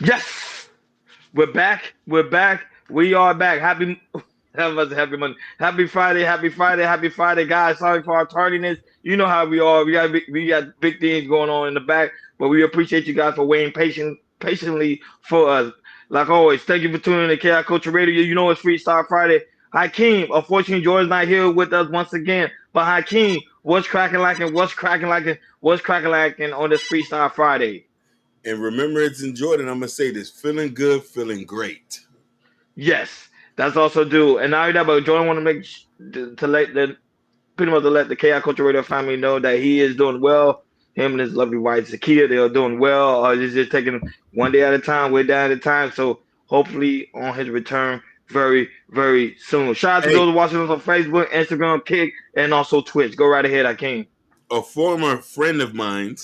Yes, we're back. We're back. We are back. Happy Monday. Happy Friday. Happy Friday. Happy Friday, guys. Sorry for our tardiness. You know how we are. We got big things going on in the back, but we appreciate you guys for waiting patiently for us. Like always, thank you for tuning in to KI Culture Radio. You know it's Freestyle Friday. Hakeem, unfortunately, Jordan's not here with us once again. But Hakeem, what's cracking like and what's cracking like and what's cracking like on this Freestyle Friday? And remember, it's in Jordan. I'm gonna say this: feeling good, feeling great. Yes, that's also due. And not only that, but Jordan want to to let the pretty much to let the KI Culture Radio family know that he is doing well. Him and his lovely wife Zakia, they are doing well. He's just taking one day at a time, way down at a time. So hopefully on his return very, very soon. Shout out to Hey, those watching us on Facebook, Instagram, Kick, and also Twitch. Go right ahead, Akeem. a former friend of mine,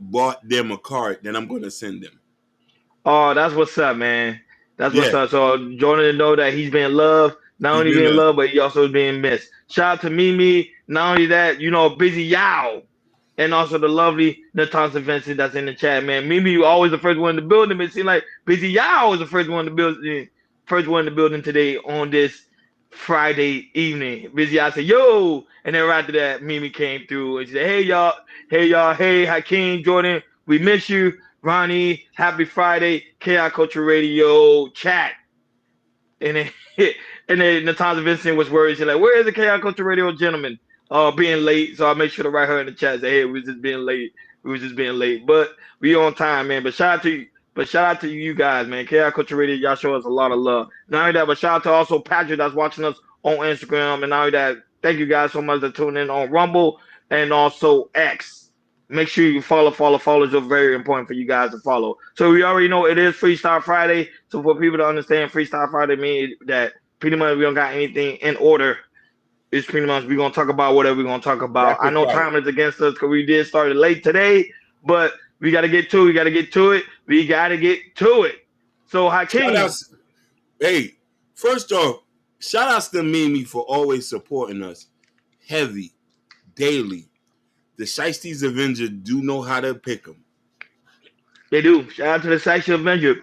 bought them a card that I'm gonna send them. Oh, that's what's up, man. That's what's Yeah, up. So Jordan know that he's being loved, not he's only been being a loved, but he also is being missed. Shout out to Mimi. Not only that, Busy Yao, and also the lovely Natasha Vincent that's in the chat, man. Mimi always the first one in the building, but it seems like Busy Yao was the first one in the building, today on this Friday evening. Busy Yao said, "Yo," and then right after that, Mimi came through and she said, hey y'all, hey Hakeem, Jordan, we miss you." Ronnie, happy Friday, KI Culture Radio chat. And then and then Natasha Vincent was worried. She's like, "Where is the KI Culture Radio gentleman? Being late." So I make sure to write her in the chat. Say, "Hey, we was just being late. We was just being late, but we on time, man." But shout out to you. But shout out to you guys, man. KI Culture Radio, y'all show us a lot of love. Not only that, but shout out to also Patrick that's watching us on Instagram. And not only that, thank you guys so much for tuning in on Rumble and also X. Make sure you follow. Follows are very important for you guys to follow. So we already know it is Freestyle Friday. So for people to understand, Freestyle Friday means that pretty much we don't got anything in order. It's pretty much we're gonna talk about whatever we're gonna talk about. I rapid know fire. time is against us because we did start it late today, but we gotta get to it. We gotta get to it. We gotta get to it. So Shout Hakeem, outs. Hey, first off, shout outs to Mimi for always supporting us heavy, daily. The Shiesties Avenger do know how to pick them. they do. Shout out to the Section Avenger.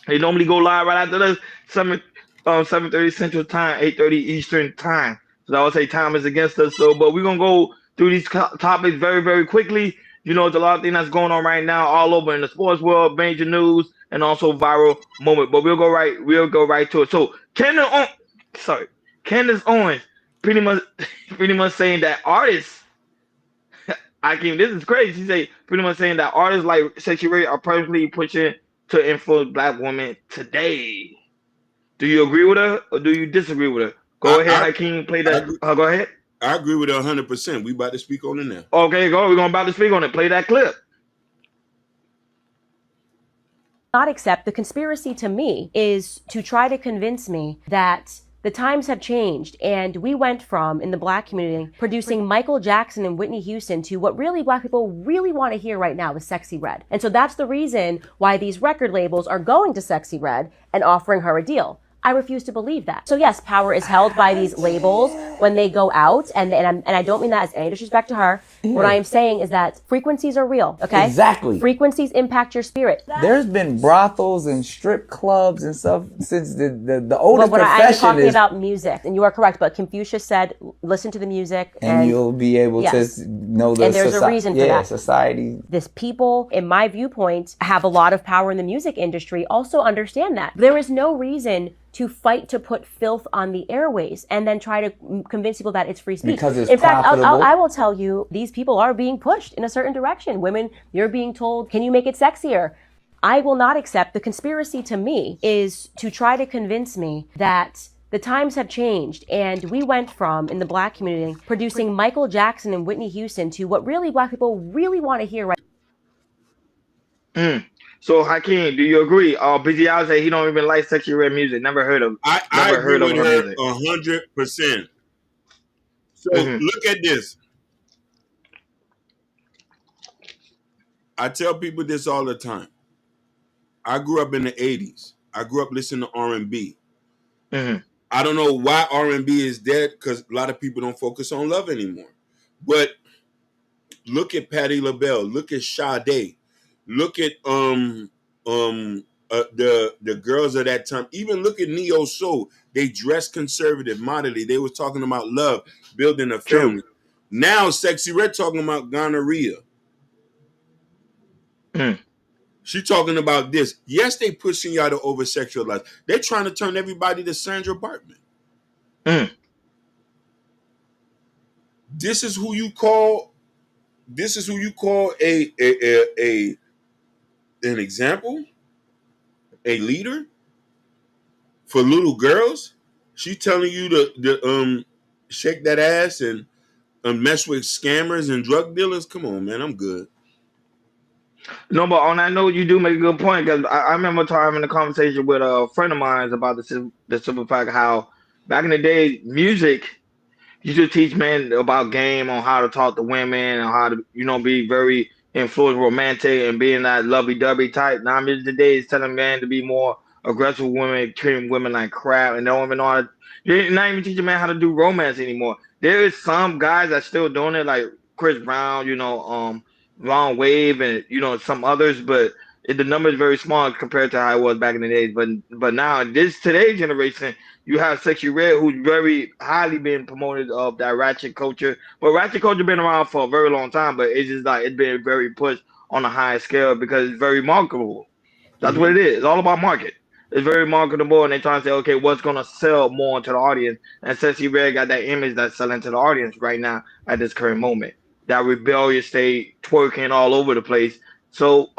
They normally go live right after this 7:30 Central Time, 8:30 Eastern Time. So I would say time is against us. So, but we're gonna go through these topics very, very quickly. There's a lot of things that's going on right now all over in the sports world, major news, and also viral moment. But we'll go right to it. So Candace Owens, pretty much, pretty much saying that artists. This is crazy. She say pretty much saying that artists like Sexy Red are purposely pushing to influence black women today. Do you agree with her or do you disagree with her? Go I ahead, I, Hakeem, play I, that. agree, Go ahead. I agree with her 100%. We about to speak on it now. Okay, go. We're going about to speak on it. Play that clip. Not accept the conspiracy to me is to try to convince me that the times have changed and we went from, in the black community, producing Michael Jackson and Whitney Houston to what really black people really want to hear right now is Sexy Red. And so that's the reason why these record labels are going to Sexy Red and offering her a deal. I refuse to believe that. So yes, power is held by these labels when they go out, and I don't mean that as any disrespect to her. Yeah. What I am saying is that frequencies are real, okay? Exactly. Frequencies impact your spirit. There's been brothels and strip clubs and stuff since the oldest profession I'm talking about music, and you are correct, but Confucius said, listen to the music. And you'll be able to know the and there's a reason for that. Society. This people, in my viewpoint, have a lot of power in the music industry, also understand that. There is no reason to fight to put filth on the airways and then try to convince people that it's free speech. Because it's in fact, profitable. I will tell you, these people are being pushed in a certain direction. Women, you're being told, can you make it sexier? I will not accept. The conspiracy to me is to try to convince me that the times have changed and we went from, in the black community, producing Michael Jackson and Whitney Houston to what really black people really want to hear right now. So Hakeem, do you agree? Busy Al say he don't even like Sexy Red music. Never heard of. I agree with her 100%. So look at this. I tell people this all the time. I grew up in the 80s. I grew up listening to R&B. I don't know why R&B is dead because a lot of people don't focus on love anymore. But Look at Patti LaBelle. Look at Sade. Look at the girls of that time. Even look at Neo Soul. They dressed conservative, moderately. They were talking about love, building a True. family. Now, Sexy Red talking about gonorrhea. Mm. She talking about this. Yes, they pushing y'all to over sexualize. They're trying to turn everybody to Sandra Bartman. Mm. This is who you call. This is who you call a an example, a leader for little girls. She telling you to shake that ass and mess with scammers and drug dealers. Come on, man, I'm good. No, but on that note, you do make a good point because I remember having a conversation with a friend of mine about the simple fact how back in the day, music you should teach men about game on how to talk to women and how to be very influenced, romantic, and being that lovey-dovey type. Now, I mean, today is telling men to be more aggressive with women, treating women like crap, and they don't even know how to. They're not even teaching men how to do romance anymore. There is some guys that still doing it, like Chris Brown, Ron Wave, and some others, but the number is very small compared to how it was back in the days. But now in today's generation, you have Sexy Red, who's very highly been promoted of that ratchet culture. But ratchet culture been around for a very long time, but it's just like it's been very pushed on a higher scale because it's very marketable. That's what it is. It's all about market. It's very marketable, and they're trying to say, okay, what's gonna sell more to the audience? And Sexy Red got that image that's selling to the audience right now at this current moment. That rebellious state twerking all over the place. So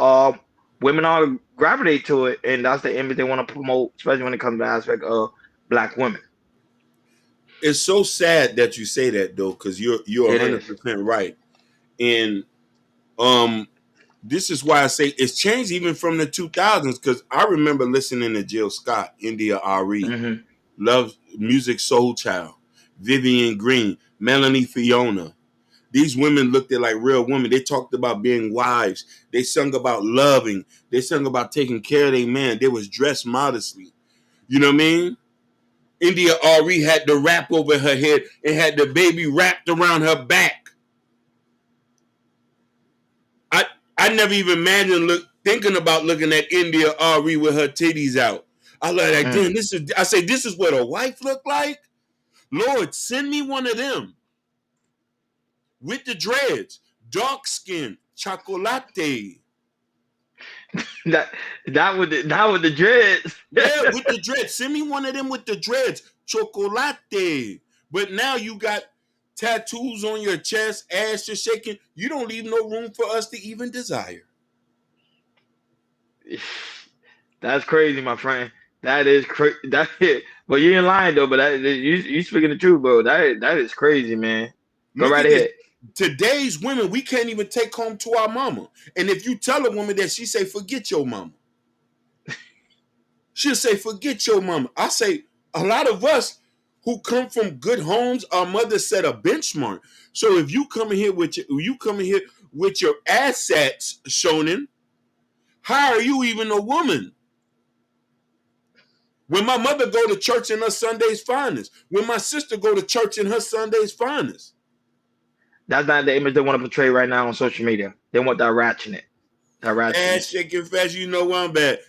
women all gravitate to it, and that's the image they want to promote, especially when it comes to the aspect of Black women. It's so sad that you say that though, because you're It is. 100% right. And this is why I say it's changed even from the 2000s. Because I remember listening to Jill Scott, India Re, Hmm. Love Music Soul Child, Vivian Green, Melanie Fiona. These women looked at like real women. They talked about being wives. They sung about loving. They sung about taking care of their man. They was dressed modestly. You know what I mean? India Re had the wrap over her head and had the baby wrapped around her back. I never even imagined thinking about looking at India Re with her titties out. I like, damn, this is what a wife look like? Lord, send me one of them. With the dreads. Dark skin. Chocolate. That with the dreads. Yeah, with the dreads. Send me one of them with the dreads. Chocolate. But now you got tattoos on your chest, ass just shaking. You don't leave no room for us to even desire. That's crazy, my friend. That is crazy. That it. But you ain't lying though. But you speaking the truth, bro. That is crazy, man. Go Look right at this. ahead. Today's women, we can't even take home to our mama. And if you tell a woman that, she say, forget your mama. She'll say, forget your mama. I say, a lot of us who come from good homes, our mother set a benchmark. So if you come in here with your assets, Shonen, how are you even a woman? When my mother go to church in her Sunday's finest. When my sister go to church in her Sunday's finest. That's not the image they want to portray right now on social media. They want that ratchet. That ratchet. Ass shaking fast, you know I'm bad.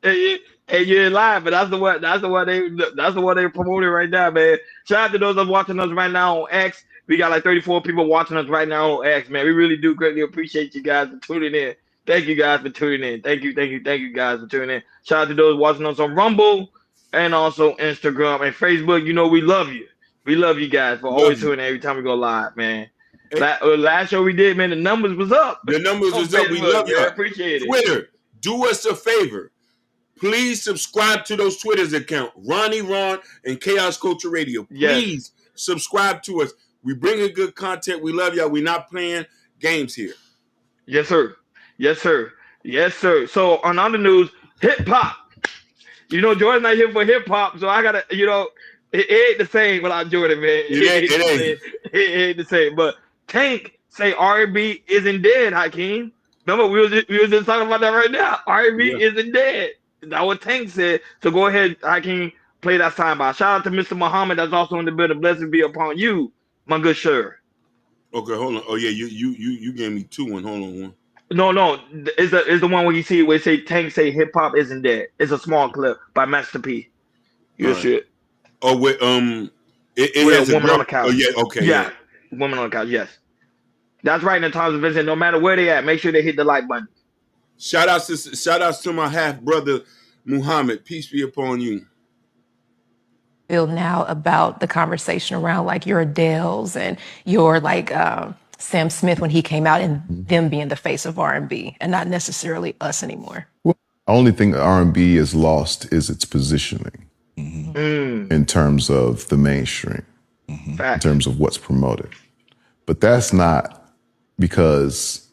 And you ain't lying, but that's the one they promoting right now, man. Shout out to those that's watching us right now on X. We got like 34 people watching us right now on X, man. We really do greatly appreciate you guys for tuning in. Thank you guys for tuning in. Thank you guys for tuning in. Shout out to those watching us on Rumble and also Instagram and Facebook. You know we love you. We love you guys for always tuning in every time we go live, man. Last show we did, man, the numbers was up. The numbers was up. We love you. Appreciate it. Twitter, do us a favor. Please subscribe to those Twitters account, Ronnie Ron and Chaos Culture Radio. Please subscribe to us. We bring in good content. We love y'all. We're not playing games here. Yes, sir. Yes, sir. Yes, sir. So on other news, hip hop. Jordan's not here for hip hop, so I gotta, it ain't the same without Jordan, man. It ain't the same. But Tank say R&B isn't dead, Hakeem. Remember, we was just talking about that right now. R&B isn't dead. That's what Tank said. So go ahead, Hakeem, play that soundbite. Shout out to Mr. Muhammad, that's also in the building. Blessings be upon you. My good sir. Okay, hold on. Oh yeah, you gave me two. Hold on one. No, is the one where you see where it say Tank say hip hop isn't dead. It's a small clip by Master P. All You right. should. Oh wait, it With has a a woman girl. on the Oh couch. yeah, okay, yeah. Yeah, woman on the couch. Yes, that's right. In the times of Vincent, no matter where they at, make sure they hit the like button. Shout outs to my half brother Muhammad. Peace be upon you. Feel now about the conversation around like your Adeles and your like Sam Smith when he came out and them being the face of R&B and not necessarily us anymore? Well, the only thing R&B is lost is its positioning in terms of the mainstream, in terms of what's promoted. But that's not because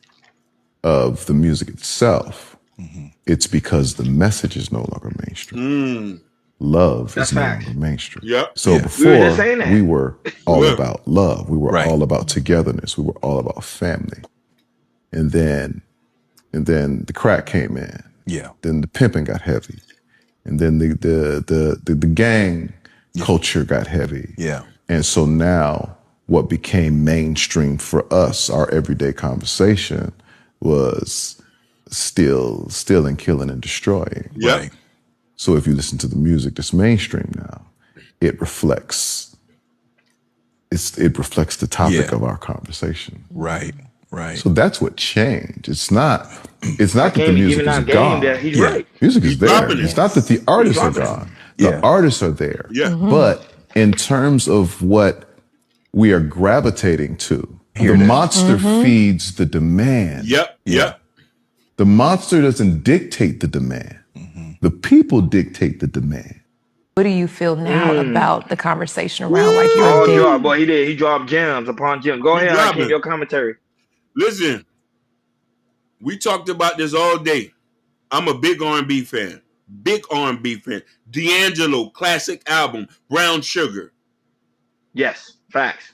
of the music itself. It's because the message is no longer mainstream. Love That's is no facts. longer mainstream. Yep. So Yeah. We were before, just saying that. we were all about love. We were Right. all about togetherness. We were all about family. And then the crack came in. Yeah. Then the pimping got heavy. And then the gang culture got heavy. Yeah. And so now what became mainstream for us, our everyday conversation, was stealing, killing, and destroying. Yep. Right. So if you listen to the music that's mainstream now, it reflects the topic Yeah. of our conversation. Right. Right. So that's what changed. It's not that the Can't music even is not game gone. that. He's Yeah. right. Music is He's there. dropping it. It's not that the artists are dropping it. gone. The Yeah. artists are there. Yeah. But in terms of what we are gravitating to, Hear the that. monster feeds the demand. Yep. Yeah. Yep. The monster doesn't dictate the demand. The people dictate the demand. What do you feel now about the conversation around like your Oh, Adeles? drop, boy, he did. He dropped gems upon gems. Go He ahead, dropping. Hakeem, your commentary. Listen, we talked about this all day. I'm a big R&B fan. Big R&B fan. D'Angelo, classic album, Brown Sugar. Yes, facts.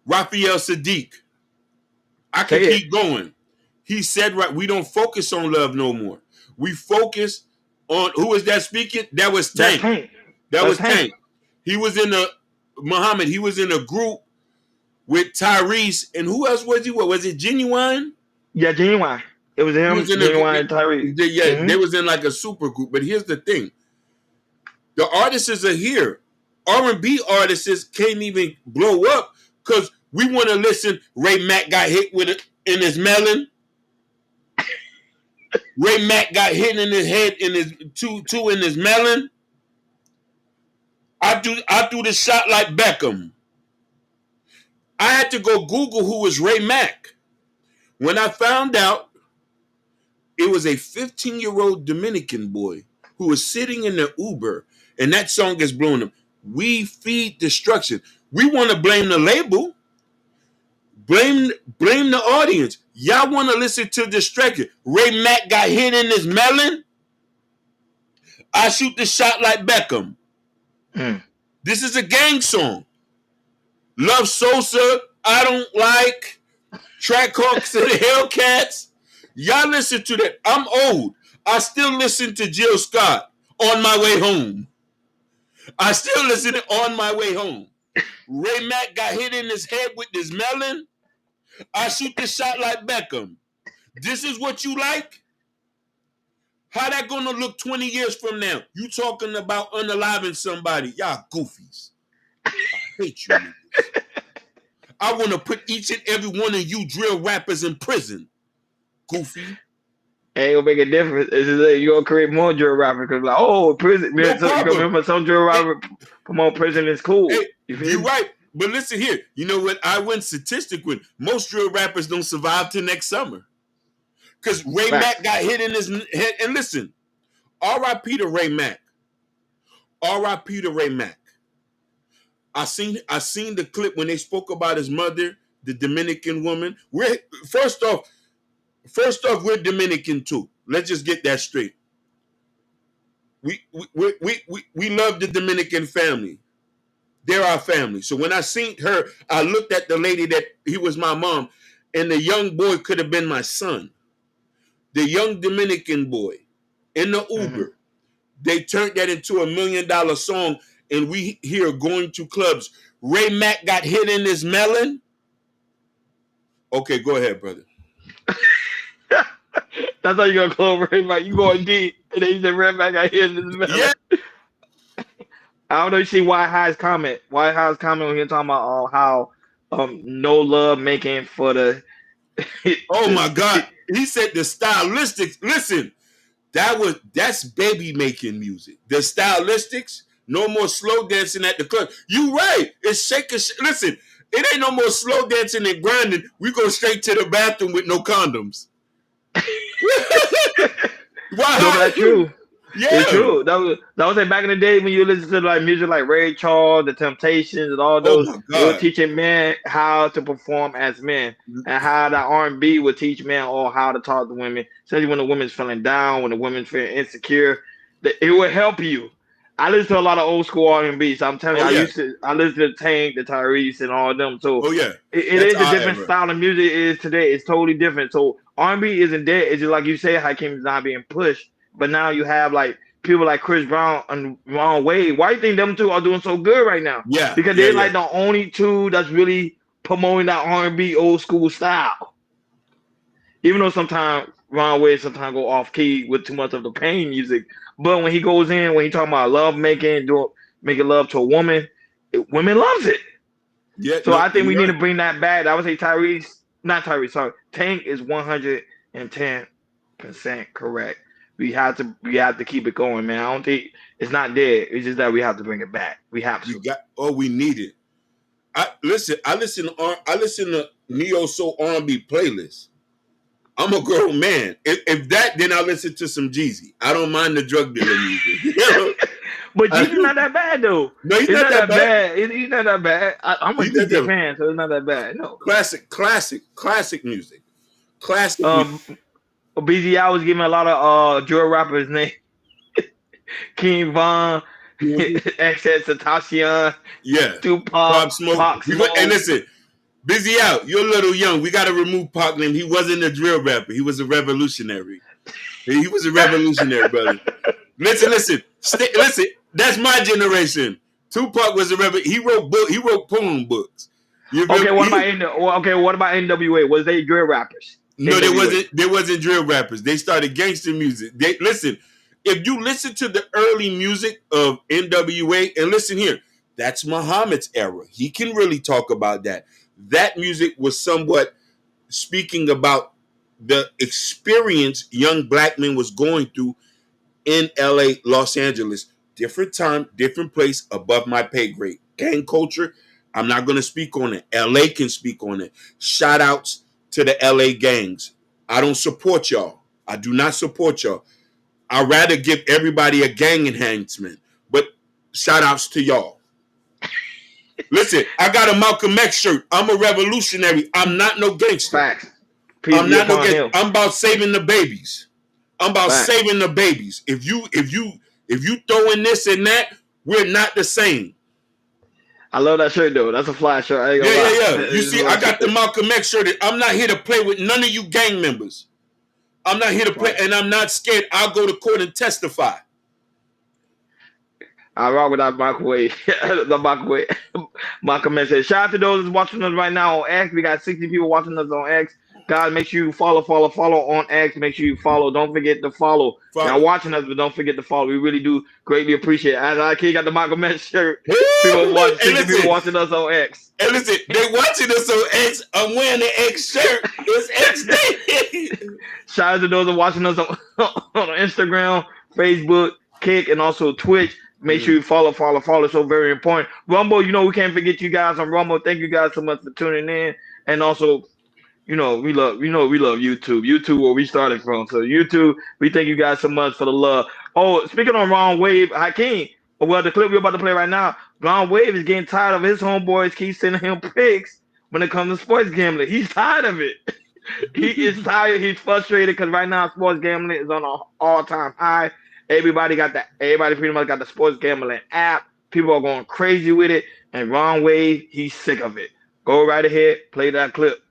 Raphael Sadiq. I can Say it. keep going. He said, right, we don't focus on love no more. We focus on, who is that speaking? That was That's Tank. Tank. That That's was Tank. He was in Muhammad, he was in a group with Tyrese, and who else was he? What was it? Genuine? Yeah, Genuine. It was He him, was in Genuine, and Tyrese. they was in like a super group. But here's the thing: the artists are here. R&B artists can't even blow up because we want to listen. Ray Mack got hit with it in his melon. Ray Mack got hit in his head in his two in his melon. I do the shot like Beckham. I had to go Google who was Ray Mack. When I found out, it was a 15-year-old Dominican boy who was sitting in the Uber, and that song is blowing him. We feed destruction. We want to blame the label. Blame the audience. Y'all want to listen to Distracted. Ray Mack got hit in his melon. I shoot the shot like Beckham. This is a gang song. Love Sosa, I don't like. Trackhawks and the Hellcats. Y'all listen to that. I'm old. I still listen to Jill Scott on my way home. I still listen to On My Way Home. Ray Mack got hit in his head with this melon. I shoot the shot like Beckham. This is what you like? How that gonna look 20 years from now? You talking about unaliving somebody. Y'all goofies. I hate you niggas. I want to put each and every one of you drill rappers in prison. Goofy. Ain't gonna make a difference. It's just like you're gonna create more drill rappers because like, oh, prison. No Man, so, problem. remember some drill rapper promote prison is cool. Hey, You feel you're me? right. But listen here. You know what? I went statistic with most drill rappers don't survive till next summer. Because Ray Mack got hit in his head. And listen, R.I.P. to Ray Mack. R.I.P. to Ray Mack. I seen the clip when they spoke about his mother, the Dominican woman. First off, we're Dominican too. Let's just get that straight. We love the Dominican family. They're our family. So when I seen her, I looked at the lady that he was my mom, and the young boy could have been my son. The young Dominican boy in the Uber. They turned that into $1 million song, and we here going to clubs Ray Mack got hit in his melon. Okay, go ahead, brother. That's how you gonna close Ray Mack. You going deep, and then you said Ray Mack got hit in his belly. Yeah. I don't know. You see White High's comment. White High's comment when he talking about how no love making for the. Oh my God. He said the stylistics. Listen, that's baby making music. The stylistics, no more slow dancing at the club. You right. It's shaking. Listen, it ain't no more slow dancing and grinding. We go straight to the bathroom with no condoms. Why? No, but that's true. Yeah. It's true. That was like back in the day when you listen to like music like Ray Charles, The Temptations, and all Oh those. my They were God. teaching men how to perform as men, and how the R&B would teach men all how to talk to women, especially when the woman's feeling down, when the woman's feeling insecure. It would help you. I listen to a lot of old school R&B, so I'm telling you, Oh yeah. I listen to Tank, the Tyrese, and all of them. So Oh yeah. it That's is a our different era. style of music. It is today. It's totally different. So R&B isn't dead. It's just like you say, Hakeem is not being pushed, but now you have like people like Chris Brown and Ron Wade. Why do you think them two are doing so good right now? Yeah. Because they're like the only two that's really promoting that R&B old school style. Even though sometimes Ron Wade sometimes go off key with too much of the pain music, but when he goes in, when he talking about love making, making love to a woman, women loves it. Yeah. So No, I think we you're need right. to bring that back. I would say not Tyrese, sorry. Tank is 110% correct. We have to keep it going, man. I don't think it's not dead. It's just that we have to bring it back. We have to. We need it. I listen to neo soul R&B playlists. I'm a grown man. If that, then I listen to some Jeezy. I don't mind the drug dealer music. But Jeezy's not that bad though. No, he's It's not not that that bad. bad. He's not that bad. I'm a He's not Jeezy that fan, so it's not that bad. No. classic music. Classic music. BZI was giving a lot of drill rappers name. King Von, XS Tentacion, Yeah. Tupac, Pop Smoke. Pop Smoke. And listen, Busy Out, you're a little young. We got to remove Pac name. He wasn't a drill rapper. He was a revolutionary. He was a revolutionary, brother. Listen. Listen. That's my generation. Tupac was a He wrote poem books. Okay, what about NWA? Was they drill rappers? No, NWA. there wasn't drill rappers. They started gangster music. Listen, if you listen to the early music of NWA, and listen here, that's Muhammad's era. He can really talk about that. That music was somewhat speaking about the experience young black men was going through in LA, Los Angeles. Different time, different place, above my pay grade. Gang culture, I'm not going to speak on it. LA can speak on it. Shout outs to the LA gangs. I don't support y'all. I do not support y'all. I'd rather give everybody a gang enhancement. But shout outs to y'all. Listen, I got a Malcolm X shirt. I'm a revolutionary. I'm not no gangster. Facts. I'm not no gangster. I'm about saving the babies. I'm about saving the babies. If you throw in this and that, we're not the same. I love that shirt though. That's a fly shirt. I ain't gonna lie. Yeah. You see, I got the Malcolm X shirt. I'm not here to play with none of you gang members. I'm not here to play, and I'm not scared. I'll go to court and testify. I rock with that microwave. The microwave. Malcolm X said, shout out to those watching us right now on X. We got 60 people watching us on X. Guys, make sure you follow on X. Make sure you follow. Don't forget to follow. Y'all watching us, but don't forget to follow. We really do greatly appreciate it. As I got the Malcolm X shirt. People watching us on X. And listen, they watching us on X. I'm wearing the X shirt. It's X Day. Shout out to those that watching us on Instagram, Facebook, Kick, and also Twitch. Make sure you follow. So very important. Rumble, we can't forget you guys on Rumble. Thank you guys so much for tuning in. And also, we love YouTube. YouTube, where we started from. So YouTube, we thank you guys so much for the love. Oh, speaking on Ron Wave, Hakeem. Well, the clip we're about to play right now, Ron Wave is getting tired of his homeboys keep sending him pics when it comes to sports gambling. He's tired of it. He is tired. He's frustrated because right now sports gambling is on an all-time high. Everybody pretty much got the sports gambling app. People are going crazy with it. And Ron Wave, he's sick of it. Go right ahead, play that clip.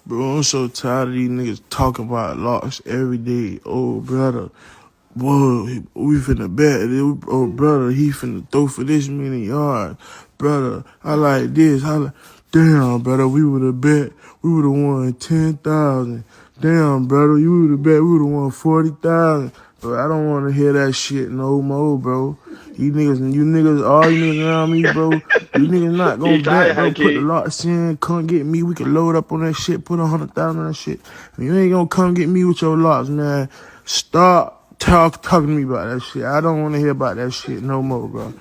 Bro, I'm so tired of these niggas talking about locks every day. Oh, brother. Boy, we finna bet. Oh, brother, he finna throw for this many yards. Brother, I like this. Damn, brother, we would've bet. We would've won 10,000. Damn, brother, you would've bet. We would've won 40,000. But I don't want to hear that shit no more, bro. You niggas, all you niggas around me, bro. You niggas not He gonna bet, tired, bro. Put the Hakeem. locks in, come get me. We can load up on that shit. Put 100,000 on that shit. You ain't gonna come get me with your locks, man. Stop talking to me about that shit. I don't want to hear about that shit no more, bro.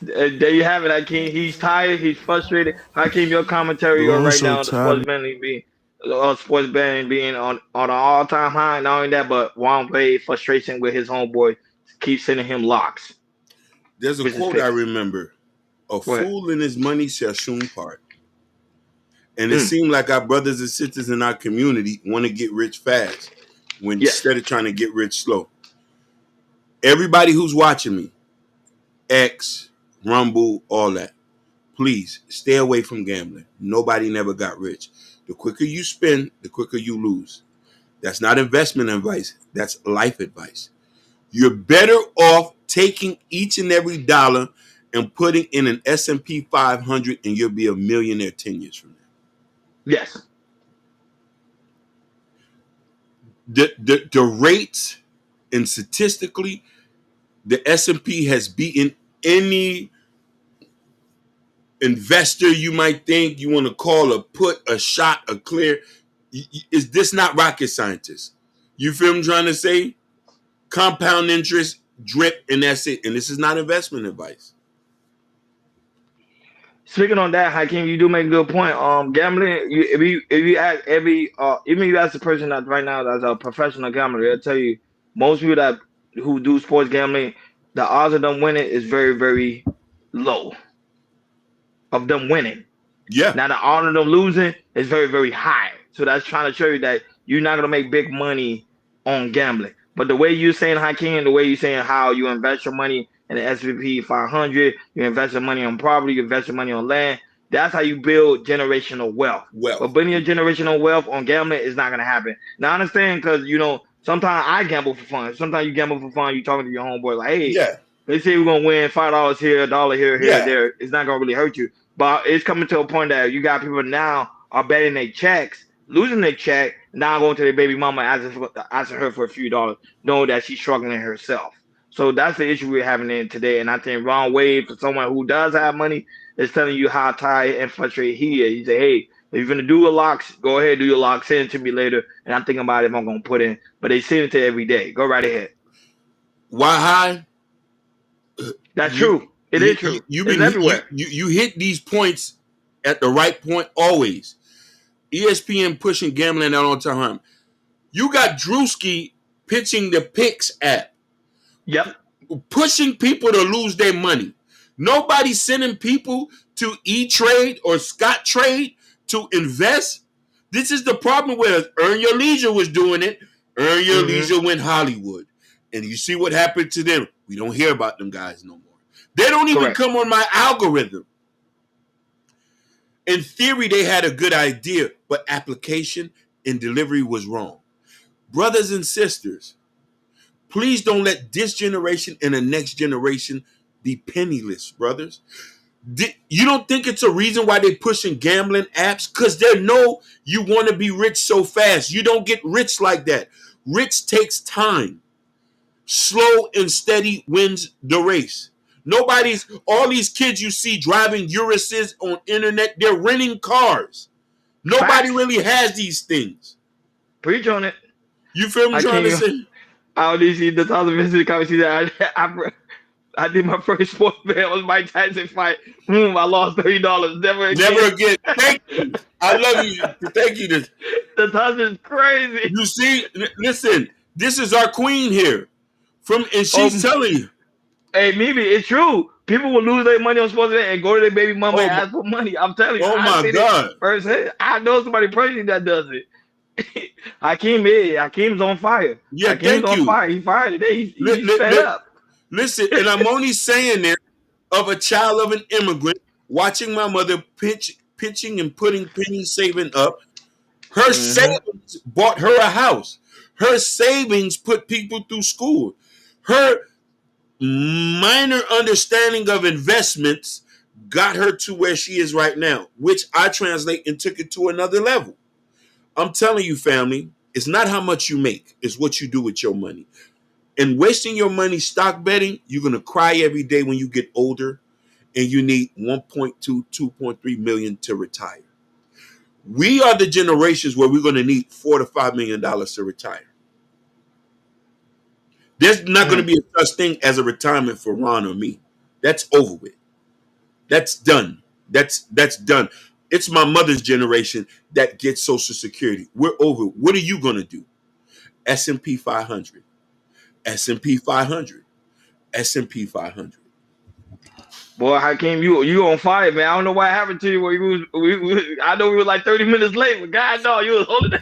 There you have it, Hakeem. He's tired. He's frustrated. Hakeem, your commentary Bro, on I'm right so now, the tired. sports betting being on an all time high. Not only that, but Juan Wade frustration with his homeboy keeps sending him locks There's a with his quote I picks. remember: "A What? fool and his money shall soon part." And it Mm, seemed like our brothers and sisters in our community want to get rich fast, when yes. instead of trying to get rich slow. Everybody who's watching me, X, Rumble, all that, please stay away from gambling. Nobody never got rich. The quicker you spend, the quicker you lose. That's not investment advice. That's life advice. You're better off taking each and every dollar and putting in an S&P 500, and you'll be a millionaire 10 years from now. Yes. The rates, and statistically, the S&P has beaten any investor you might think you want to call a put, a shot, a clear. Is this not rocket scientists? You feel I'm trying to say? Compound interest, drip, and that's it. And this is not investment advice. Speaking on that, Hakeem, you do make a good point. Gambling. If you ask every even if you ask the person that right now that's a professional gambler, they'll tell you most people that who do sports gambling, the odds of them winning is very very low of them winning. Yeah. Now the odds of them losing is very very high. So that's trying to show you that you're not gonna make big money on gambling. But the way you're saying, Hakeem, the way you're saying how you invest your money in the S&P 500, you invest your money on property, you invest your money on land. That's how you build generational wealth. But building your generational wealth on gambling is not gonna happen. Now I understand because sometimes I gamble for fun. Sometimes you gamble for fun. You talking to your homeboy like, hey, Yeah. they say we're gonna win $5 here, $1 here, Yeah. there. It's not gonna really hurt you. But it's coming to a point that you got people now are betting their checks, losing their check, now going to their baby mama asking her for a few dollars, knowing that she's struggling herself. So that's the issue we're having in today. And I think Ron Wade, for someone who does have money, is telling you how tired and frustrated he is. He say, hey, if you're gonna do your locks, go ahead, do your locks, send it to me later, and I'm thinking about it if I'm gonna put in. But they send it to every day. Go right ahead. Why high? That's true. It is true. It's everywhere. You hit these points at the right point always. ESPN pushing gambling out all the time. You got Drewski pitching the Picks app. Yep. Pushing people to lose their money. Nobody's sending people to E-Trade or Scott Trade to invest. This is the problem with Earn Your Leisure was doing it. Earn Your Leisure went Hollywood. And you see what happened to them. We don't hear about them guys no more. They don't even come on my algorithm. In theory, they had a good idea, but application and delivery was wrong. Brothers and sisters, please don't let this generation and the next generation be penniless, brothers. You don't think it's a reason why they're pushing gambling apps? Because they know you want to be rich so fast. You don't get rich like that. Rich takes time. Slow and steady wins the race. All these kids you see driving Urises on internet, they're renting cars. Nobody really has these things. Preach on it. You feel me trying to say? I only see the thousand visitors conversation. I did my first sports bet. It was Mike Tyson fight. Boom, I lost $30. Never again. Thank you. I love you. Thank you. The Tyson's crazy. You see, listen, this is our queen here. And she's telling you. Hey, Mimi, it's true. People will lose their money on sports bet and go to their baby mama and ask for money. I'm telling you. Oh my God. Firsthand. I know somebody personally that does it. Hakeem's on fire. Yeah, Hakeem's on fire. He fired today. He's fed up. Listen, and I'm only saying this of a child of an immigrant watching my mother pitch pitching and putting penny saving up. Her Mm-hmm. savings bought her a house. Her savings put people through school. Her minor understanding of investments got her to where she is right now, which I translate and took it to another level. I'm telling you, family, it's not how much you make, it's what you do with your money. And wasting your money stock betting, you're going to cry every day when you get older and you need 1.2, 2.3 million to retire. We are the generations where we're going to need $4 to $5 million to retire. There's not going to be a such thing as a retirement for Ron or me. That's over with. That's done. That's done. It's my mother's generation that gets Social Security. We're over. What are you going to do? S&P 500. S&P 500. S&P 500. Boy, Hakeem, you on fire, man. I don't know what happened to you. I know we were like 30 minutes late, but God, no, you was holding it.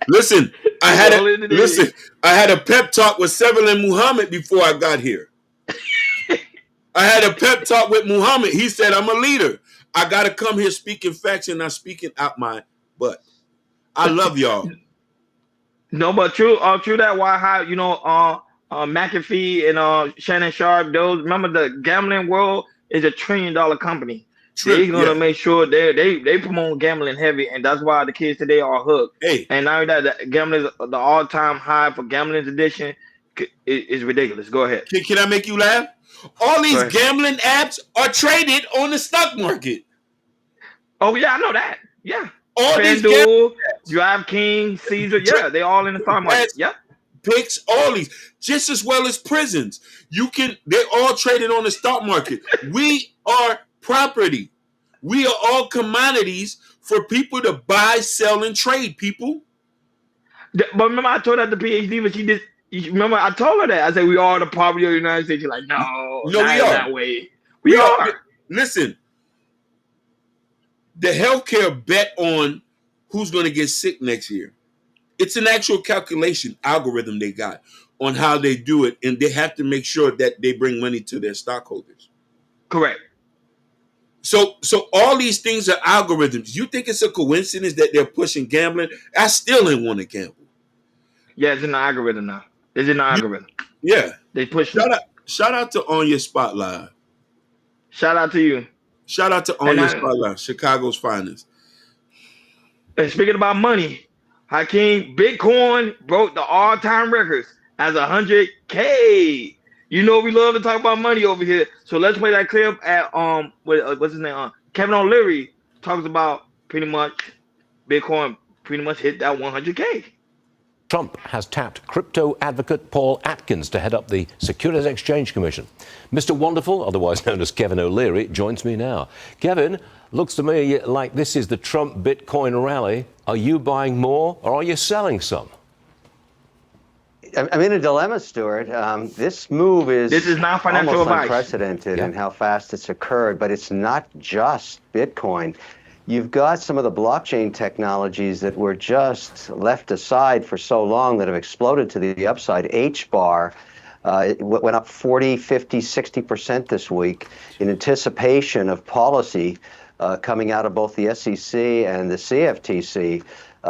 Listen, I had a pep talk with Seville and Muhammad before I got here. I had a pep talk with Muhammad. He said, I'm a leader. I got to come here speaking facts and not speaking out my butt. I love y'all. No, but true that. Why, how, McAfee and Shannon Sharp, those, remember the gambling world is $1 trillion company. They're gonna make sure they promote gambling heavy, and that's why the kids today are hooked. Hey, and now that the gambling, the all-time high for gambling addiction is ridiculous. Go ahead. Can I make you laugh? All these gambling apps are traded on the stock market. Oh yeah, I know that. Yeah, all FanDuel, DraftKings, Caesar. Yeah, they all in the stock market. Yep. Picks, all these, just as well as prisons. They're all traded on the stock market. We are property. We are all commodities for people to buy, sell, and trade, people. But remember, I told her the PhD, but she just, remember, I told her that. I said, we are the property of the United States. She's like, no, we are that way. We are. Listen, the healthcare bet on who's going to get sick next year. It's an actual calculation algorithm they got on how they do it, and they have to make sure that they bring money to their stockholders. Correct. So all these things are algorithms. You think it's a coincidence that they're pushing gambling? I still ain't want to gamble. Yeah, it's in the algorithm now. It's in the algorithm. Yeah. They push Shout out to On Your Spotlight. Shout out to you. Shout out to On Your Spotlight, Chicago's finest. And speaking about money, Hakeem, Bitcoin broke the all-time records as 100K. You know we love to talk about money over here. So let's play that clip at what's his name? Kevin O'Leary talks about pretty much Bitcoin pretty much hit that 100K. Trump has tapped crypto advocate Paul Atkins to head up the Securities Exchange Commission. Mr. Wonderful, otherwise known as Kevin O'Leary, joins me now. Kevin, looks to me like this is the Trump Bitcoin rally. Are you buying more or are you selling some? I'm in a dilemma, Stuart. This move is not financial almost advice. Unprecedented in how fast it's occurred, but it's not just Bitcoin. You've got some of the blockchain technologies that were just left aside for so long that have exploded to the upside. HBAR it went up 40, 50, 60% this week in anticipation of policy coming out of both the SEC and the CFTC.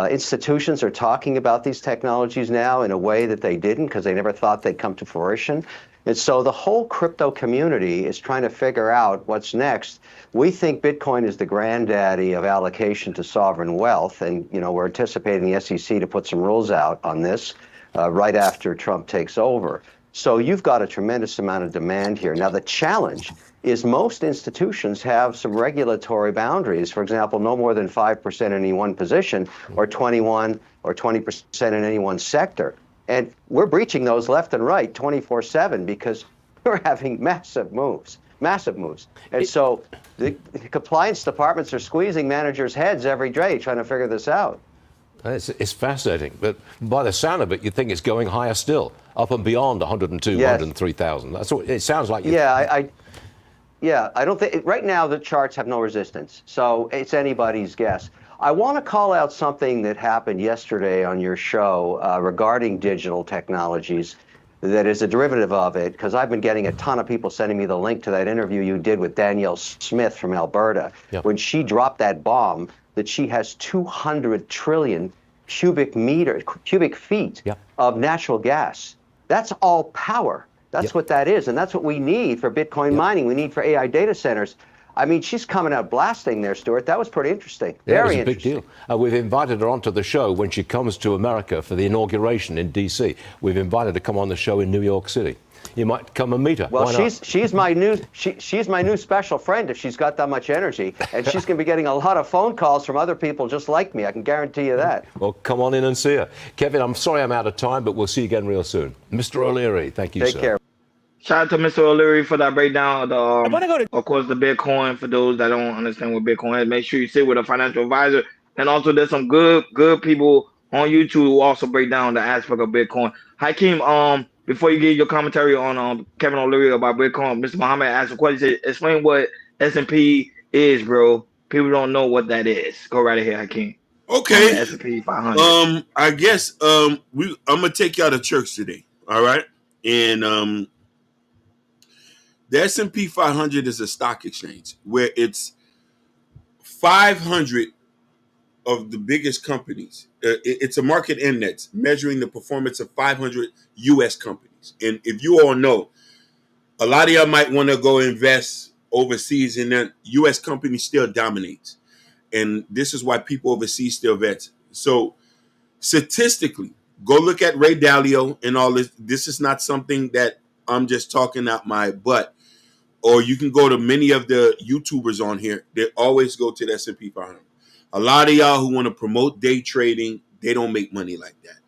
Institutions are talking about these technologies now in a way that they didn't because they never thought they'd come to fruition. And so the whole crypto community is trying to figure out what's next. We think Bitcoin is the granddaddy of allocation to sovereign wealth. And, we're anticipating the SEC to put some rules out on this right after Trump takes over. So you've got a tremendous amount of demand here. Now, the challenge is most institutions have some regulatory boundaries. For example, no more than 5% in any one position or 21 or 20% in any one sector. And we're breaching those left and right 24/7 because we're having massive moves. And so the compliance departments are squeezing managers' heads every day trying to figure this out. It's fascinating, but by the sound of it, you think it's going higher still, up and beyond 102, yes. 103,000. That's what it sounds like. I don't think right now the charts have no resistance, so it's anybody's guess. I want to call out something that happened yesterday on your show regarding digital technologies. that is a derivative of it, because I've been getting a ton of people sending me the link to that interview you did with Danielle Smith from Alberta. Yep. When she dropped that bomb, that she has 200 trillion cubic feet Yep. of natural gas. That's all power. That's Yep. what that is. And that's what we need for Bitcoin mining. We need for AI data centers. I mean, she's coming out blasting there, Stuart. That was pretty interesting. Yeah, Very it was a big interesting. deal. We've invited her onto the show when she comes to America for the inauguration in D.C. We've invited her to come on the show in New York City. You might come and meet her. Well, Why not? she's my new special friend if she's got that much energy, and she's going to be getting a lot of phone calls from other people just like me. I can guarantee you that. Well, come on in and see her. Kevin, I'm sorry I'm out of time, but we'll see you again real soon. Mr. O'Leary, thank you, Take sir. care. Shout out to Mr. O'Leary for that breakdown. Of course, the Bitcoin. For those that don't understand what Bitcoin is, make sure you sit with a financial advisor. And also, there's some good people on YouTube who also break down the aspect of Bitcoin. Hakeem, before you give your commentary on Kevin O'Leary about Bitcoin, Mr. Muhammad asked a question. He said, explain what S&P is, bro. People don't know what that is. Go right ahead, Hakeem. Okay. S&P 500. I guess I'm gonna take y'all to church today. All right, and the S&P 500 is a stock exchange where it's 500 of the biggest companies. It's a market index measuring the performance of 500 U.S. companies. And if you all know, a lot of y'all might want to go invest overseas, and then U.S. companies still dominates. And this is why people overseas still vet. So statistically, go look at Ray Dalio and all this. This is not something that I'm just talking out my butt. Or you can go to many of the YouTubers on here. They always go to the S&P 500. A lot of y'all who want to promote day trading, they don't make money like that.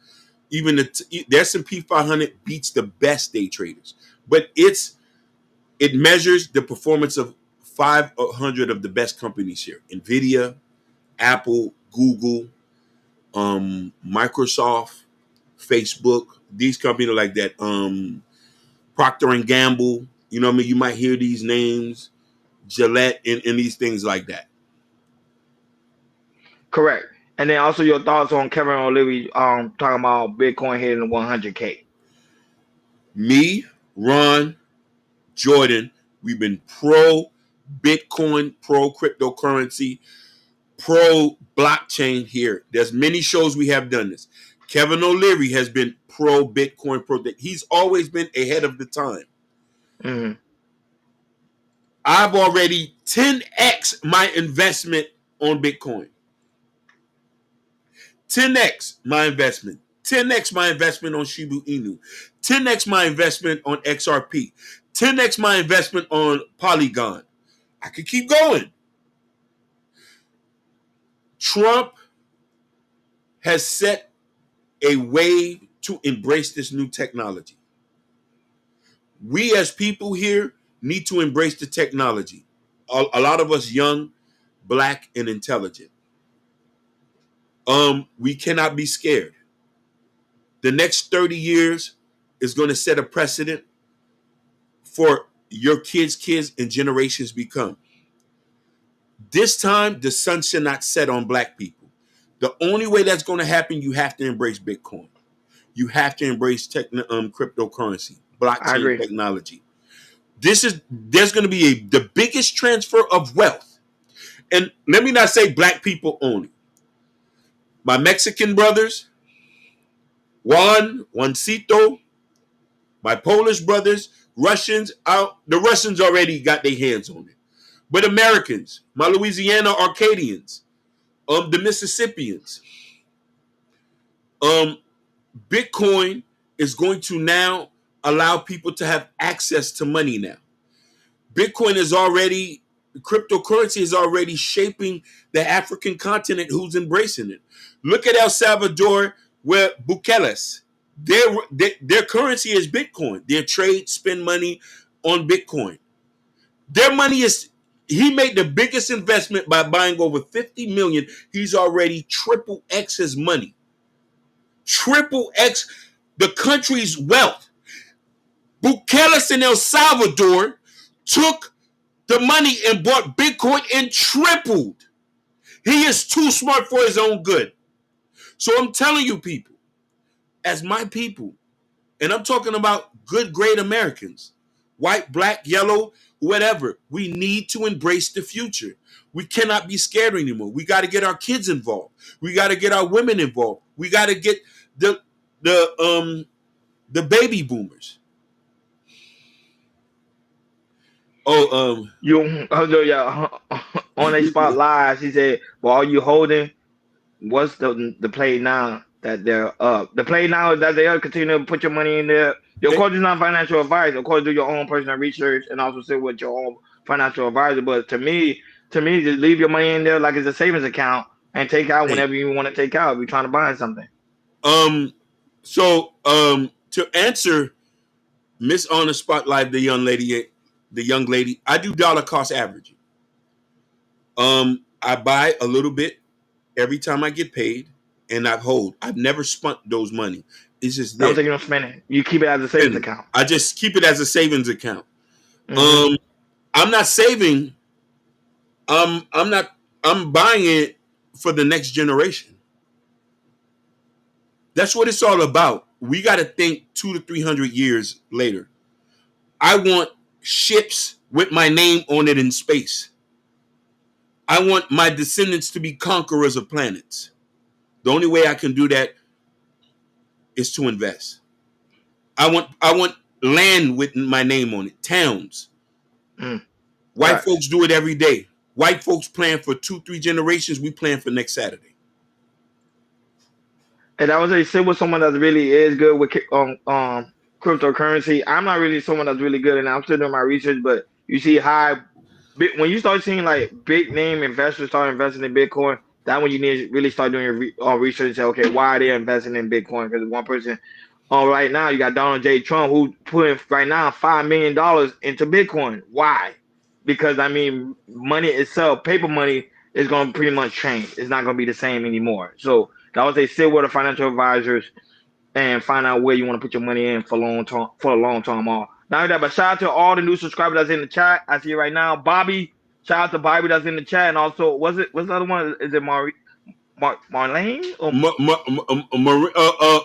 Even the S&P 500 beats the best day traders. But it measures the performance of 500 of the best companies here. NVIDIA, Apple, Google, Microsoft, Facebook, these companies like that. Procter and Gamble, you know what I mean? You might hear these names, Gillette, and these things like that. Correct. And then also your thoughts on Kevin O'Leary talking about Bitcoin hitting 100K. Me, Ron, Jordan, we've been pro Bitcoin, pro cryptocurrency, pro blockchain here. There's many shows we have done this. Kevin O'Leary has been pro Bitcoin, he's always been ahead of the time. Mm-hmm. I've already 10x my investment on Bitcoin. 10x my investment. 10x my investment on Shiba Inu. 10x my investment on XRP. 10x my investment on Polygon. I could keep going. Trump has set a way to embrace this new technology. We as people here need to embrace the technology. A lot of us young, black, and intelligent. We cannot be scared. The next 30 years is going to set a precedent for your kids, and generations become. This time, the sun should not set on black people. The only way that's going to happen, you have to embrace Bitcoin. You have to embrace cryptocurrency, blockchain technology. There's going to be the biggest transfer of wealth. And let me not say black people only. My Mexican brothers, Juancito, my Polish brothers, Russians, the Russians already got their hands on it. But Americans, my Louisiana Arcadians, the Mississippians, Bitcoin is going to now allow people to have access to money now. Cryptocurrency is already shaping the African continent who's embracing it. Look at El Salvador, where Bukele's, their currency is Bitcoin. Their trade spend money on Bitcoin. Their money is, he made the biggest investment by buying over 50 million. He's already triple X his money. Triple X the country's wealth. Bukele's in El Salvador took the money and bought Bitcoin and tripled. He is too smart for his own good. So I'm telling you, people, as my people, And I'm talking about good, great Americans. White, black, yellow, whatever. We need to embrace the future. We cannot be scared anymore. We got to get our kids involved. We got to get our women involved. We got to get the baby boomers. Oh, yeah. On a spot live, she said, "Well, are you holding? What's the play now that they're up? The play now is that they are continue to put your money in there. Of course, it's not financial advice. Of course, do your own personal research and also sit with your own financial advisor. But to me, just leave your money in there like it's a savings account and take out whenever you want to take out. If you're trying to buy something." So to answer Miss on the Spotlight, the young lady, I do dollar cost averaging. I buy a little bit every time I get paid, and I hold. I've never spent those money. It's just there. Don't think you're spending. You keep it as a savings account. I just keep it as a savings account. Mm-hmm. I'm not saving. I'm buying it for the next generation. That's what it's all about. We got to think 200 to 300 years later. I want ships with my name on it in space. I want my descendants to be conquerors of planets. The only way I can do that is to invest. I want land with my name on it, towns. White folks do it every day. White folks plan for 2-3 generations. We plan for next Saturday. And I would say with someone that really is good with cryptocurrency. I'm not really someone that's really good, and I'm still doing my research. But you see when you start seeing like big name investors start investing in Bitcoin, that when you need to really start doing your research and say, okay, why are they investing in Bitcoin? Because one person, right now you got Donald J. Trump who putting right now $5 million into Bitcoin. Why? Because I mean, money itself, paper money, is going to pretty much change. It's not going to be the same anymore. So I would say sit with the financial advisors and find out where you want to put your money in for a long term off. Not only that, but shout out to all the new subscribers that's in the chat. I see it right now. Bobby, shout out to Bobby that's in the chat, and also what's the other one? Is it Marlene or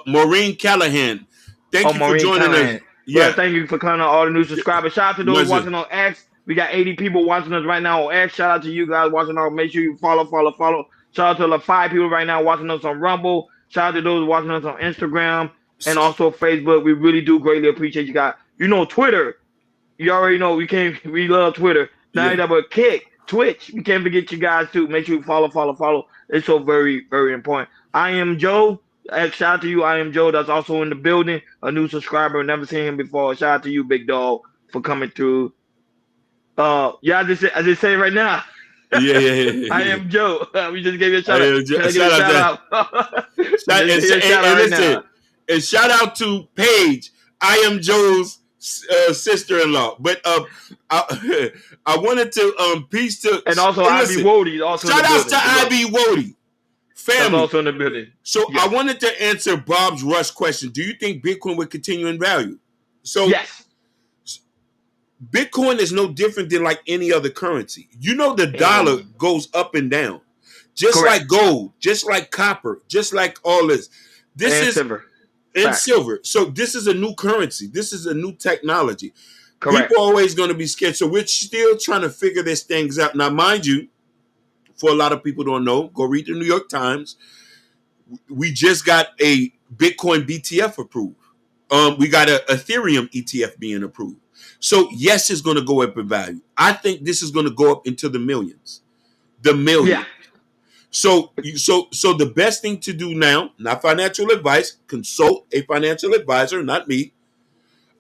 Maureen Callahan? Thank you for joining us. Yeah, well, thank you for coming on all the new subscribers. Shout out to those watching on X. We got 80 people watching us right now on X. Shout out to you guys watching on. Make sure you follow. Shout out to the 5 people right now watching us on Rumble. Shout out to those watching us on Instagram and also Facebook. We really do greatly appreciate you guys. You know, Twitter. You already know we love Twitter. Now that but Kick, Twitch. We can't forget you guys too. Make sure you follow. It's so very, very important. I am Joe. Shout out to you. I am Joe. That's also in the building. A new subscriber. Never seen him before. Shout out to you, big dog, for coming through. I just say it right now. Yeah. I am Joe. We just gave you a shout out. And shout out to Paige. I am Joe's sister-in-law. But I wanted to peace to and also Ivy Wody. Also shout out to Ivy Wody. Family. That's also in the building. So I wanted to answer Bob's Rush question. Do you think Bitcoin would continue in value? So yes. Bitcoin is no different than like any other currency. You know, the dollar goes up and down, just like gold, just like copper, just like all this. Silver. Silver. So this is a new currency. This is a new technology. Correct. People are always going to be scared. So we're still trying to figure these things out. Now, mind you, for a lot of people don't know, go read the New York Times. We just got a Bitcoin BTF approved. We got an Ethereum ETF being approved. So yes, it's going to go up in value. I think this is going to go up into the millions. Yeah. So the best thing to do now, not financial advice, consult a financial advisor, not me.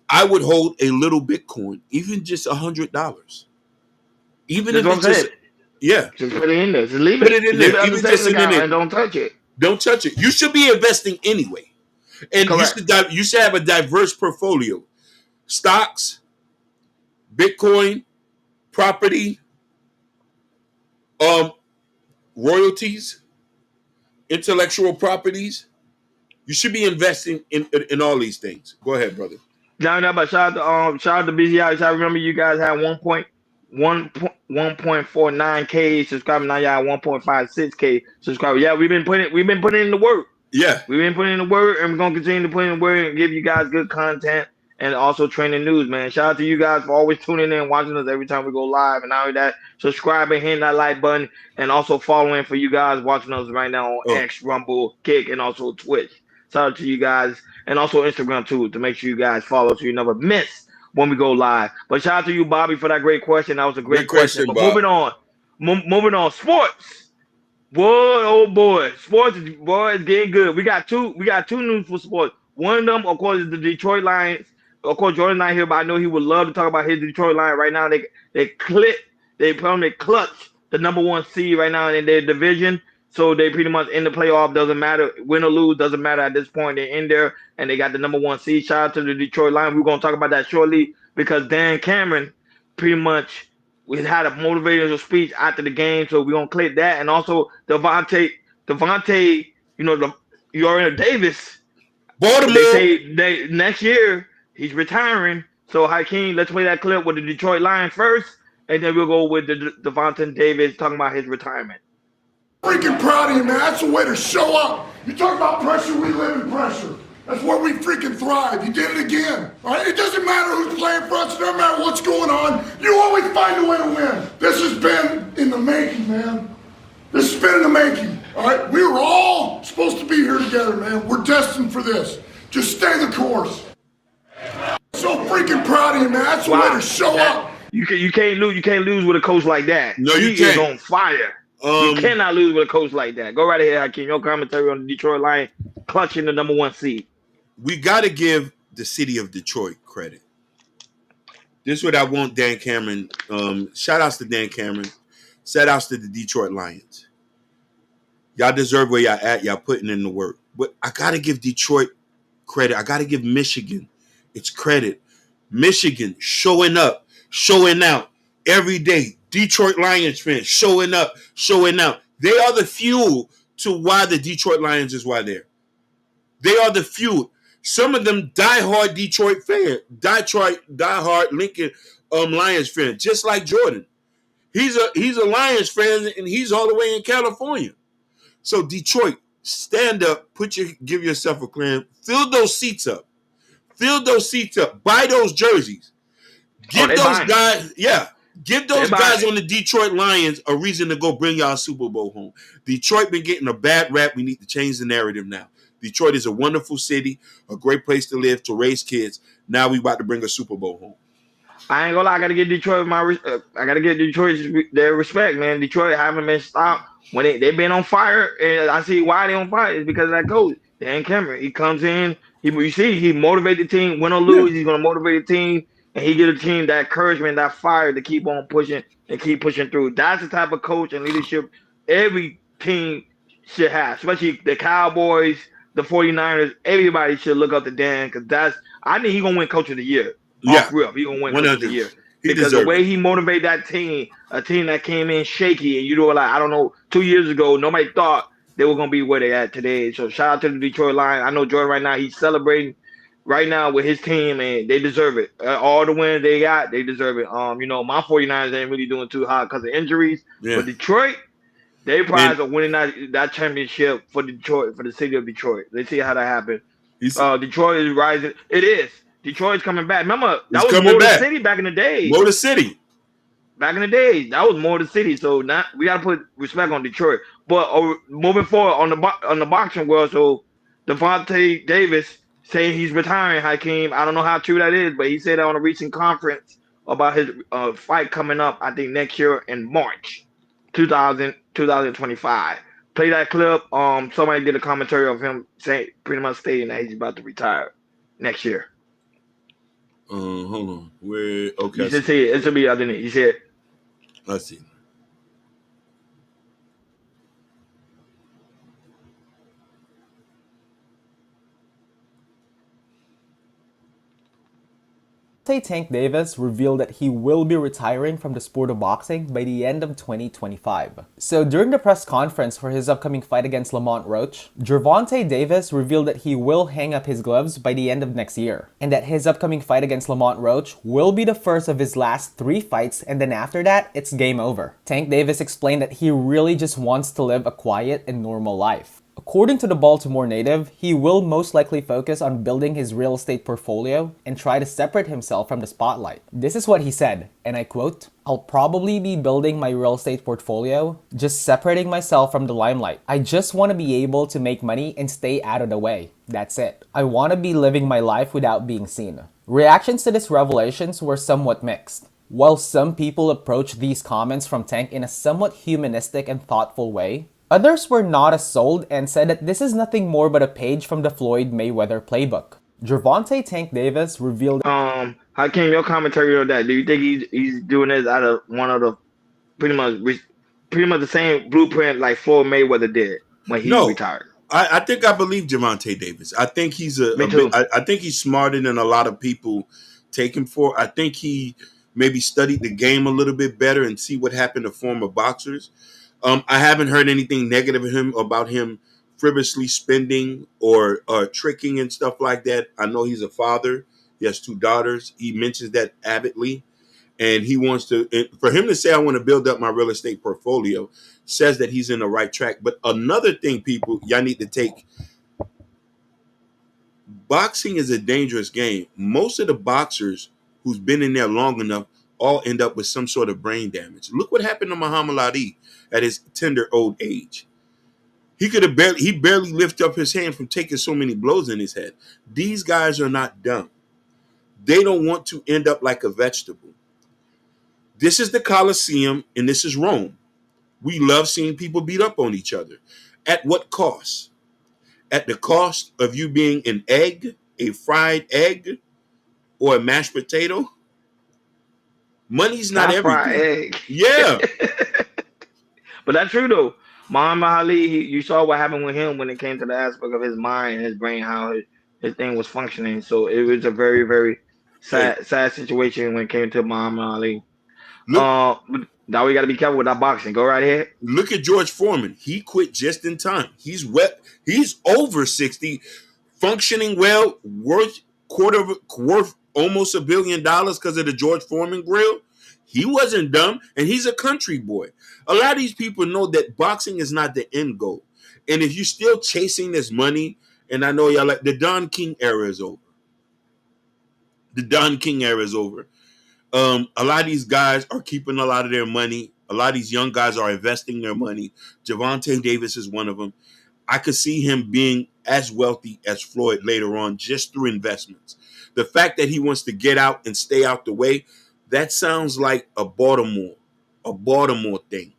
I would hold a little Bitcoin, even just $100. Even if it's just just put it in there. Just leave it. Put it in there. Even just in there. And don't touch it. Don't touch it. You should be investing anyway, and you should have a diverse portfolio: stocks, Bitcoin, property, royalties, intellectual properties. You should be investing in all these things. Go ahead, brother. But shout out to BZI. I remember you guys had 1.49K subscribers. Now y'all 1.56K subscribers. Yeah, we've been putting in the work. Yeah. We've been putting in the work, and we're gonna continue to put in the work and give you guys good content and also trending news, man. Shout out to you guys for always tuning in, watching us every time we go live, and not only that, subscribing, hitting that like button, and also following for you guys watching us right now on Oh, X, Rumble, Kick, and also Twitch. Shout out to you guys, and also Instagram too, to make sure you guys follow so you never miss when we go live. But shout out to you, Bobby, for that great question. That was a great great question. question, But Bob. moving on, sports. Boy, oh boy, sports is boy is getting good. We got two news for sports. One of them, of course, is the Detroit Lions. Of course, Jordan's not here, but I know he would love to talk about his Detroit Lions right now. They put on their clutch the number one seed right now in their division. So they pretty much in the playoff. Doesn't matter, win or lose, doesn't matter at this point. They're in there and they got the number one seed. Shout out to the Detroit Lions. We're gonna talk about that shortly because Dan Cameron pretty much we had a motivational speech after the game, so we're gonna click that. And also Devontae, Davis. Baltimore. They say next year he's retiring. So Hakeem, let's play that clip with the Detroit Lions first, and then we'll go with the Devontae Davis talking about his retirement. Freaking proud of you, man. That's the way to show up. You talk about pressure, we live in pressure. That's where we freaking thrive. You did it again. All right? It doesn't matter who's playing for us. It doesn't matter what's going on. You always find a way to win. This has been in the making, man. This has been in the making. All right? We were all supposed to be here together, man. We're destined for this. Just stay the course. So freaking proud of you, man. That's the way to show up. You can't lose. You can't lose with a coach like that. No, you he can't. is on fire. You cannot lose with a coach like that. Go right ahead, Hakeem. Your commentary on the Detroit Lions clutching the number one seed. We got to give the city of Detroit credit. This is what I want Dan Cameron. Shout outs to Dan Cameron. Shout outs to the Detroit Lions. Y'all deserve where y'all at. Y'all putting in the work. But I got to give Detroit credit. I got to give Michigan its credit. Michigan showing up, showing out every day. Detroit Lions fans showing up, showing out. They are the fuel to why the Detroit Lions is why they're. They are the fuel. Some of them diehard Detroit fan, diehard Lincoln Lions fan, just like Jordan. He's a Lions fan, and he's all the way in California. So Detroit, stand up, give yourself a claim, fill those seats up, buy those jerseys, give those guys, give those guys on the Detroit Lions a reason to go bring y'all Super Bowl home. Detroit been getting a bad rap. We need to change the narrative now. Detroit is a wonderful city, a great place to live, to raise kids. Now we about to bring a Super Bowl home. I ain't gonna lie, I gotta give Detroit their respect, man. Detroit haven't been stopped when they've been on fire, and I see why they on fire. It's because of that coach, Dan Cameron. He comes in, he motivates the team, win or lose, he's gonna motivate the team, and he gives the team that encouragement, that fire to keep on pushing and keep pushing through. That's the type of coach and leadership every team should have, especially the Cowboys, the 49ers. Everybody should look up to Dan because I think he's gonna win Coach of the Year. Yeah, he's gonna win Coach of the Year because the way he motivated that team, a team that came in shaky, and I don't know, 2 years ago nobody thought they were gonna be where they at today. So shout out to the Detroit Lions. I know Jordan right now, he's celebrating right now with his team, and they deserve it. All the wins they got, they deserve it. My 49ers ain't really doing too hot because of injuries, but Detroit, they prize of winning that championship for Detroit, for the city of Detroit. Let's see how that happens. Detroit is rising. It is. Detroit's coming back. Remember, that was Motor City back in the day. Motor City. Back in the days, that was Motor City. So now we got to put respect on Detroit. But moving forward on the boxing world, so Devontae Davis saying he's retiring, Hakeem. I don't know how true that is, but he said that on a recent conference about his fight coming up, I think next year in March 2025. Play that clip. Somebody did a commentary of him pretty much stating that he's about to retire next year. Hold on. Okay. You should see it. It should be underneath. You see it? Let's see. Tank Davis revealed that he will be retiring from the sport of boxing by the end of 2025. So during the press conference for his upcoming fight against Lamont Roach, Gervonta Davis revealed that he will hang up his gloves by the end of next year, and that his upcoming fight against Lamont Roach will be the first of his last 3 fights, and then after that, it's game over. Tank Davis explained that he really just wants to live a quiet and normal life. According to the Baltimore native, he will most likely focus on building his real estate portfolio and try to separate himself from the spotlight. This is what he said, and I quote, "I'll probably be building my real estate portfolio, just separating myself from the limelight. I just want to be able to make money and stay out of the way. That's it. I want to be living my life without being seen." Reactions to these revelations were somewhat mixed. While some people approached these comments from Tank in a somewhat humanistic and thoughtful way, others were not as sold and said that this is nothing more but a page from the Floyd Mayweather playbook. Gervonta Tank Davis revealed. How came your commentary on that? Do you think he's doing this out of one of the pretty much the same blueprint like Floyd Mayweather did when he No, retired? I think I believe Gervonta Davis. I think he's Me a bit. too. I think he's smarter than a lot of people take him for. I think he maybe studied the game a little bit better and see what happened to former boxers. I haven't heard anything negative about him frivolously spending or tricking and stuff like that. I know he's a father. He has 2 daughters. He mentions that avidly. And he wants to, for him to say, "I want to build up my real estate portfolio," says that he's in the right track. But another thing, people, y'all need to take, boxing is a dangerous game. Most of the boxers who's been in there long enough all end up with some sort of brain damage. Look what happened to Muhammad Ali at his tender old age. He barely lifted up his hand from taking so many blows in his head. These guys are not dumb. They don't want to end up like a vegetable. This is the Colosseum and this is Rome. We love seeing people beat up on each other. At what cost? At the cost of you being an egg, a fried egg, or a mashed potato? Money's not Fried everything. egg. Yeah. But that's true though. Muhammad Ali, you saw what happened with him when it came to the aspect of his mind and his brain, how his thing was functioning. So it was a very, very Hey, sad situation when it came to Muhammad Ali. look But now we got to be careful with that boxing. Go right ahead. look at George Foreman. He quit just in time. He's over 60, functioning well, worth almost $1 billion because of the George Foreman grill. He wasn't dumb, and he's a country boy. A lot of these people know that boxing is not the end goal. And if you're still chasing this money, and I know y'all like, the Don King era is over. The Don King era is over. A lot of these guys are keeping a lot of their money. A lot of these young guys are investing their money. Gervonta Davis is one of them. I could see him being as wealthy as Floyd later on just through investments. The fact that he wants to get out and stay out the way, that sounds like a Baltimore thing.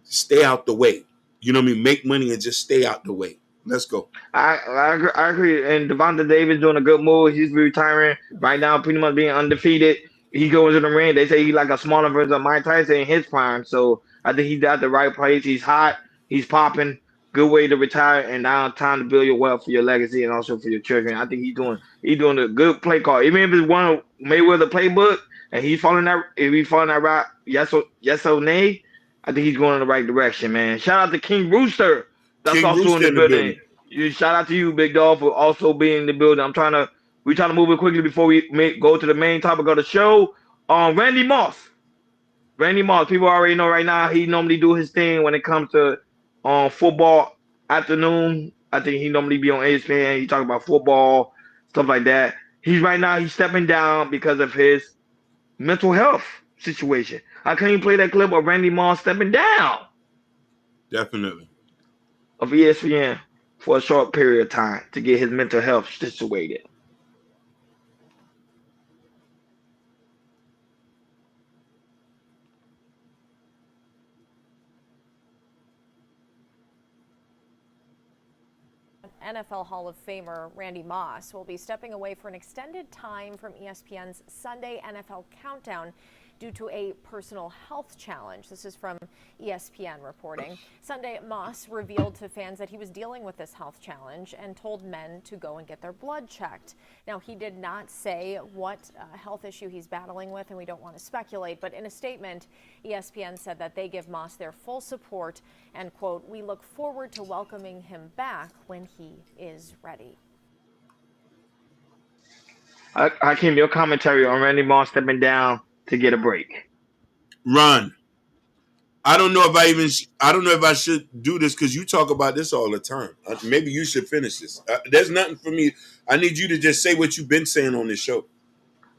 Stay out the way. You know what I mean? Make money and just stay out the way. Let's go. I agree. And Devonta Davis doing a good move. He's retiring right now, pretty much being undefeated. He goes in the ring. They say he's like a smaller version of Mike Tyson in his prime. So I think he's at the right place. He's hot. He's popping. Good way to retire, and now time to build your wealth for your legacy and also for your children. I think he's doing a good play call. Even if it's one of Mayweather playbook and he's following that route, yes or nay, I think he's going in the right direction, man. Shout out to King Rooster. That's King also in Rooster the in the building. building. Shout out to you, Big Dog, for also being in the building. We're trying to move it quickly before we go to the main topic of the show. Randy Moss. Randy Moss, people already know right now he normally do his thing when it comes to football afternoon. I think he normally be on ESPN. He talk about football, stuff like that. He's stepping down because of his mental health situation. How can you play that clip of Randy Moss stepping down Definitely. of ESPN for a short period of time to get his mental health situated? NFL Hall of Famer Randy Moss will be stepping away for an extended time from ESPN's Sunday NFL Countdown due to a personal health challenge. This is from ESPN reporting. Sunday, Moss revealed to fans that he was dealing with this health challenge and told men to go and get their blood checked. Now, he did not say what health issue he's battling with, and we don't want to speculate, but in a statement, ESPN said that they give Moss their full support and, quote, "We look forward to welcoming him back when he is ready." Hakeem, your commentary on Randy Moss stepping down to get a break. Run. I don't know if I should do this because you talk about this all the time. Maybe you should finish this. There's nothing for me. I need you to just say what you've been saying on this show.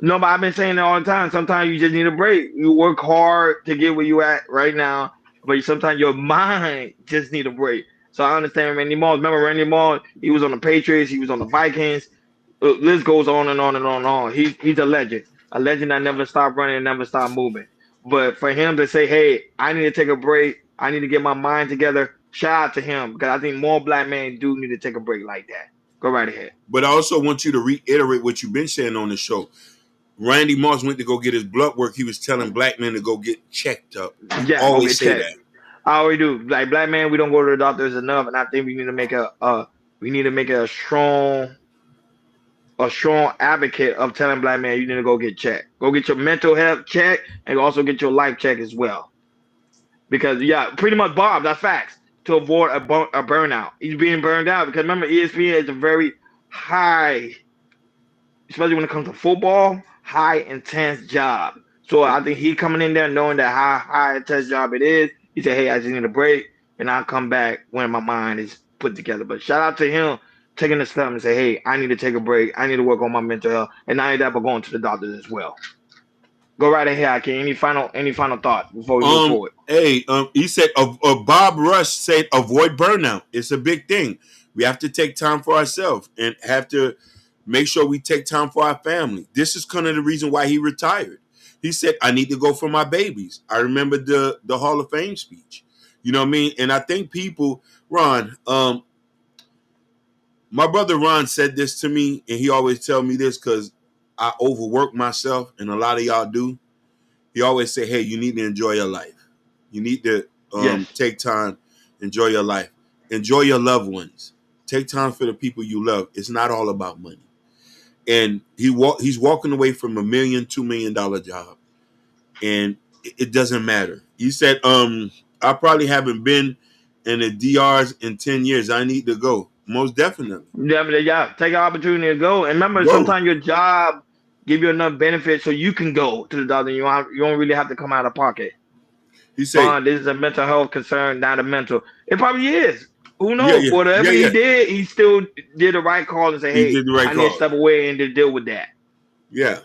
No, but I've been saying that all the time. Sometimes you just need a break. You work hard to get where you at right now, but sometimes your mind just need a break. So I understand Randy Moss. Remember Randy Moss? He was on the Patriots. He was on the Vikings. List goes on and on and on and on. He's a legend that never stopped running and never stopped moving. But for him to say, "Hey, I need to take a break. I need to get my mind together," shout out to him because I think more black men do need to take a break like that. Go right ahead. But I also want you to reiterate what you've been saying on the show. Randy Moss went to go get his blood work. He was telling black men to go get checked up. You Yeah, go get always say checked. that. I already do. Like black men, we don't go to the doctors enough, and I think we need to make a strong advocate of telling black men you need to go get checked. Go get your mental health check and also get your life check as well. Because yeah, pretty much Bob, that's facts. To avoid a burnout. He's being burned out because remember ESPN is a very high, especially when it comes to football, high intense job. So I think he coming in there knowing that how high intense job it is. He said, "Hey, I just need a break, and I'll come back when my mind is put together." But shout out to him taking the step and say, "Hey, I need to take a break. I need to work on my mental health, and not only that, but going to the doctors as well." Go right ahead, Hakeem. Any final thoughts before we move forward? He said, Bob Rush said, avoid burnout. It's a big thing. We have to take time for ourselves and have to make sure we take time for our family. This is kind of the reason why he retired. He said, I need to go for my babies. I remember the Hall of Fame speech. You know what I mean? And I think people, Ron, my brother Ron said this to me, and he always tell me this because I overwork myself, and a lot of y'all do. He always say, hey, you need to enjoy your life. You need to take time, enjoy your life, enjoy your loved ones. Take time for the people you love. It's not all about money. And he's walking away from $1 million, $2 million job, and it doesn't matter. He said, I probably haven't been in the DRs in 10 years. I need to go. Most definitely. Yeah, take an opportunity to go. And remember, Go. sometimes your job give you enough benefits so you can go to the doctor. You don't really have to come out of pocket. He said, this is a mental health concern, not a mental. It probably is. Who knows? yeah. Whatever he did, he still did the right call and say, He "Hey, did the right I need to call. step away and to deal with that." Yeah.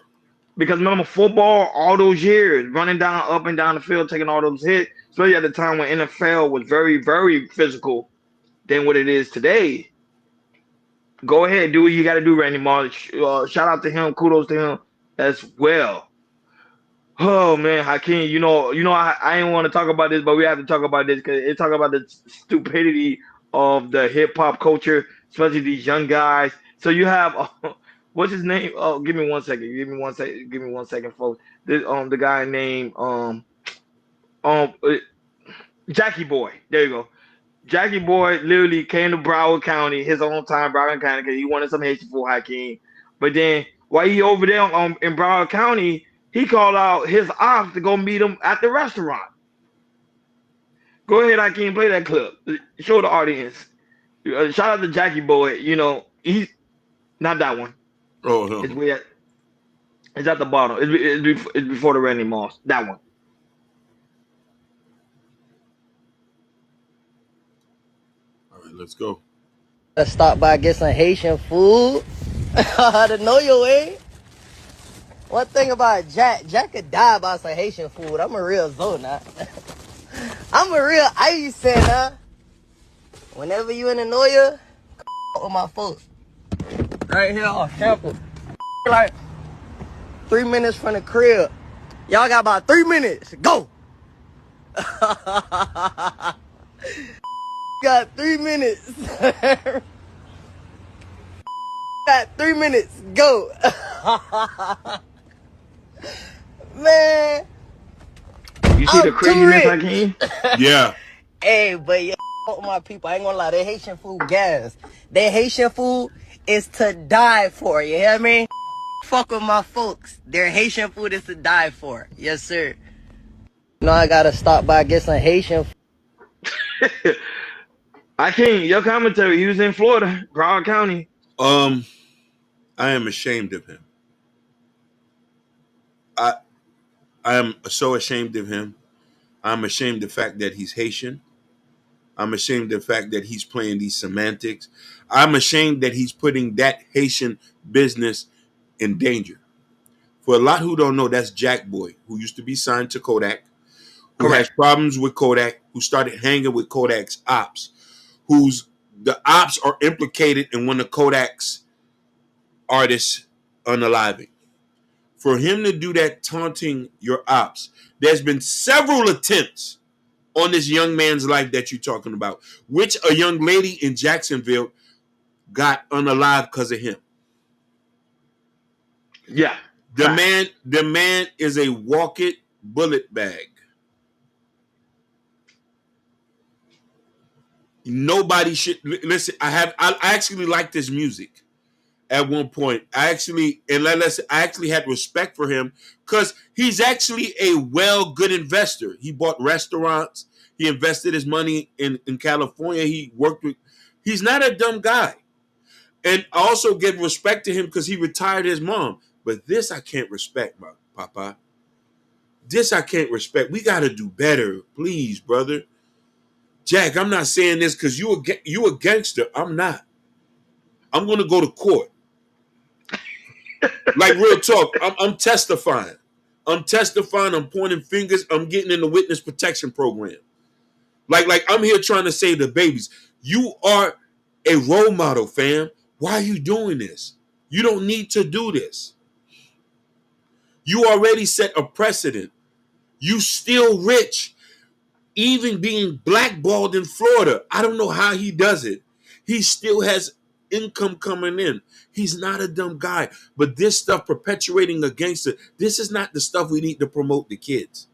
Because remember, football, all those years, running down, up and down the field, taking all those hits, especially at the time when NFL was very, very physical than what it is today. Go ahead, do what you got to do, Randy Moss. Shout out to him. Kudos to him as well. Oh man, Hakeem, I didn't want to talk about this, but we have to talk about this because it talk about the stupidity of the hip hop culture, especially these young guys. So you have what's his name? Oh, give me 1 second. Give me 1 second. Give me 1 second, folks. This the guy named um uh, Jackie Boy. There you go. Jackie Boy literally came to Broward County, his own time, Broward County, because he wanted some Haitian food, Hakeem. But then while he over there in Broward County, he called out his ops to go meet him at the restaurant. Go ahead, Hakeem, play that clip. Show the audience. Shout out to Jackie Boy. He's not that one. Oh no. It's at the bottom. It's before the Randy Moss. That one. All right, let's go. Let's stop by get some Haitian food. To know your way. One thing about Jack could die about some Haitian food. I'm a real Zona. I'm a real ice now. Whenever you in the Noya, with my folks. Right here off campus. Like 3 minutes from the crib. Y'all got about 3 minutes. Go! Got 3 minutes. Got 3 minutes. Go! Man. You see the craziness, Hakeem? Yeah. Hey, but yeah, my people, I ain't gonna lie, that Haitian food gas. That Haitian food is to die for, you hear me? Fuck with my folks. Their Haitian food is to die for. Yes, sir. You know I gotta stop by get some Haitian food. Hakeem, your commentary, he was in Florida, Broward County. I am ashamed of him. I am so ashamed of him. I'm ashamed of the fact that he's Haitian. I'm ashamed of the fact that he's playing these semantics. I'm ashamed that he's putting that Haitian business in danger. For a lot who don't know, that's Jack Boy, who used to be signed to Kodak, who has problems with Kodak, who started hanging with Kodak's ops, the ops are implicated in one of Kodak's artists unaliving. For him to do that, taunting your ops, there's been several attempts on this young man's life that you're talking about, which a young lady in Jacksonville got unalive because of him. Yeah. The man is a walk-it bullet bag. Nobody should listen. I actually liked his music at one point. I actually had respect for him because he's actually a good investor. He bought restaurants. He invested his money in California. He's not a dumb guy. And I also give respect to him because he retired his mom. But this I can't respect, my papa. This I can't respect. We got to do better, please, brother. Jack, I'm not saying this because you a gangster. I'm not. I'm going to go to court. Like real talk, I'm testifying. I'm pointing fingers. I'm getting in the witness protection program. Like I'm here trying to save the babies. You are a role model, fam. Why are you doing this? You don't need to do this. You already set a precedent. You still rich, even being blackballed in Florida. I don't know how he does it. He still has income coming in. He's not a dumb guy. But this stuff perpetuating against it, this is not the stuff we need to promote the kids.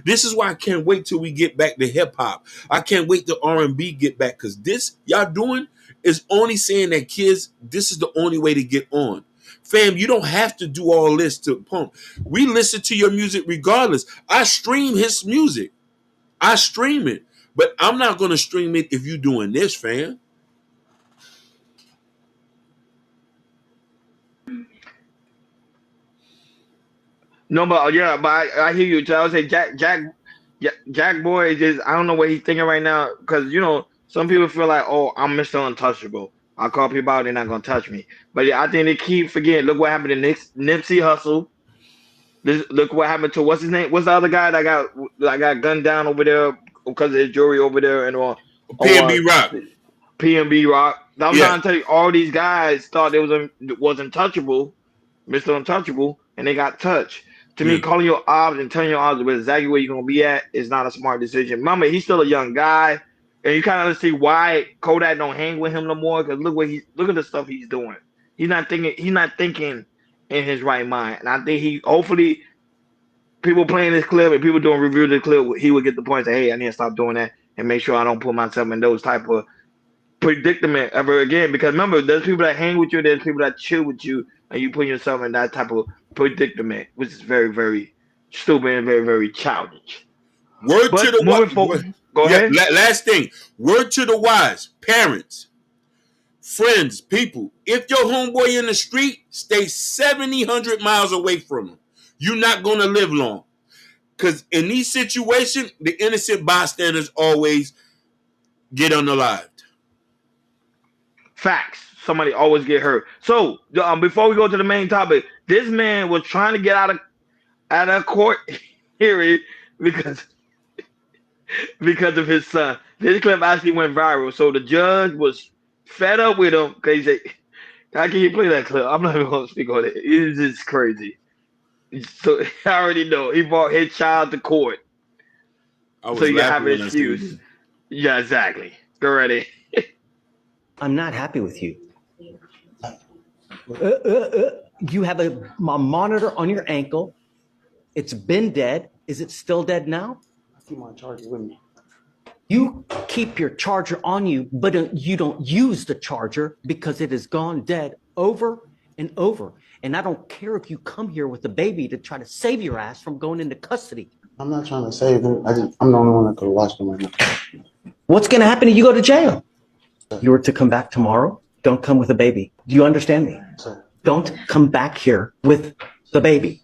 This is why I can't wait till we get back to hip hop. I can't wait till R&B get back, because this y'all doing is only saying that kids, this is the only way to get on. Fam, you don't have to do all this to pump. We listen to your music regardless. I stream his music. I stream it. But I'm not going to stream it if you're doing this, fam. No, but I hear you. So I would say Jack Boy is just, I don't know what he's thinking right now, because some people feel like, oh, I'm Mr. Untouchable. I call people out, they're not gonna touch me. But I think they keep forgetting. Look what happened to Nipsey Hussle. Look what happened to what's his name? What's the other guy that got gunned down over there because of his jewelry over there and on PNB Rock. PNB Rock. I'm Yeah. trying to tell you, all these guys thought they was untouchable, Mr. Untouchable, and they got touched. To me, calling your odds and telling your odds exactly where you're gonna be at is not a smart decision. Mama, he's still a young guy, and you kind of see why Kodak don't hang with him no more. Because look at the stuff he's doing. He's not thinking in his right mind. And I think hopefully people playing this clip and people doing review of the clip, he would get the point that, hey, I need to stop doing that and make sure I don't put myself in those type of predicament ever again. Because remember, there's people that hang with you, there's people that chill with you, and you put yourself in that type of predicament, which is very, very stupid and very, very childish. Word to the wise. Go ahead. Last thing. Word to the wise. Parents, friends, people. If your homeboy in the street, stay 100 miles away from him. You're not going to live long. Because in these situations, the innocent bystanders always get unalived. Facts. Somebody always get hurt. So before we go to the main topic, this man was trying to get out of court hearing because of his son. This clip actually went viral. So the judge was fed up with him because he said, "How can you play that clip?" I'm not even going to speak on it. It's just crazy. So I already know he brought his child to court, so you can have an excuse. Yeah, exactly. Go ready. I'm not happy with you. You have a monitor on your ankle. It's been dead. Is it still dead now? I keep my charger with me. You keep your charger on you, but you don't use the charger because it has gone dead over and over. And I don't care if you come here with a baby to try to save your ass from going into custody. I'm not trying to save him. I'm the only one that could watch them right now. What's going to happen if you go to jail? You were to come back tomorrow. Don't come with a baby. Do you understand me? Sir. Don't come back here with the baby.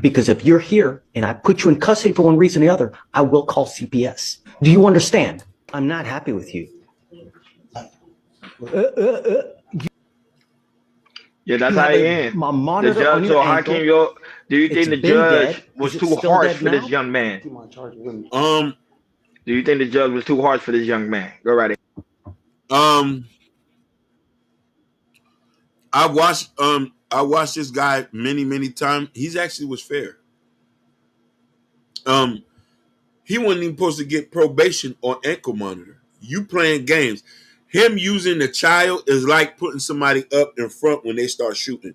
Because if you're here and I put you in custody for one reason or the other, I will call CPS. Do you understand? I'm not happy with you. Yeah, that's You how have it a ends. The monitor on judge. your So, ankle. Hakeem, do you think the It's been judge dead. was Is it too still harsh dead for this now? young man? Um, Do you think the judge was too harsh for this young man? Go right ahead. I watched this guy many times. He's actually was fair. He wasn't even supposed to get probation on ankle monitor. You playing games. Him using the child is like putting somebody up in front when they start shooting.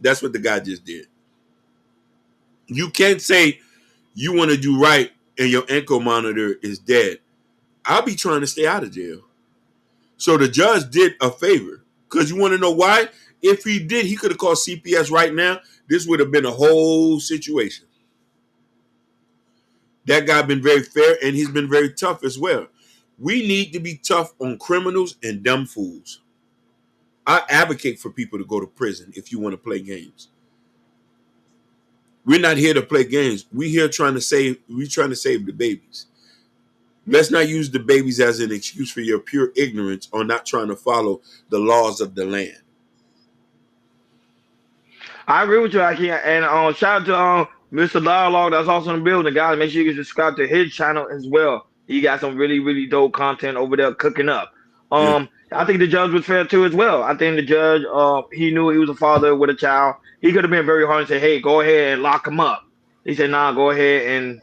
That's what the guy just did. You can't say you want to do right and your ankle monitor is dead. I'll be trying to stay out of jail. So the judge did a favor. Because you want to know why? If he did, he could have called CPS right now. This would have been a whole situation. That guy been very fair, and he's been very tough as well. We need to be tough on criminals and dumb fools. I advocate for people to go to prison if you want to play games. We're not here to play games. We're trying to save the babies. Let's not use the babies as an excuse for your pure ignorance or not trying to follow the laws of the land. I agree with you, Hakeem. And shout out to Mr. Dialogue that's also in the building, guys. Make sure you subscribe to his channel as well. He got some really dope content over there cooking up. I think the judge was fair too as well. I think the judge, he knew he was a father with a child. He could have been very hard and say, "Hey, go ahead and lock him up." He said, "Nah, go ahead and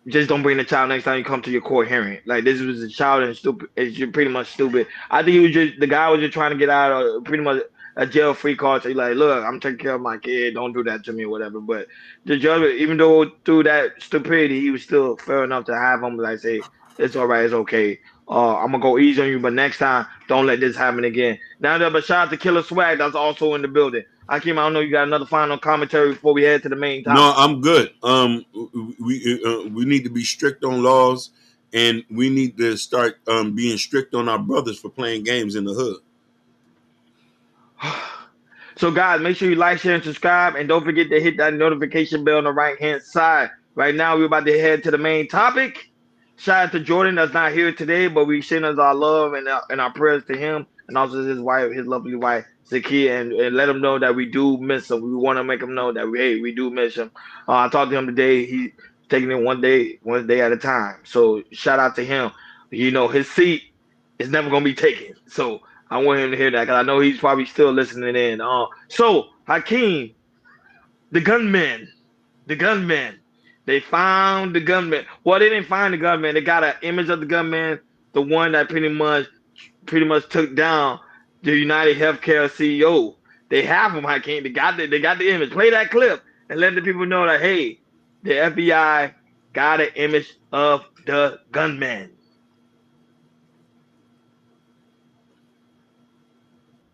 just don't bring the child next time you come to your court hearing." Like, this was a child and stupid. It's just pretty much stupid. I think the guy was just trying to get out of pretty much a jail-free card. So he's like, "Look, I'm taking care of my kid. Don't do that to me," or whatever. But the judge, even though through that stupidity, he was still fair enough to have him like say, "It's all right, it's okay. I'm gonna go easy on you, but next time, don't let this happen again." Now, but shout out to Killer Swag, that's also in the building. Hakeem, I don't know, you got another final commentary before we head to the main topic? No, I'm good. We need to be strict on laws, and we need to start being strict on our brothers for playing games in the hood. So, guys, make sure you like, share, and subscribe, and don't forget to hit that notification bell on the right-hand side. Right now, we're about to head to the main topic. Shout out to Jordan that's not here today, but we send us our love and our prayers to him, and also his wife, his lovely wife, Zakia, and let him know that we do miss him. We want to make him know that we do miss him. I talked to him today. He's taking it one day at a time. So shout out to him. You know, his seat is never gonna be taken. So I want him to hear that because I know he's probably still listening in. So Hakeem, the gunman. They found the gunman. Well, they didn't find the gunman. They got an image of the gunman, the one that pretty much took down the United Healthcare CEO. They have him, Hakeem. They got the image. Play that clip and let the people know that, hey, the FBI got an image of the gunman.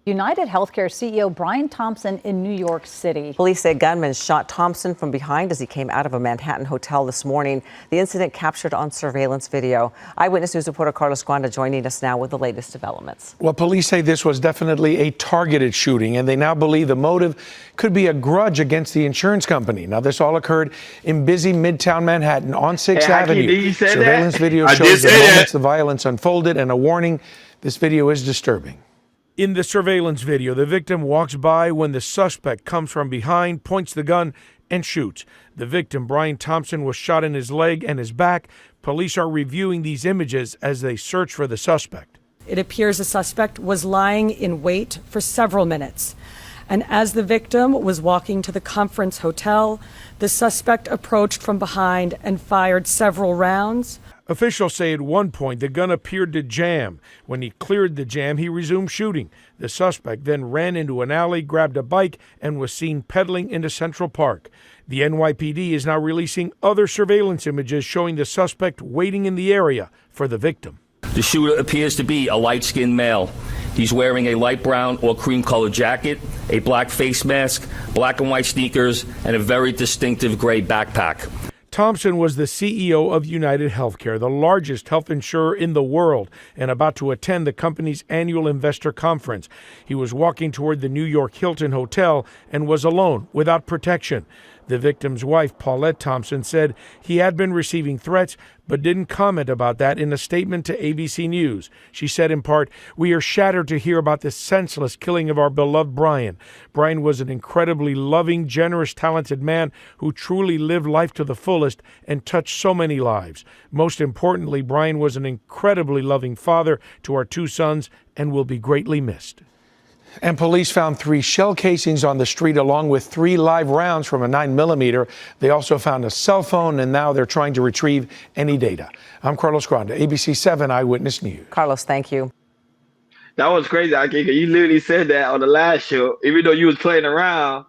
United Healthcare CEO Brian Thompson in New York City. Police say gunmen shot Thompson from behind as he came out of a Manhattan hotel this morning. The incident captured on surveillance video. Eyewitness News reporter Carlos Guanda joining us now with the latest developments. Well, police say this was definitely a targeted shooting, and they now believe the motive could be a grudge against the insurance company. Now, this all occurred in busy Midtown Manhattan on 6th Avenue. Surveillance video shows the moments the violence unfolded, and a warning, this video is disturbing. In the surveillance video, the victim walks by when the suspect comes from behind, points the gun, and shoots. The victim, Brian Thompson, was shot in his leg and his back. Police are reviewing these images as they search for the suspect. It appears the suspect was lying in wait for several minutes. And as the victim was walking to the conference hotel, the suspect approached from behind and fired several rounds. Officials say at one point the gun appeared to jam. When he cleared the jam, he resumed shooting. The suspect then ran into an alley, grabbed a bike, and was seen pedaling into Central Park. The NYPD is now releasing other surveillance images showing the suspect waiting in the area for the victim. The shooter appears to be a light-skinned male. He's wearing a light brown or cream-colored jacket, a black face mask, black and white sneakers, and a very distinctive gray backpack. Thompson was the CEO of United Healthcare, the largest health insurer in the world, and about to attend the company's annual investor conference. He was walking toward the New York Hilton Hotel and was alone, without protection. The victim's wife, Paulette Thompson, said he had been receiving threats but didn't comment about that in a statement to ABC News. She said in part, "We are shattered to hear about the senseless killing of our beloved Brian. Brian was an incredibly loving, generous, talented man who truly lived life to the fullest and touched so many lives. Most importantly, Brian was an incredibly loving father to our 2 sons and will be greatly missed." And police found 3 shell casings on the street along with 3 live rounds from a 9mm. They also found a cell phone, and now they're trying to retrieve any data. I'm Carlos Granda, ABC 7 Eyewitness News. Carlos, thank you. That was crazy, Hakeem. You literally said that on the last show, even though you was playing around,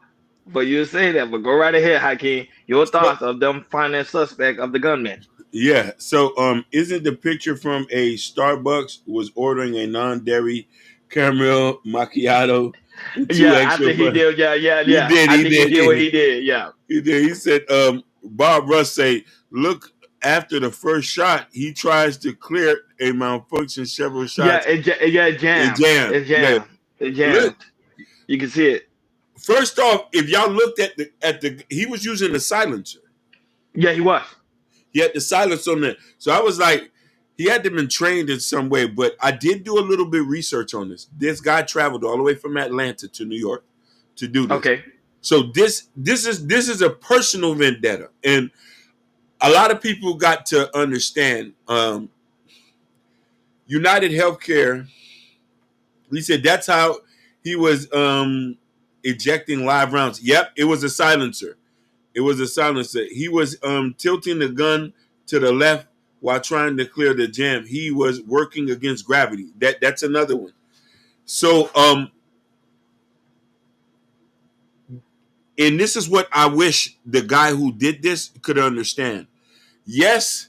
but you say that. But go right ahead, Hakeem. Your thoughts of them finding a suspect of the gunman. Yeah. So, isn't the picture from a Starbucks was ordering a non-dairy caramel macchiato? Yeah, I think he did. Yeah. I think he did what he did. Yeah. He did. He said, Bob Russ say, look, after the first shot, he tries to clear a malfunction several shots. It jammed. It jammed. Look, you can see it. First off, if y'all looked at the he was using a silencer. Yeah, he was. He had the silencer on there. So I was like, he had to been trained in some way, but I did do a little bit of research on this. This guy traveled all the way from Atlanta to New York to do this. Okay. So this is a personal vendetta. And a lot of people got to understand United Healthcare, he said that's how he was ejecting live rounds. Yep, it was a silencer. It was a silencer. He was tilting the gun to the left while trying to clear the jam. He was working against gravity. That's another one. So and this is what I wish the guy who did this could understand. Yes,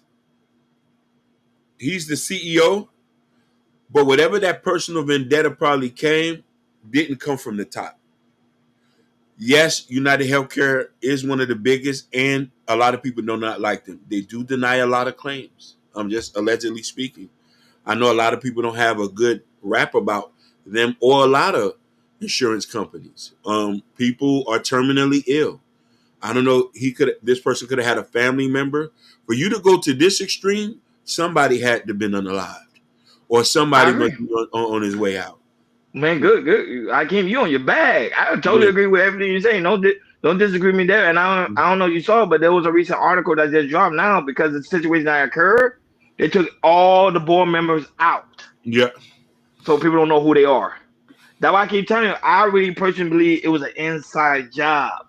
he's the CEO, but whatever that personal vendetta probably didn't come from the top. Yes, United Healthcare is one of the biggest, and a lot of people do not like them. They do deny a lot of claims. I'm just allegedly speaking. I know a lot of people don't have a good rap about them or a lot of insurance companies. People are terminally ill. I don't know. This person could have had a family member. For you to go to this extreme, somebody had to have been unalived, or somebody must be on his way out. Man, good. I came you on your bag. I totally agree with everything you're saying. Don't disagree with me there. And I don't know if you saw, but there was a recent article that just dropped now because of the situation that occurred. They took all the board members out. Yeah. So people don't know who they are. That's why I keep telling you, I really personally believe it was an inside job.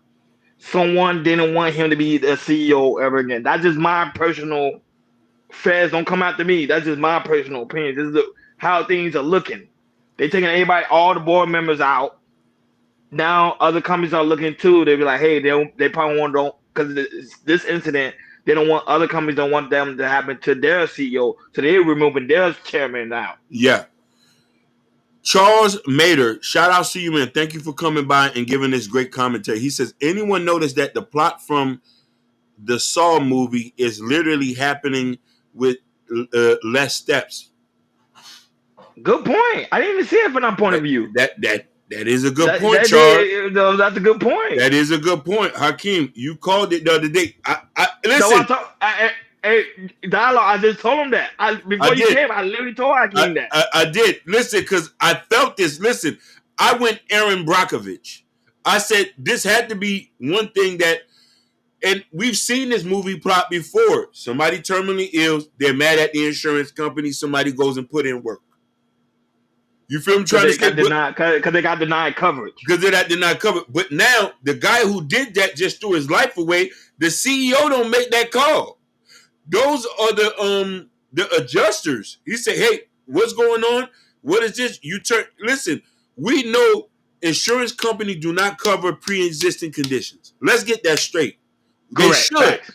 Someone didn't want him to be the CEO ever again. That's just my personal. Feds don't come after me. That's just my personal opinion. This is how things are looking. They taking all the board members out. Now other companies are looking too. They be like, hey, they probably don't because this incident. They don't want other companies don't want them to happen to their CEO, so they're removing their chairman now. Yeah. Charles Mader, shout out to you, man. Thank you for coming by and giving this great commentary. He says, anyone notice that the plot from the Saw movie is literally happening with less steps? Good point. I didn't even see it from that point of view. That is a good point, Charles. That's a good point. That is a good point, Hakeem. You called it the other day. Listen. Dialogue. I just told him that. Before you came, I literally told Hakeem that. I did. Listen, because I felt this. Listen, I went Aaron Brockovich. I said this had to be one thing that, and we've seen this movie plot before. Somebody terminally ill. They're mad at the insurance company. Somebody goes and put in work. You feel me? Trying to say because they got denied coverage. Because they got denied coverage. But now the guy who did that just threw his life away. The CEO don't make that call. Those are the adjusters. He said, "Hey, what's going on? What is this? Listen, we know insurance companies do not cover pre-existing conditions. Let's get that straight. Correct.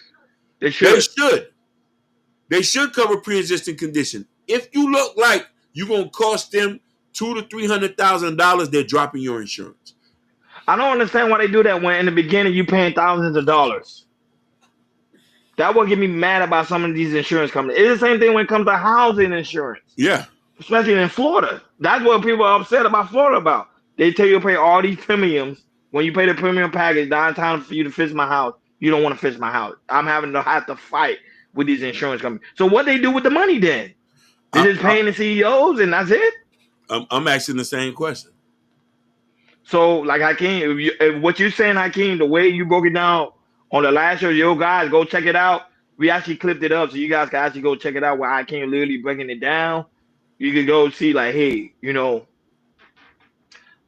They should. They should cover pre-existing condition. If you look like you're gonna cost them $200,000 to $300,000, they're dropping your insurance. I don't understand why they do that when in the beginning you paying thousands of dollars. That what get me mad about some of these insurance companies. It's the same thing when it comes to housing insurance. Yeah. Especially in Florida. That's what people are upset about Florida about. They tell you to pay all these premiums. When you pay the premium package, downtown for you to fix my house, you don't want to fix my house. I'm having to have to fight with these insurance companies. So what they do with the money then? They just paying the CEOs and that's it? I'm asking the same question. So, like Hakeem, if what you're saying, Hakeem, the way you broke it down on the last show, yo guys, go check it out. We actually clipped it up, so you guys can actually go check it out where Hakeem literally breaking it down. You can go see, like, hey, you know,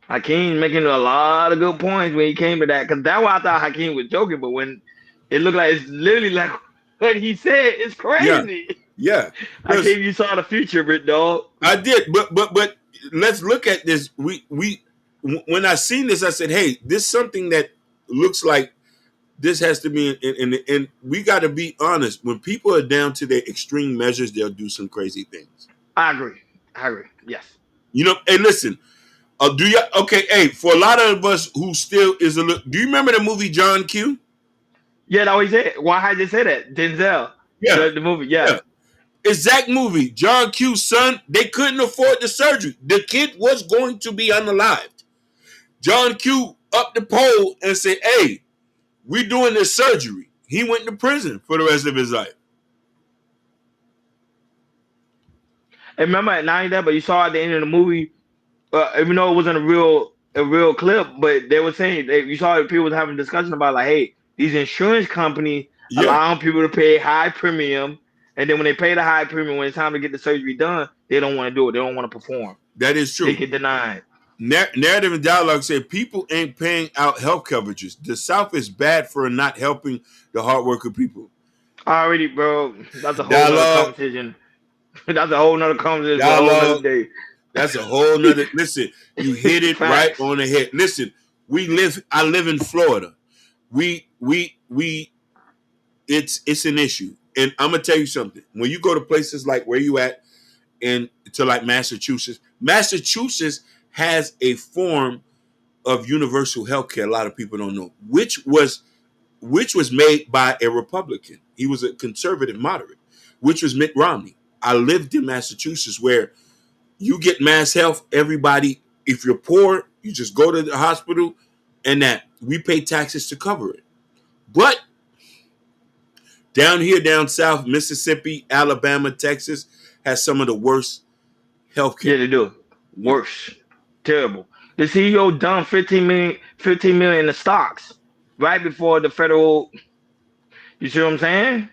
Hakeem making a lot of good points when he came to that. Because that's why I thought Hakeem was joking, but when it looked like it's literally like what he said, it's crazy. Yeah. Hakeem, you saw the future, but dog. I did, but let's look at this. When I seen this, I said, hey, this is something that looks like this has to be and we got to be honest. When people are down to their extreme measures, they'll do some crazy things. I agree. Yes. You know, hey, listen. Hey, for a lot of us who still is a look, do you remember the movie John Q? Yeah, that what he said. Why I just say that? Denzel. Yeah. The movie, yeah. Exact movie. John Q's son, they couldn't afford the surgery. The kid was going to be unalived. John Q up the pole and said, hey, we doing this surgery. He went to prison for the rest of his life. And remember, not that, but you saw at the end of the movie, even though it wasn't a real clip, but they were saying you saw people was having a discussion about like, hey, these insurance companies allowing people to pay high premium, and then when they pay the high premium, when it's time to get the surgery done, they don't want to do it. They don't want to perform. That is true. They get denied. Narrative and dialogue say people ain't paying out health coverages. The South is bad for not helping the hardworking people. Already, bro. That's a whole nother conversation. That's a whole nother conversation. For a whole nother day. That's a whole nother. Listen, you hit it right on the head. Listen, I live in Florida. It's an issue. And I'm gonna tell you something. When you go to places like where you at to like Massachusetts has a form of universal health care. A lot of people don't know, which was made by a Republican. He was a conservative moderate, which was Mitt Romney. I lived in Massachusetts where you get mass health. Everybody, if you're poor, you just go to the hospital and that we pay taxes to cover it. But down here, down south, Mississippi, Alabama, Texas has some of the worst health care. Yeah, they do. Worse. Terrible. The CEO dumped 15 million in the stocks right before the federal. You see what I'm saying?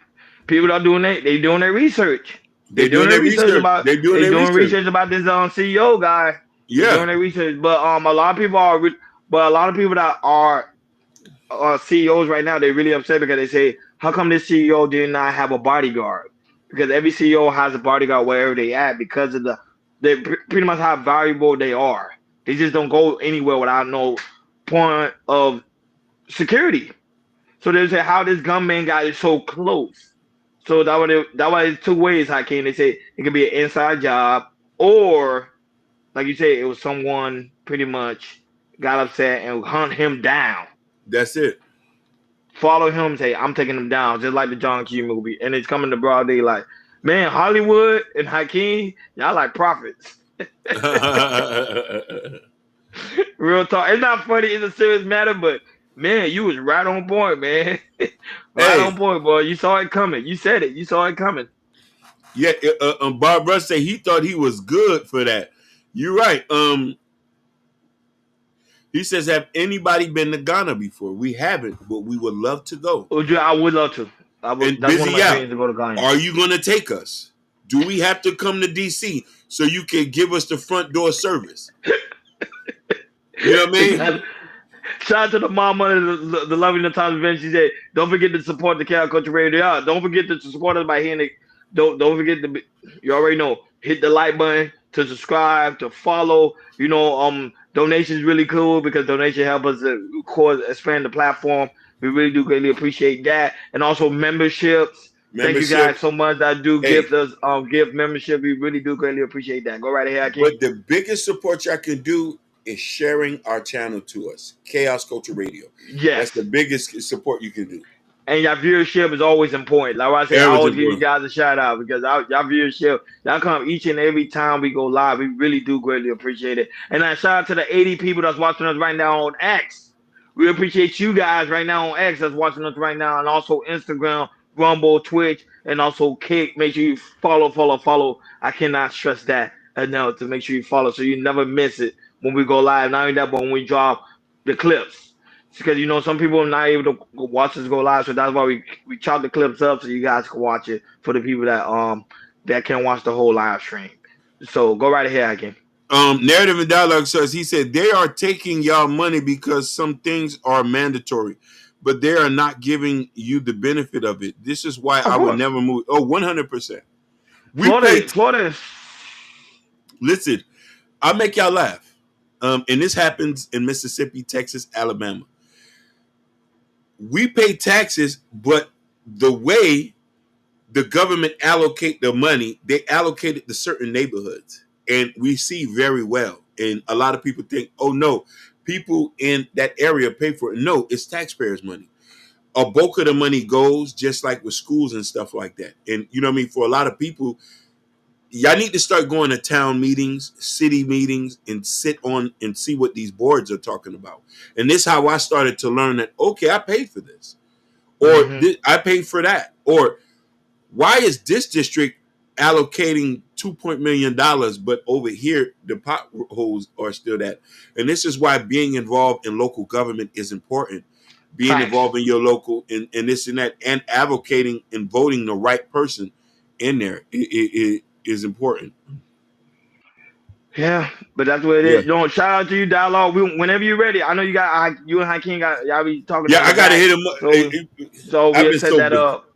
People are doing that. They doing their research. They're doing their research about. They're doing research about this CEO guy. Yeah, they're doing their research. But a lot of people are. But a lot of people that are CEOs right now, they're really upset because they say, "How come this CEO did not have a bodyguard?" Because every CEO has a bodyguard wherever they at because of they pretty much how valuable they are. They just don't go anywhere without no point of security. So they say how this gunman got so close. So that why it's two ways, Hakeem. They say it could be an inside job, or like you say, it was someone pretty much got upset and hunt him down. That's it. Follow him, say I'm taking him down, just like the John Q movie, and it's coming to broad daylight. Man, Hollywood and Hakeem, y'all like prophets. Real talk. It's not funny. It's a serious matter, but man, you was right on point, man. On point, boy. You saw it coming. You said it. You saw it coming. Yeah, Barbara said he thought he was good for that. You're right. He says, have anybody been to Ghana before? We haven't, but we would love to go. I would love to. That's one of my dreams to go to Ghana. Are you going to take us? Do we have to come to DC so you can give us the front door service? You know what I mean? Shout out to the mama, the loving the time event. She said, "Don't forget to support the Cal Culture Radio. Don't forget to support us by hitting. Don't forget to. You already know. Hit the like button to subscribe, to follow. You know, donations really cool because donation help us of course expand the platform. We really do greatly appreciate that, and also memberships. Thank you guys so much. I do gift membership. We really do greatly appreciate that. Go right ahead, Hakeem. But the biggest support y'all can do is sharing our channel to us, Chaos Culture Radio. Yes. That's the biggest support you can do. and your viewership is always important. Like I say, I Everything, always give you bro. guys a shout out because y'all viewership, y'all come each and every time we go live. We really do greatly appreciate it. And I shout out to the 80 people that's watching us right now on X. We appreciate you guys right now on X that's watching us right now, and also Instagram, Rumble, Twitch, and also Kick. Make sure you follow. I cannot stress that enough to make sure you follow so you never miss it when we go live. Not only that, but when we drop the clips. Because some people are not able to watch us go live, so that's why we chop the clips up so you guys can watch it for the people that can watch the whole live stream. So go right ahead, again. Narrative and Dialogue says, he said, they are taking y'all money because some things are mandatory, but they are not giving you the benefit of it. This is why I would never move. Oh, 100%. Florida. Listen, I'll make y'all laugh. And this happens in Mississippi, Texas, Alabama. We pay taxes, but the way the government allocate the money, they allocate it to certain neighborhoods. And we see very well. And a lot of people think, oh, no, people in that area pay for it. No, it's taxpayers' money. A bulk of the money goes just like with schools and stuff like that. And you know what I mean? For a lot of people, y'all need to start going to town meetings, city meetings, and sit on and see what these boards are talking about. And this is how I started to learn that, okay, I paid for this. Or I paid for that. Or why is this district allocating $2 million, but over here the potholes are still that? And this is why being involved in local government is important. Being involved in your local and this and that, and advocating and voting the right person in there it is important. Yeah, but that's what it is. Shout out to you, Dialogue. Whenever you're ready, I know you and Hakeem y'all be talking. Yeah, I gotta hit him. So we'll set that up.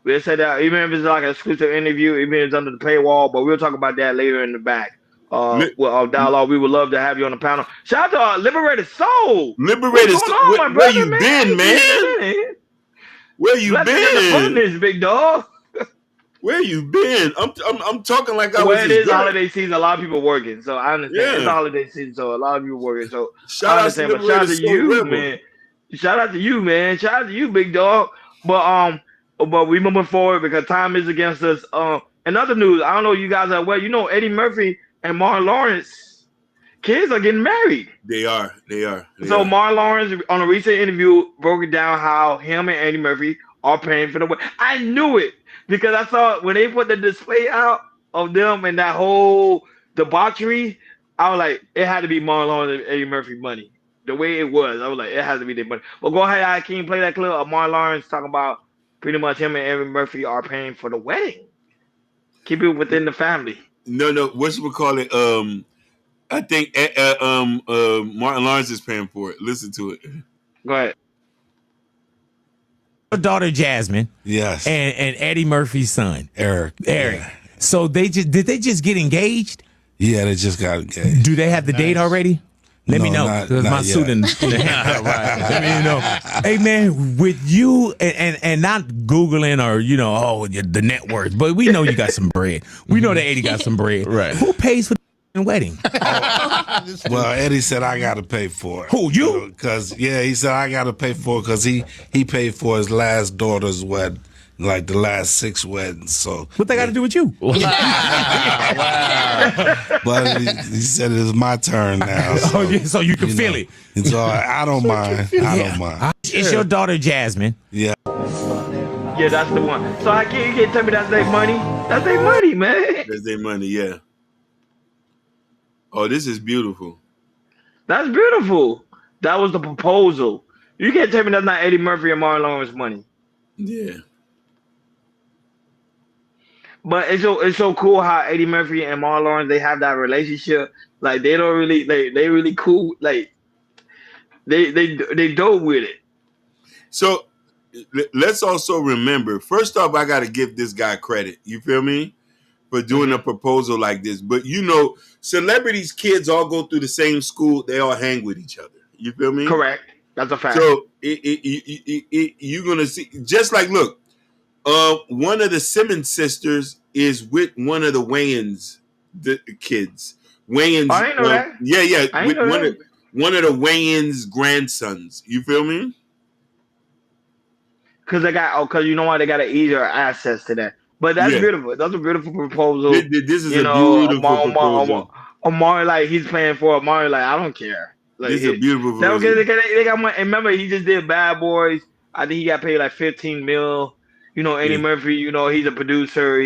We'll set that even if it's like an exclusive interview, even if it's under the paywall. But we'll talk about that later in the back. Dialogue, we would love to have you on the panel. Shout out to Liberated Soul. Liberated Soul. Where you been, man? Where you been? This big dog. Where you been? I'm talking like I was. Well, it is holiday season. A lot of people working, so I understand. Yeah. It's holiday season, so a lot of people working. So shout out to you, man. Shout out to you, man. Shout out to you, big dog. But we moving forward because time is against us. In other news, I don't know if you guys are aware. Eddie Murphy and Martin Lawrence kids are getting married. They are. So Martin Lawrence on a recent interview broke it down how him and Eddie Murphy are paying for the wedding. I knew it. Because I saw when they put the display out of them and that whole debauchery, I was like, it had to be Marlon Lawrence and Eddie Murphy money. The way it was, I was like, it has to be their money. Well, go ahead, Hakeem, play that clip of Marlon Lawrence talking about pretty much him and Eddie Murphy are paying for the wedding. Keep it within the family. No, what should we call it? I think Martin Lawrence is paying for it. Listen to it. Go ahead. Daughter Jasmine, yes, and Eddie Murphy's son Eric. Yeah. So did they just get engaged? Yeah, they just got engaged. Do they have the date already? Let me know because my suit in the hand. Right. Let me know. Hey man, with you and not Googling or the net worth, but we know you got some bread. We know that Eddie got some bread. Right. Who pays for the wedding? Well, Eddie said I got to pay for it. Who, you? Because he said I got to pay for it because he paid for his last daughter's wedding, like the last 6 weddings. So what they got to do with you? But he said it's my turn now. So you can feel it. So I don't mind. I don't mind. It's your daughter Jasmine. Yeah. Yeah, that's the one. So you can't tell me that's their money. That's their money, man. That's their money, yeah. Oh, this is beautiful. That's beautiful. That was the proposal. You can't tell me that's not Eddie Murphy and Martin Lawrence money. Yeah. But it's so cool how Eddie Murphy and Martin Lawrence, they have that relationship. Like they don't really they really cool. Like they dope with it. So let's also remember, first off, I got to give this guy credit. You feel me? For doing a proposal like this. But celebrities' kids all go through the same school. They all hang with each other. You feel me? Correct. That's a fact. So you're going to see, just like, look, one of the Simmons sisters is with one of the Wayans kids. Wayans. I didn't know that. Yeah. With one of the Wayans grandsons. You feel me? because you know why they got an easier access to that. But that's beautiful. That's a beautiful proposal. This is a beautiful proposal. Amari, like he's paying for Amari, like I don't care. Like This is a beautiful that proposal. they got money. And remember, he just did Bad Boys. I think he got paid like 15 mil. You know, Eddie Murphy. You know, he's a producer.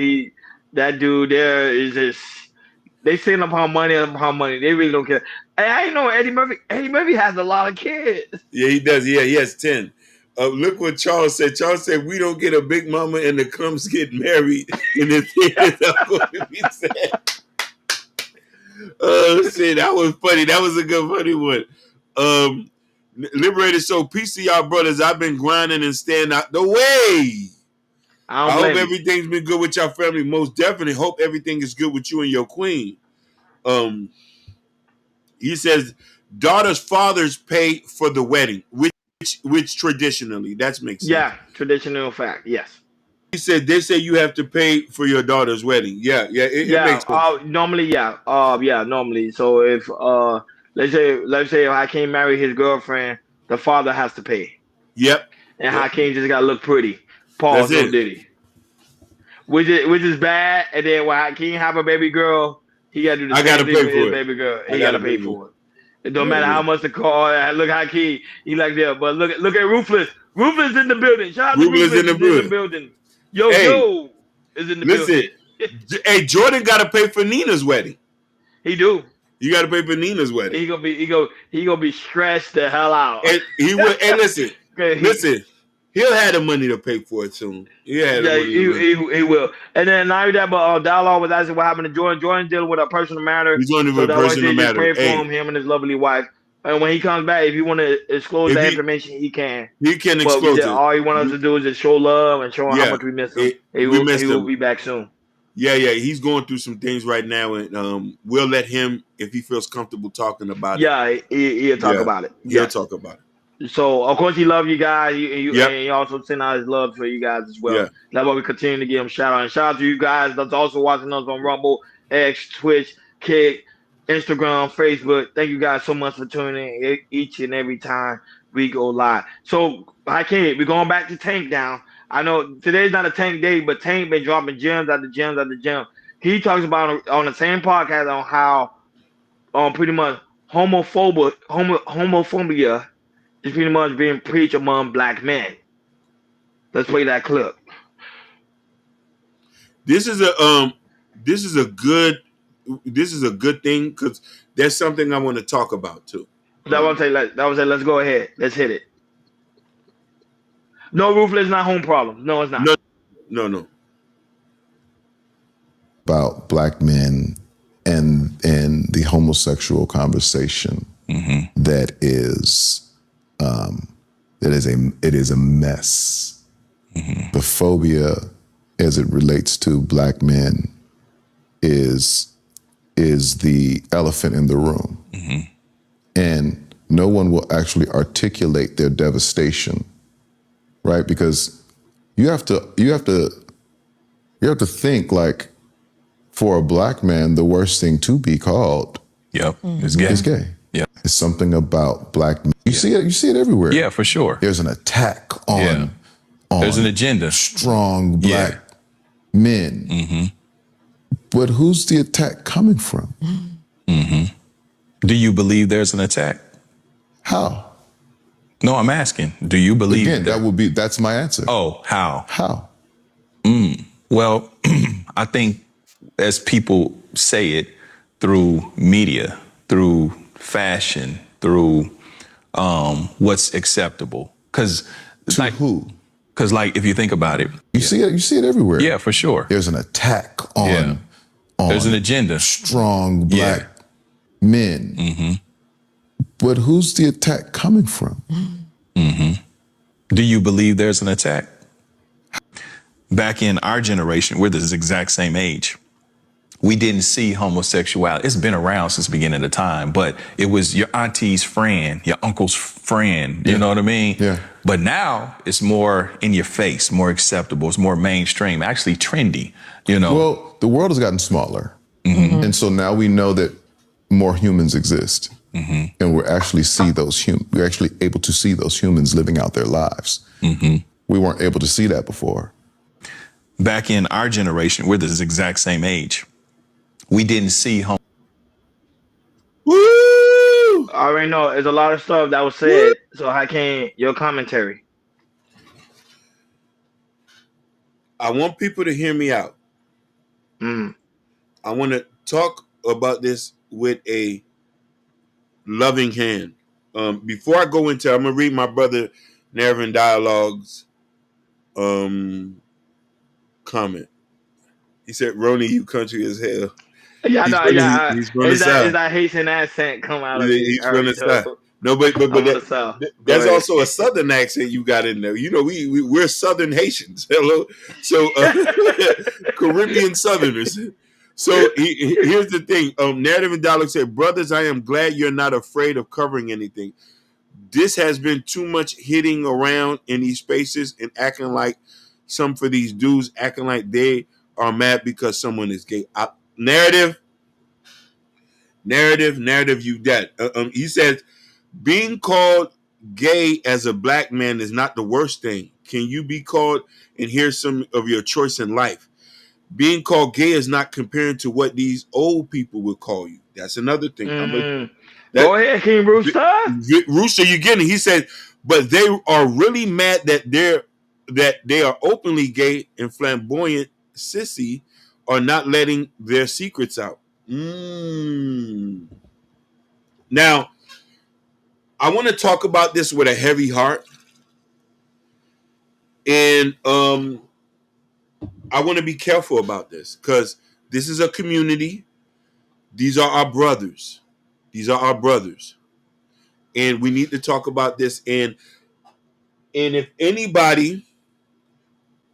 That dude there is just. They sitting upon money. They really don't care. And I know Eddie Murphy. Eddie Murphy has a lot of kids. Yeah, he does. Yeah, he has 10. Look what Charles said. Charles said, we don't get a big mama and the Crumbs get married in the theater. That's what he said. Shit, that was funny. That was a good funny one. Liberated so peace to y'all brothers. I've been grinding and staying out the way. I hope everything's been good with your family. Most definitely hope everything is good with you and your queen. He says daughter's fathers pay for the wedding, which traditionally that makes sense. Yeah, traditional fact. Yes. He said they say you have to pay for your daughter's wedding. It makes sense. Normally. Normally. So if let's say if Hakeem married his girlfriend, the father has to pay. Yep. And Hakeem just gotta look pretty. Paul so did he. Which is bad. And then when Hakeem have a baby girl, he gotta do the same thing with his baby girl. He gotta pay for it. It don't matter how much the car. Look Hakeem, he like that. But look at Ruthless. Ruthless in the building. Shout out to Ruthless in the building. Yo is in the building. Hey, Jordan gotta pay for Nina's wedding. He do. You gotta pay for Nina's wedding. He gonna be stressed the hell out. And he will. And listen. He'll have the money to pay for it soon. He will. And then not only that, but Dialogue was asking what happened to Jordan. Jordan's dealing with a personal matter. He's dealing with a personal matter. Pray for him and his lovely wife. And when he comes back, if you want to disclose that information, he can. He can disclose it. All he wants us to do is just show love and show him how much we miss him. He will be back soon. Yeah. He's going through some things right now, and we'll let him, if he feels comfortable talking about it. Yeah, he'll talk about it. He'll talk about it. So of course he loves you guys. And he also send out his love for you guys as well. Yeah. That's why we continue to give him shout out. And shout out to you guys that's also watching us on Rumble, X, Twitch, Kick, Instagram, Facebook. Thank you guys so much for tuning in each and every time we go live. So we're going back to Tank down. I know today's not a Tank day, but Tank been dropping gems at the gym. He talks about on the same podcast on how pretty much homophobia is pretty much being preached among black men. Let's play that clip. This is a good thing because there's something I want to talk about too. That was say let's go ahead. Let's hit it. No, Ruthless not home problems. No, it's not. No. About black men and the homosexual conversation that is it is a mess. The phobia as it relates to black men is the elephant in the room. And no one will actually articulate their devastation, right? Because you have to think, like, for a black man, the worst thing to be called is gay. Is gay. Yep. It's something about black men. You see it everywhere. Yeah, for sure. There's an attack on there's an agenda. Strong black men. But who's the attack coming from? Do you believe there's an attack? How? No, I'm asking. Do you believe again? That's my answer. Oh, how? How? Well, I think as people say it, through media, through fashion, through what's acceptable. Because who? Because like if you think about it, you see it everywhere. Yeah, for sure. There's an attack on there's an agenda. Strong black men. But who's the attack coming from? Do you believe there's an attack? Back in our generation, we're the exact same age. We didn't see homosexuality. It's been around since the beginning of time, but it was your auntie's friend, your uncle's friend. You know what I mean? Yeah. But now it's more in your face, more acceptable. It's more mainstream, actually trendy, you know? Well, the world has gotten smaller. And so now we know that more humans exist. And we're actually able to see those humans living out their lives. We weren't able to see that before. Back in our generation, we're the exact same age. We didn't see home. Woo! I already know there's a lot of stuff that was said. So Hakeem, your commentary. I want people to hear me out. I want to talk about this with a loving hand. Before I go into, I'm gonna read my brother Nervin Dialogue's comment. He said, "Roni, you country as hell." Yeah, I know. He's from the Is South. that Haitian accent come out of me? He's from the South. No, but I'm from the South. There's Go ahead. also a Southern accent you got in there. You know, we're Southern Haitians. Hello, so Caribbean Southerners. So here's the thing. Narrative and Dialogue said, "Brothers, I am glad you're not afraid of covering anything. This has been too much hitting around in these spaces and acting like some for these dudes acting like they are mad because someone is gay." Narrative, you dead. He says, being called gay as a black man is not the worst thing. Can you be called and hear some of your choice in life? Being called gay is not comparing to what these old people would call you. That's another thing. Go ahead, King Rooster. Rooster, you get it. He said, but they are really mad that they are openly gay and flamboyant sissy are not letting their secrets out. Now, I want to talk about this with a heavy heart. And I want to be careful about this because this is a community. These are our brothers. And we need to talk about this. And if anybody,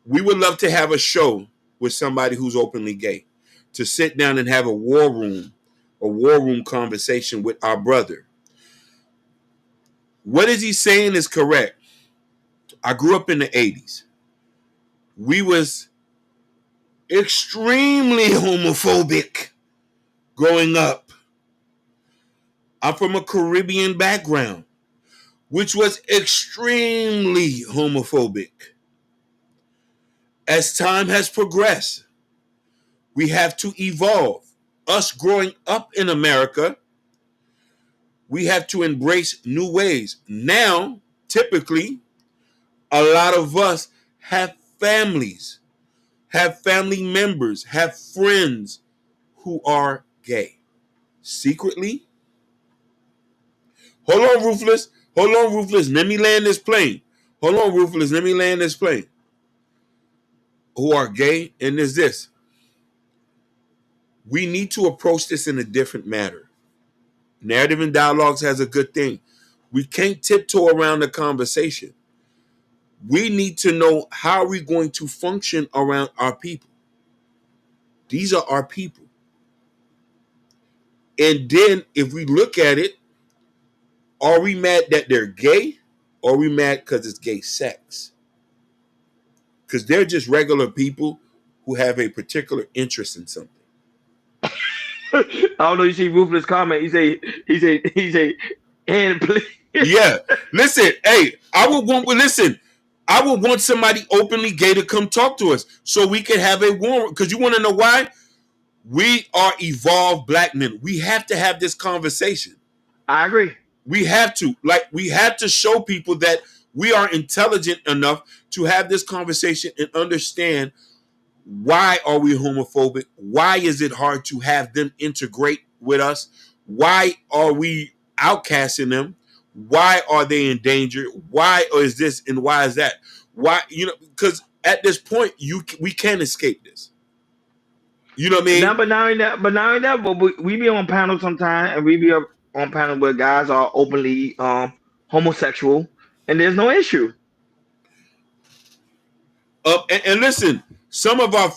we would love to have a show with somebody who's openly gay to sit down and have a war room conversation with our brother. What is he saying is correct. I grew up in the 80s. We was extremely homophobic growing up. I'm from a Caribbean background, which was extremely homophobic. As time has progressed, we have to evolve. Us growing up in America, we have to embrace new ways. Now, typically, a lot of us have families, have family members, have friends who are gay. Secretly. Hold on, Ruthless. Let me land this plane. Who are gay, and there's this. We need to approach this in a different manner. Narrative and Dialogues has a good thing. We can't tiptoe around the conversation. We need to know how we're going to function around our people. These are our people. And then if we look at it, are we mad that they're gay? Or are we mad because it's gay sex? Because they're just regular people who have a particular interest in something. I don't know. You see Ruthless comment. He say, and please. Yeah. Listen, hey, I would want somebody openly gay to come talk to us so we can have a war. Because you want to know why? We are evolved black men. We have to have this conversation. I agree. We have to. We have to show people that we are intelligent enough to have this conversation and understand why are we homophobic? Why is it hard to have them integrate with us? Why are we outcasting them? Why are they in danger? Why is this and why is that? Why, because at this point we can't escape this. You know what I mean? But we be on panels sometimes, and we be on panels where guys are openly homosexual, and there's no issue. And listen, some of our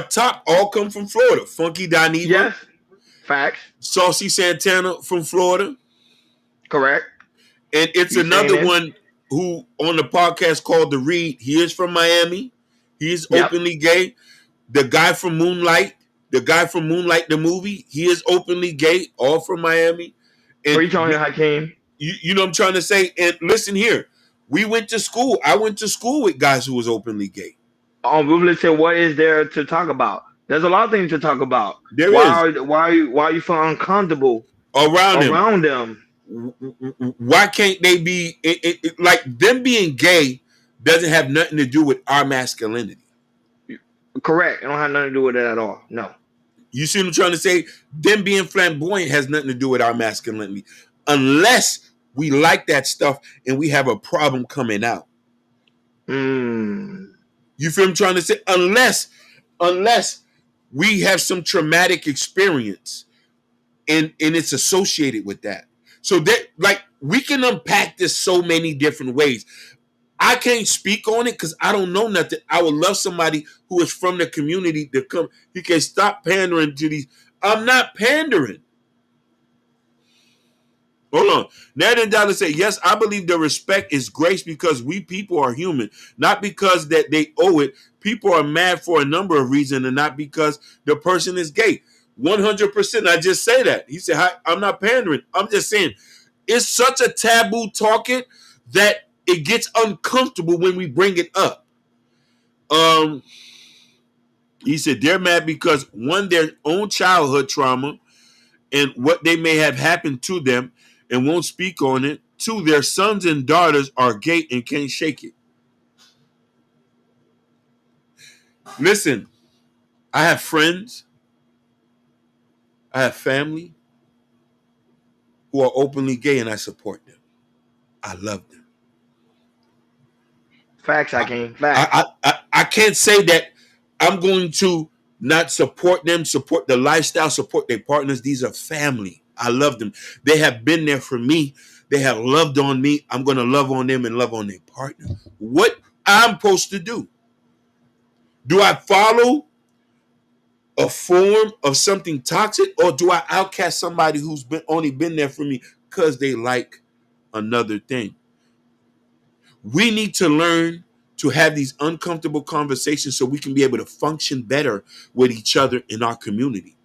top all come from Florida. Funky Dineva. Yes, facts. Saucy Santana from Florida. Correct. And it's another one who on the podcast called The Read. He is from Miami. He is openly gay. The guy from Moonlight, the movie, he is openly gay, all from Miami. And what are you talking about, Hakeem? You know what I'm trying to say? And listen here, We went to school. I went to school with guys who was openly gay. Ruthless said, "What is there to talk about? There's a lot of things to talk about. There why is. why you feel uncomfortable around them? Why can't they be like them being gay doesn't have nothing to do with our masculinity? Correct. It don't have nothing to do with it at all. No. You see what I'm trying to say? Them being flamboyant has nothing to do with our masculinity, unless we like that stuff and we have a problem coming out. You feel what I'm trying to say? Unless we have some traumatic experience and it's associated with that. So that, like, we can unpack this so many different ways. I can't speak on it because I don't know nothing. I would love somebody who is from the community to come. He can stop pandering to these. I'm not pandering. Hold on. Nathan Dollar said, yes, I believe the respect is grace because we people are human, not because that they owe it. People are mad for a number of reasons and not because the person is gay. 100%. I just say that. He said, I'm not pandering. I'm just saying it's such a taboo talking that it gets uncomfortable when we bring it up. He said they're mad because one, their own childhood trauma and what they may have happened to them and won't speak on it. Two, their sons and daughters are gay and can't shake it. Listen, I have friends, I have family who are openly gay and I support them. I love them. Facts, Hakeem. Facts. I can't say that I'm going to not support them, support the lifestyle, support their partners. These are family. I love them. They have been there for me. They have loved on me. I'm going to love on them and love on their partner. What I'm supposed to do? Do I follow a form of something toxic, or do I outcast somebody who's only been there for me because they like another thing? We need to learn to have these uncomfortable conversations so we can be able to function better with each other in our community.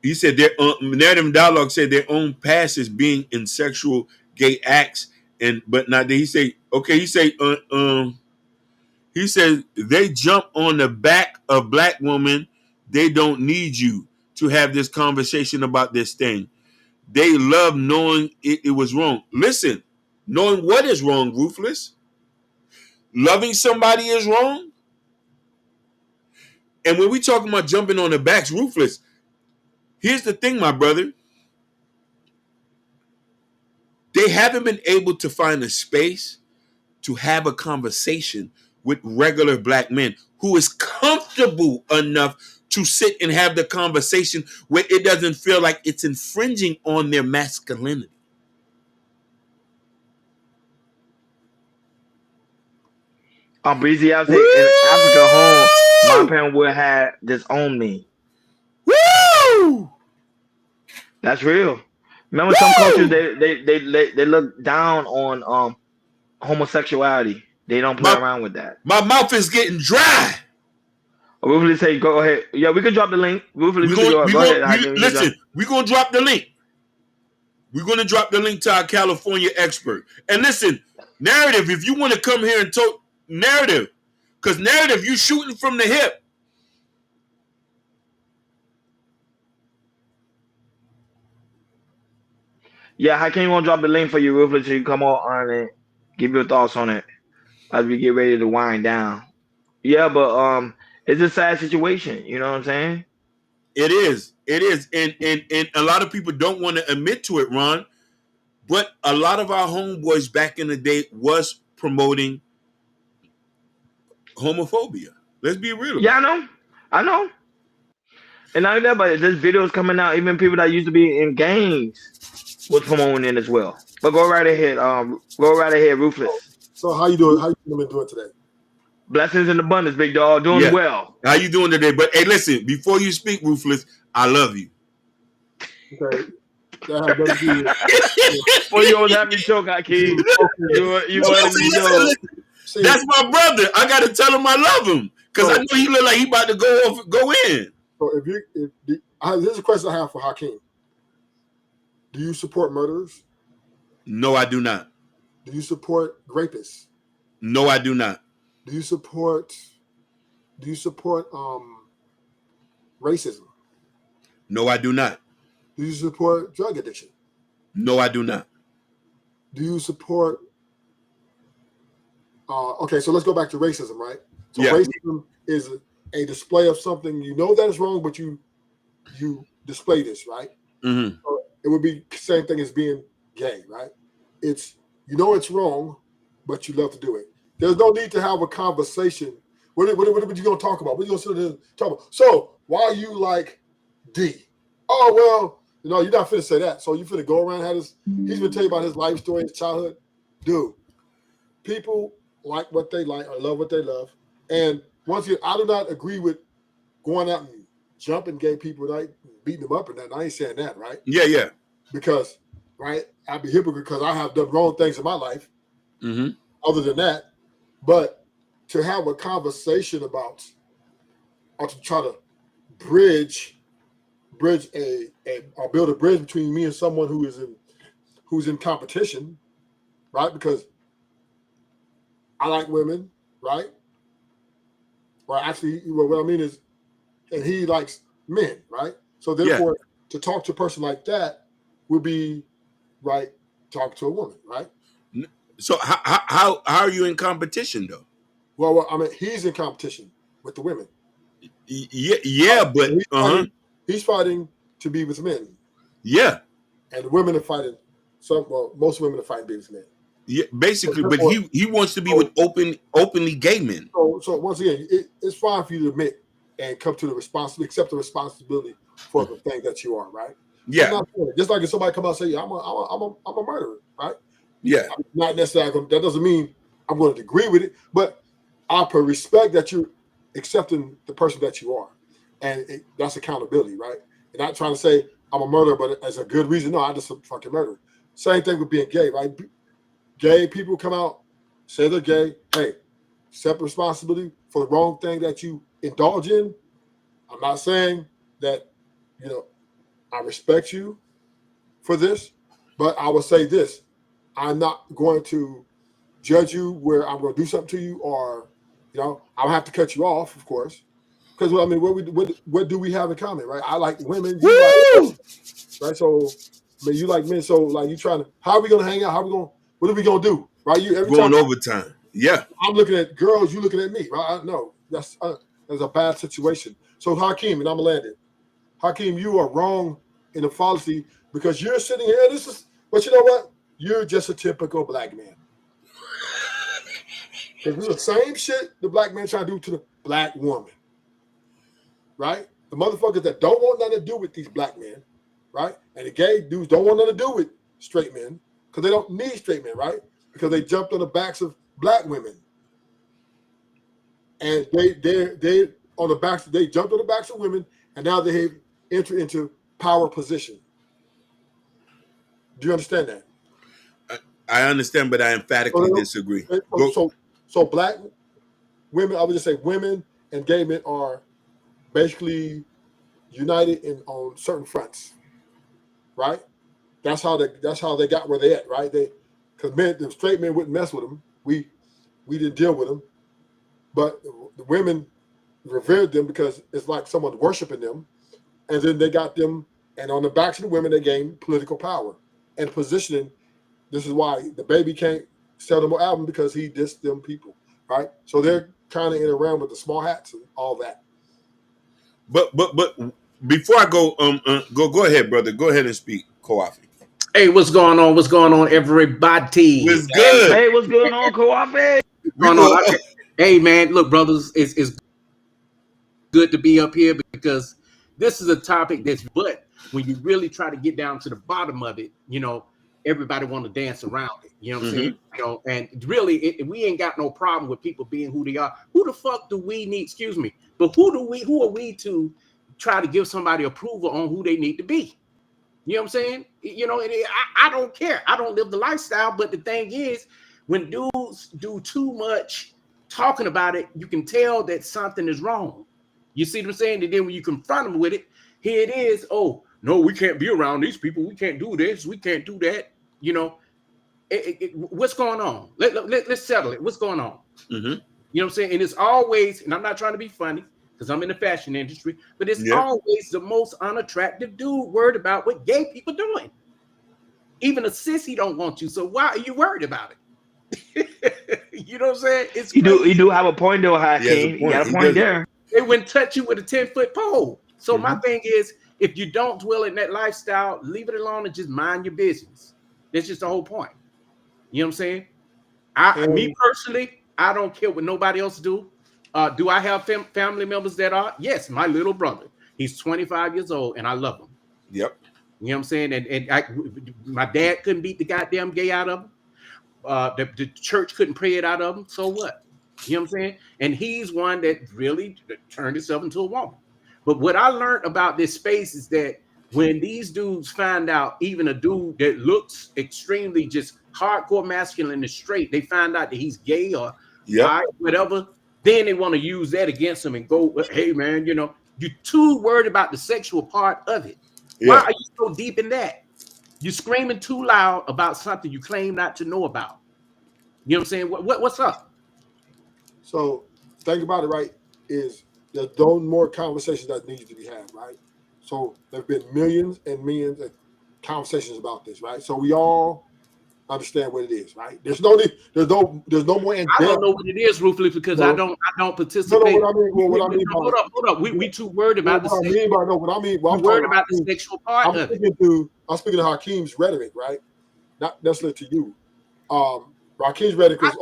He said their narrative dialogue said their own past is being in sexual gay acts, but not that he say okay. He said they jump on the back of black women. They don't need you to have this conversation about this thing. They love knowing it was wrong. Listen, knowing what is wrong, Ruthless. Loving somebody is wrong. And when we talking about jumping on the backs, Ruthless, here's the thing, my brother. They haven't been able to find a space to have a conversation with regular black men who is comfortable enough to sit and have the conversation where it doesn't feel like it's infringing on their masculinity. Breezy, I say in Africa home, my parents would have disowned me. Woo! That's real. Remember, some cultures they look down on homosexuality. They don't play around with that. My mouth is getting dry. Ruthless say, go ahead. Yeah, we can drop the link. Ruthless, go ahead. Listen, we're going to drop the link. We're going to drop the link to our California expert. And listen, Narrative, if you want to come here and talk, Narrative, because Narrative, you shooting from the hip. Yeah, Hakeem gonna drop the link for you, Ruthless, so you come on and give your thoughts on it as we get ready to wind down. Yeah, but it's a sad situation. You know what I'm saying? It is. And a lot of people don't want to admit to it, Ron. But a lot of our homeboys back in the day was promoting homophobia. Let's be real. Yeah, I know. And not that, but there's videos coming out. Even people that used to be in gangs was promoting it as well. But go right ahead. Ruthless. So how you doing? How you been doing today? Blessings in abundance, big dog. Doing well. How you doing today? But hey, listen, before you speak, Ruthless, I love you. Okay. Before you always have me choke, Hakeem. You wanted me to know. That's my brother. I gotta tell him I love him. Because I know he look like he about to go in. So this is a question I have for Hakeem. Do you support murderers? No, I do not. Do you support rapists? No, I do not. Do you support racism? No, I do not. Do you support drug addiction? No, I do not. Do you support okay, so let's go back to racism, right? So Yeah. racism is a display of something you know that is wrong, but you display this, right? Mm-hmm. So it would be the same thing as being gay, right? It's you know it's wrong, but you love to do it. There's no need to have a conversation. What are you going to talk about? What are you going to sit there and talk about? So why you like D? Oh well, you know you're not finna say that. So you finna go around and have this. He's gonna tell you about his life story, his childhood. Dude, people like what they like or love what they love. And once again, I do not agree with going out and jumping gay people, right? Beating them up and that. I ain't saying that, right? Yeah. Because, right, I'd be hypocrite because I have done wrong things in my life. Mm-hmm. Other than that, but to have a conversation about or to try to bridge or build a bridge between me and someone who's in competition, right? Because I like women, right? Well, actually, what I mean is, and he likes men, right? So therefore, to talk to a person like that would be right. Talk to a woman, right? So how are you in competition though? Well, I mean, he's in competition with the women. But he's fighting to be with men. Yeah, and the women are fighting. Most women are fighting to be with men. Yeah, basically, but he wants to be with openly gay men. So once again, it's fine for you to admit and accept the responsibility for the thing that you are, right? Yeah. Just like if somebody come out and say, "I'm a murderer," right? Yeah. Not necessarily. That doesn't mean I'm going to agree with it, but I respect that you're accepting the person that you are, and that's accountability, right? And not trying to say I'm a murderer, but as a good reason. No, I'm just a fucking murderer. Same thing with being gay, right? Gay people come out, say they're gay. Hey, accept responsibility for the wrong thing that you indulge in. I'm not saying that, I respect you for this, but I will say this. I'm not going to judge you where I'm going to do something to you or, I'll have to cut you off, of course. Because, I mean, what do we have in common, right? I like women, you like men, right? So, I mean, you like men, so, like, you trying to, how are we going to hang out? What are we going to do, right? Going overtime. Yeah. I'm looking at girls, you looking at me, right? No, that's a bad situation. So, Hakeem, and I'm going to land it. Hakeem, you are wrong in the fallacy because you're sitting here, but you know what? You're just a typical black man. Because it's the same shit the black man trying to do to the black woman, right? The motherfuckers that don't want nothing to do with these black men, right? And the gay dudes don't want nothing to do with straight men because they don't need straight men, right? Because they jumped on the backs of black women. And they jumped on the backs of women, and now they have entered into power position. Do you understand that? I understand, but I emphatically disagree. So black women, I would just say women and gay men are basically united on certain fronts, right? That's how they got where they at, right? Because the straight men wouldn't mess with them. We didn't deal with them, but the women revered them because it's like someone worshiping them, and then they got them, and on the backs of the women they gained political power and positioning. This is why the baby can't sell them more album because he dissed them people, right? So they're kind of in around with the small hats and all that. But before I go, go ahead, brother. Go ahead and speak, Koafi. Hey, what's going on? What's going on, everybody? What's good? Hey, what's going on, Koafi? Hey, man, look, brothers, it's good to be up here because this is a topic but when you really try to get down to the bottom of it, everybody want to dance around it. You know what I'm saying? And really, we ain't got no problem with people being who they are. Who the fuck do we need? Excuse me, but who are we to try to give somebody approval on who they need to be? You know what I'm saying? I don't care. I don't live the lifestyle. But the thing is, when dudes do too much talking about it, you can tell that something is wrong. You see what I'm saying? And then when you confront them with it, here it is. Oh, no, we can't be around these people. We can't do this. We can't do that. What's going on? Let's settle it. What's going on? Mm-hmm. You know what I'm saying? And it's always, and I'm not trying to be funny because I'm in the fashion industry, but it's always the most unattractive dude worried about what gay people doing. Even a sissy don't want you, so why are you worried about it? You know what I'm saying? It's you do have a point though, Hakeem. You got a point there. They wouldn't touch you with a 10-foot pole. So my thing is, if you don't dwell in that lifestyle, leave it alone and just mind your business. That's just the whole point. You know what I'm saying? Me personally, I don't care what nobody else do. Do I have family members that are? Yes, my little brother. He's 25 years old, and I love him. Yep. You know what I'm saying? And my dad couldn't beat the goddamn gay out of him. The church couldn't pray it out of him. So what? You know what I'm saying? And he's one that really turned himself into a woman. But what I learned about this space is that when these dudes find out, even a dude that looks extremely just hardcore masculine and straight, they find out that he's gay or whatever, then they want to use that against him and go, hey, man, you know, you're too worried about the sexual part of it. Why are you so deep in that? You're screaming too loud about something you claim not to know about. You know what I'm saying? What's up? So think about it, right, is there's no more conversations that needs to be had, right? So there've been millions and millions of conversations about this, right? So we all understand what it is, right? There's no more in-depth. I don't know what it is, Ruthless, because I don't participate. No, what I mean hold up. We too worried about the sexual part of it. I'm speaking to Hakeem's rhetoric, right? Not necessarily to you. Hakeem's rhetoric is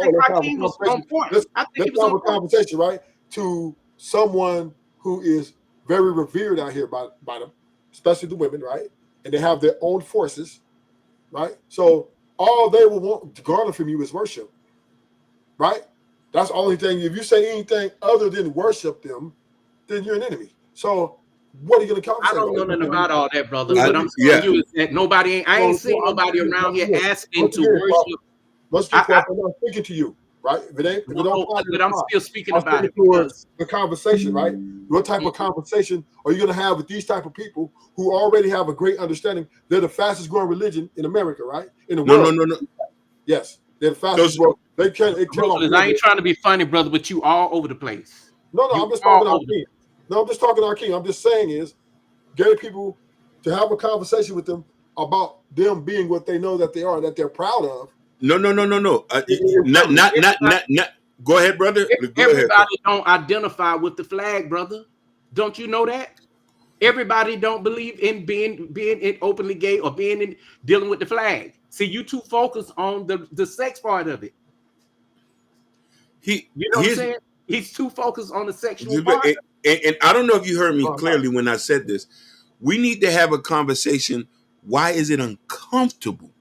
let's have a conversation, right? To someone who is very revered out here by them, especially the women, right? And they have their own forces, right? So all they will want to garner from you is worship, right? That's the only thing. If you say anything other than worship them, then you're an enemy. So what are you going to conversate? I don't know nothing about all that, brother. But I'm telling you is that I ain't seen nobody around here asking to worship. Let's get I'm not speaking to you, right? But I'm still speaking about it towards the conversation, right? What type of conversation are you going to have with these type of people who already have a great understanding? They're the fastest growing religion in America, right? In the world. No. Yes, they're the fastest growing. They can't. I ain't trying to be funny, brother, but you all over the place. No, I'm just talking to Hakeem. No, I'm just talking to Hakeem. I'm just saying is, get people to have a conversation with them about them being what they know that they are, that they're proud of. No. Not. Go ahead, brother. Everybody don't identify with the flag, brother. Don't you know that? Everybody don't believe in being openly gay or dealing with the flag. See, you too focused on the sex part of it. You know what I'm saying? He's too focused on the sexual part. And I don't know if you heard me clearly when I said this. We need to have a conversation. Why is it uncomfortable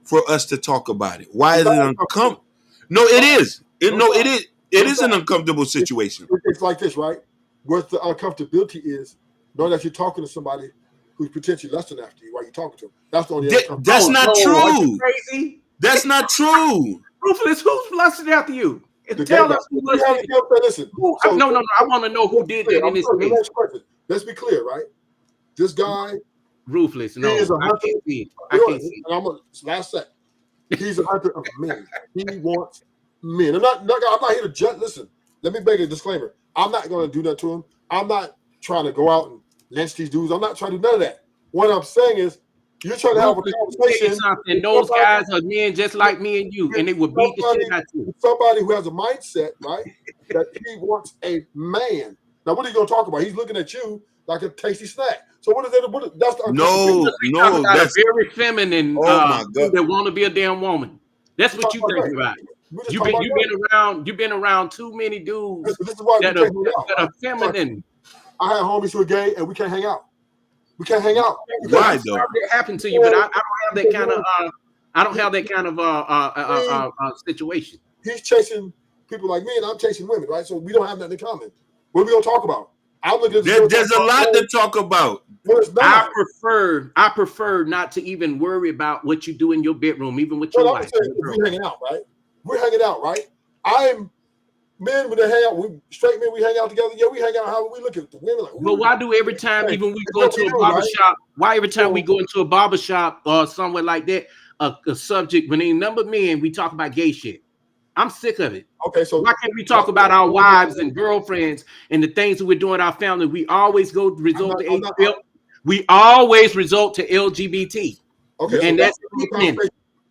for us to talk about it? Why is it uncomfortable? No, it is. It is an uncomfortable situation. It's like this, right? What the uncomfortability is, knowing that you're talking to somebody who's potentially lusting after you while you're talking to them. That's the only. That's not true. Crazy. That's not true. Ruthless, who's lusting after you? Tell us who lusted. Listen. No. I want to know who did that in this case. Let's be clear, right? This guy, Ruthless. No, I can't see. Last second. He's a hunter of men. He wants men. I'm not here to judge. Listen, let me make a disclaimer. I'm not going to do that to him. I'm not trying to go out and lynch these dudes. I'm not trying to do none of that. What I'm saying is, you're trying to have a conversation. And those guys are men just like me and you, and they will beat the shit out of you. Somebody who has a mindset, right, that he wants a man. Now, what are you going to talk about? He's looking at you like a tasty snack. So what is that? That's the that's very feminine. My God, that want to be a damn woman. That's what you think about. You've been around too many dudes that are feminine. I have homies who are gay, and we can't hang out. We can't hang out. Why though? It happened to you, but I don't have that kind of. I don't have that kind of situation. He's chasing people like me, and I'm chasing women, right? So we don't have nothing in common. What are we gonna talk about? I'm looking. There's a lot to talk about. I prefer not to even worry about what you do in your bedroom, even with your wife. We're hanging out, right? We're hanging out, right? Men, when they hang out, straight men, we hang out together. Yeah, we hang out. How we look at the women? Like, but why do every time, even we go to a barbershop, why every time we go into a barbershop or somewhere like that, a subject when ain't number men we talk about gay shit. I'm sick of it. Okay, so why can't we talk about our wives and girlfriends and the things that we're doing in our family? We always we always result to LGBT. Okay, and so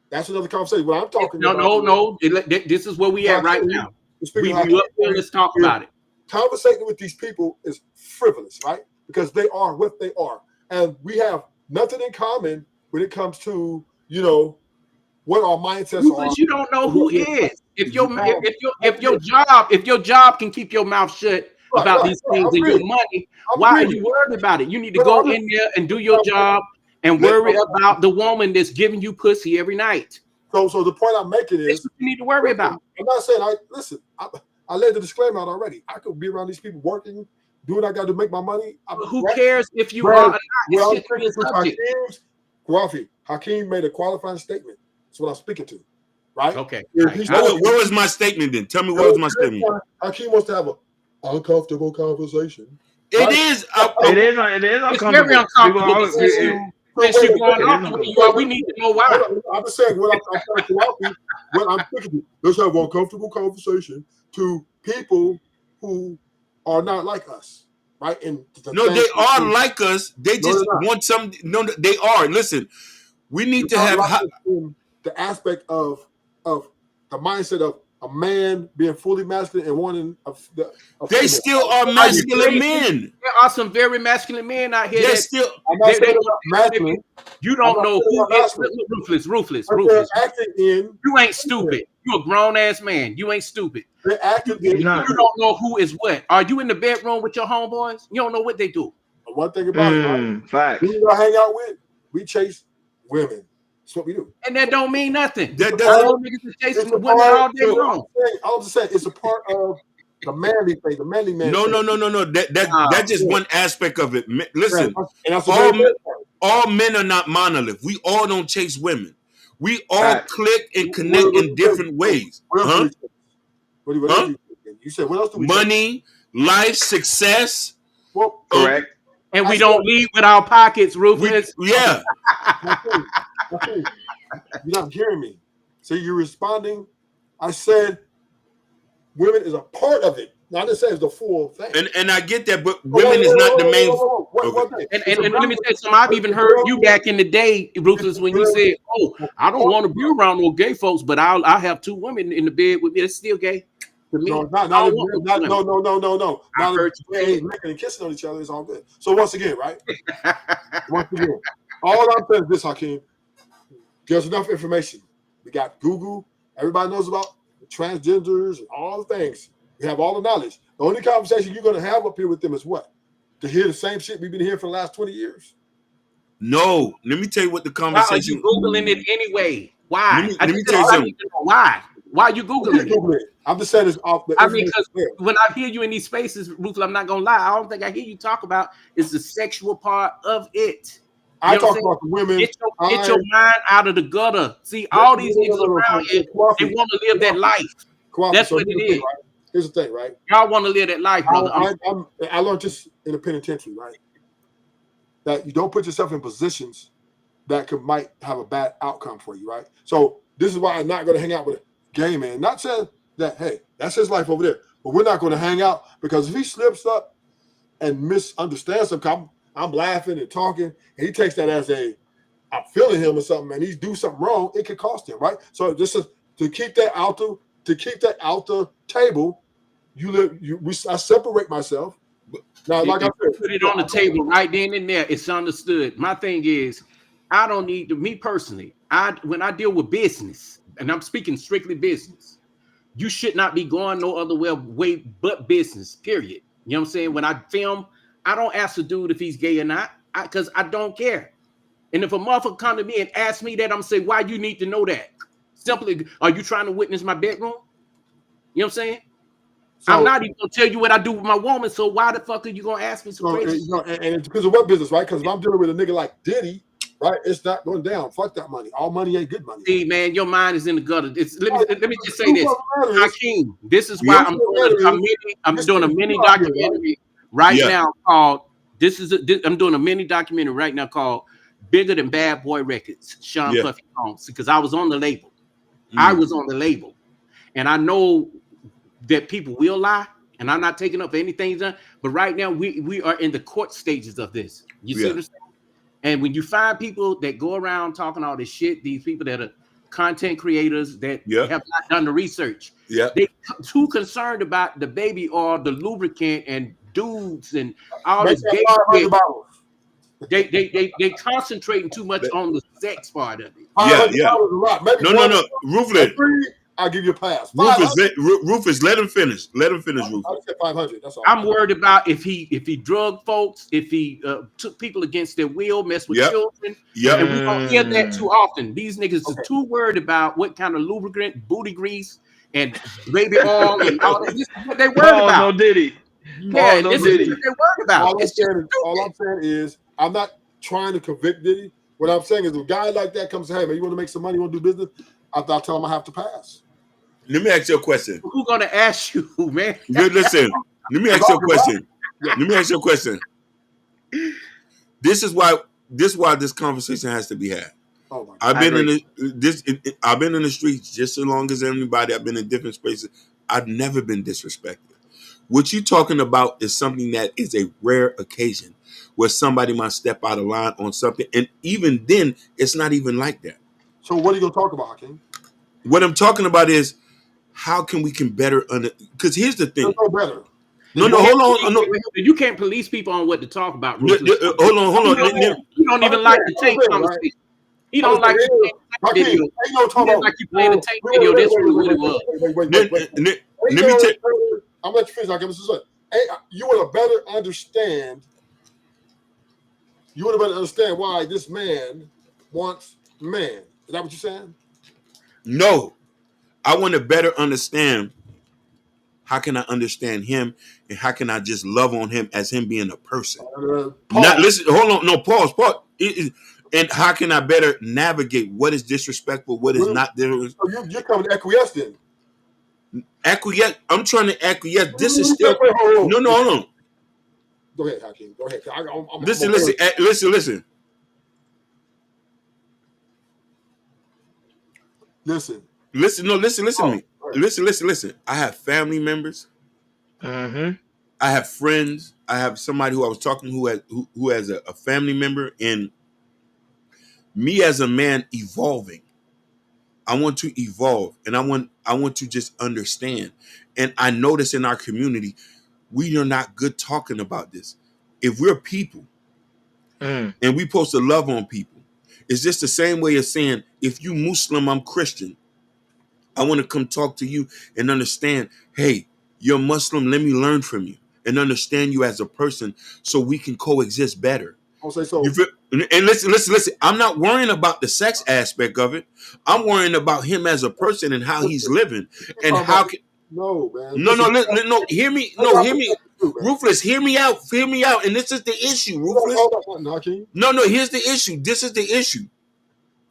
that's another conversation. What I'm talking about. No. This is where we at right now. Let's talk about it. Conversating with these people is frivolous, right? Because they are what they are, and we have nothing in common when it comes to what our mindsets are. You don't know who is. If your job can keep your mouth shut about these things and your money, why are you worried about it? You need to go in there and do your job and worry about the woman that's giving you pussy every night. So the point I'm making is what you need to worry about. I'm not saying I laid the disclaimer out already. I could be around these people working, do what I got to make my money. Who cares if you are or not? Hakeem made a qualifying statement. That's what I'm speaking to, right? Okay. What was my statement then? Tell me what was my statement. Hakeem wants to have an uncomfortable conversation. It is. It is uncomfortable. It's very uncomfortable. Since you're going off where you are, we need to know why. I'm just saying what I'm trying to out. What I'm thinking, let's have an uncomfortable conversation to people who are not like us, right? No, they are like us. They just want some. No, they are. Listen, we need to have the aspect of the mindset of a man being fully masculine and wanting they still are masculine men. There are some very masculine men out here. They're still masculine. You don't know who is ruthless. You ain't stupid. You a grown ass man. You ain't stupid. They're acting you don't know who is what. Are you in the bedroom with your homeboys? You don't know what they do. One thing about it, right? Facts. Who you hang out with? We chase women. That's what we do. And that don't mean nothing. That all niggas are chasing the women all day long. I'm just saying it's a part of the manly thing, the manly man. No. That's just one aspect of it. Listen, all men are not monolith. We all don't chase women. We all click and connect in different ways. Huh? You said what else do we money, life, success. Well, correct. And we don't lead with our pockets, Rufus. Yeah. You're not hearing me. So you're responding. I said women is a part of it. Now, I didn't say it's the full thing. And I get that, but women is not the main. And let me tell you something. I've even heard you back in the day, Rufus, when you said, "Oh, I don't want to be around no gay folks, but I'll have two women in the bed with me." That's still gay. No. Not making and kissing on each other is all good. So once again, right? All I'm saying is this, Hakeem. There's enough information. We got Google. Everybody knows about the transgenders and all the things. We have all the knowledge. The only conversation you're going to have up here with them is what? To hear the same shit we've been hearing for the last 20 years? No. Let me tell you what the conversation. Why are you Googling it anyway? Why? Let me tell you something. Why? Why are you Googling it? I'm just saying it's off the. I mean, because when I hear you in these spaces, Rufus, I'm not gonna lie. I don't think I hear you talk about is the sexual part of it. I talk about the women. Get your mind out of the gutter. See, all these niggas around here, they want to live that life. That's what it is. Here's the thing, right? Y'all want to live that life, brother. I learned this in the penitentiary, right? That you don't put yourself in positions that might have a bad outcome for you, right? So this is why I'm not going to hang out with a gay man. Not saying that, hey, that's his life over there, but we're not going to hang out because if he slips up and misunderstands something, I'm laughing and talking, and he takes that as I'm feeling him or something, and he's do something wrong, it could cost him, right? So just to keep that out the table, I separate myself. Now, like I said, put it on the table right then and there. It's understood. My thing is, I don't need to. Me personally, when I deal with business, and I'm speaking strictly business, you should not be going no other way but business. Period. You know what I'm saying? When I film, I don't ask a dude if he's gay or not, because I don't care. And if a motherfucker come to me and ask me that, I'm gonna say, why you need to know that? Simply, are you trying to witness my bedroom? You know what I'm saying? So, I'm not even gonna tell you what I do with my woman. So why the fuck are you gonna ask me some crazy? And it's because of what business, right? Because if I'm dealing with a nigga like Diddy, right, it's not going down. Fuck that money. All money ain't good money. See, man, your mind is in the gutter. Let me just say this, Hakeem. This is why I'm doing a mini documentary right now called. I'm doing a mini documentary right now called bigger than Bad Boy Records, Sean Puffy Combs, because I was on the label. I was on the label, and I know that people will lie, and I'm not taking up for anything done. But right now, we are in the court stages of this. You see what I'm saying? And when you find people that go around talking all this shit, these people that are content creators that have not done the research, they too concerned about the baby oil, the lubricant, and dudes and all this gay shit. They concentrating too much on the sex part of it. No, Ruthless. I'll give you a pass. Rufus, let him finish. Let him finish, Rufus. I'll say 500. That's all. I'm worried about if he drugged folks, if he took people against their will, messed with children. And we don't hear that too often. These niggas are too worried about what kind of lubricant, booty grease, and baby oil and all that. This is what they worried about. No Diddy. Yeah, this is what they worried about. All I'm saying is, I'm not trying to convict Diddy. What I'm saying is, if a guy like that comes and say, hey, man, you want to make some money, you want to do business? I'll tell him I have to pass. Let me ask you a question. Who's gonna ask you, man? Listen, let me ask you a question. Let me ask you a question. This is why this conversation has to be had. Oh I've been in the streets just as long as anybody. I've been in different spaces. I've never been disrespected. What you're talking about is something that is a rare occasion where somebody might step out of line on something, and even then, it's not even like that. So what are you gonna talk about, Hakeem? What I'm talking about is how we can better because here's the thing. No better. No, hold on. No. You can't police people on what to talk about. Hold on. You don't even like to take conversation. He don't like to play the tape video. He don't like you playing the tape video. That's what it was. Let me take. I'm gonna let you finish. I'll give this a hey, you want to better understand. You want to better understand why this man wants man. Is that what you're saying? No. I want to better understand how can I understand him and how can I just love on him as him being a person. Not listen, hold on, no, pause. And how can I better navigate what is disrespectful, what is not disrespectful? So you're coming to acquiesce then. Acquiesce. I'm trying to acquiesce. This is still hold on. Go ahead, Hakeem. Go ahead. Listen. Listen to me. Listen. I have family members. I have friends. I have somebody who I was talking to who has a family member, and me as a man evolving. I want to evolve, and I want to just understand. And I notice in our community, we are not good talking about this. If we're people and we supposed to love on people, it's just the same way as saying, if you Muslim, I'm Christian. I want to come talk to you and understand, hey, you're Muslim, let me learn from you and understand you as a person so we can coexist better. I'll say so. And listen, I'm not worrying about the sex aspect of it. I'm worrying about him as a person and how he's living and how can no, man. No, hear me. No, hear me. Ruthless, hear me out. And this is the issue, Ruthless. No, here's the issue. This is the issue.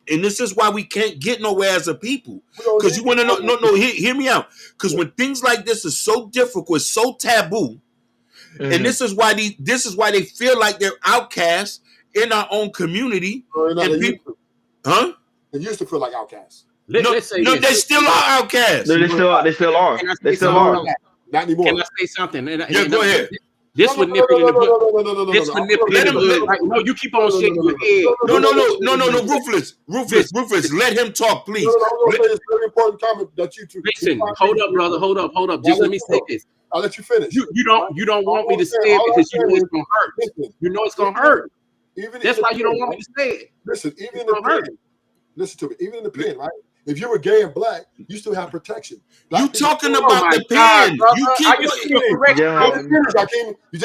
And this is why we can't get nowhere as a people. Because you want to know, no, hear me out. Because when things like this is so difficult, so taboo, and this is why they feel like they're outcasts in our own community. And people, They used to feel like outcasts. They still are outcasts. They still are. Not anymore. Can I say something? Go ahead. This manipulative. No, you keep on shaking your head. No, Ruthless. Let him talk, please. It's a very important comment that you two. Listen, hold up, brother. Hold up. Just let me say this. I'll let you finish. You don't want me to say it because you know it's gonna hurt. You know it's gonna hurt. That's why you don't want me to say it. Listen, even in the pen. Listen to me. Even in the pen, right? If you were gay and black, you still have protection. You talking about the pen? You keep.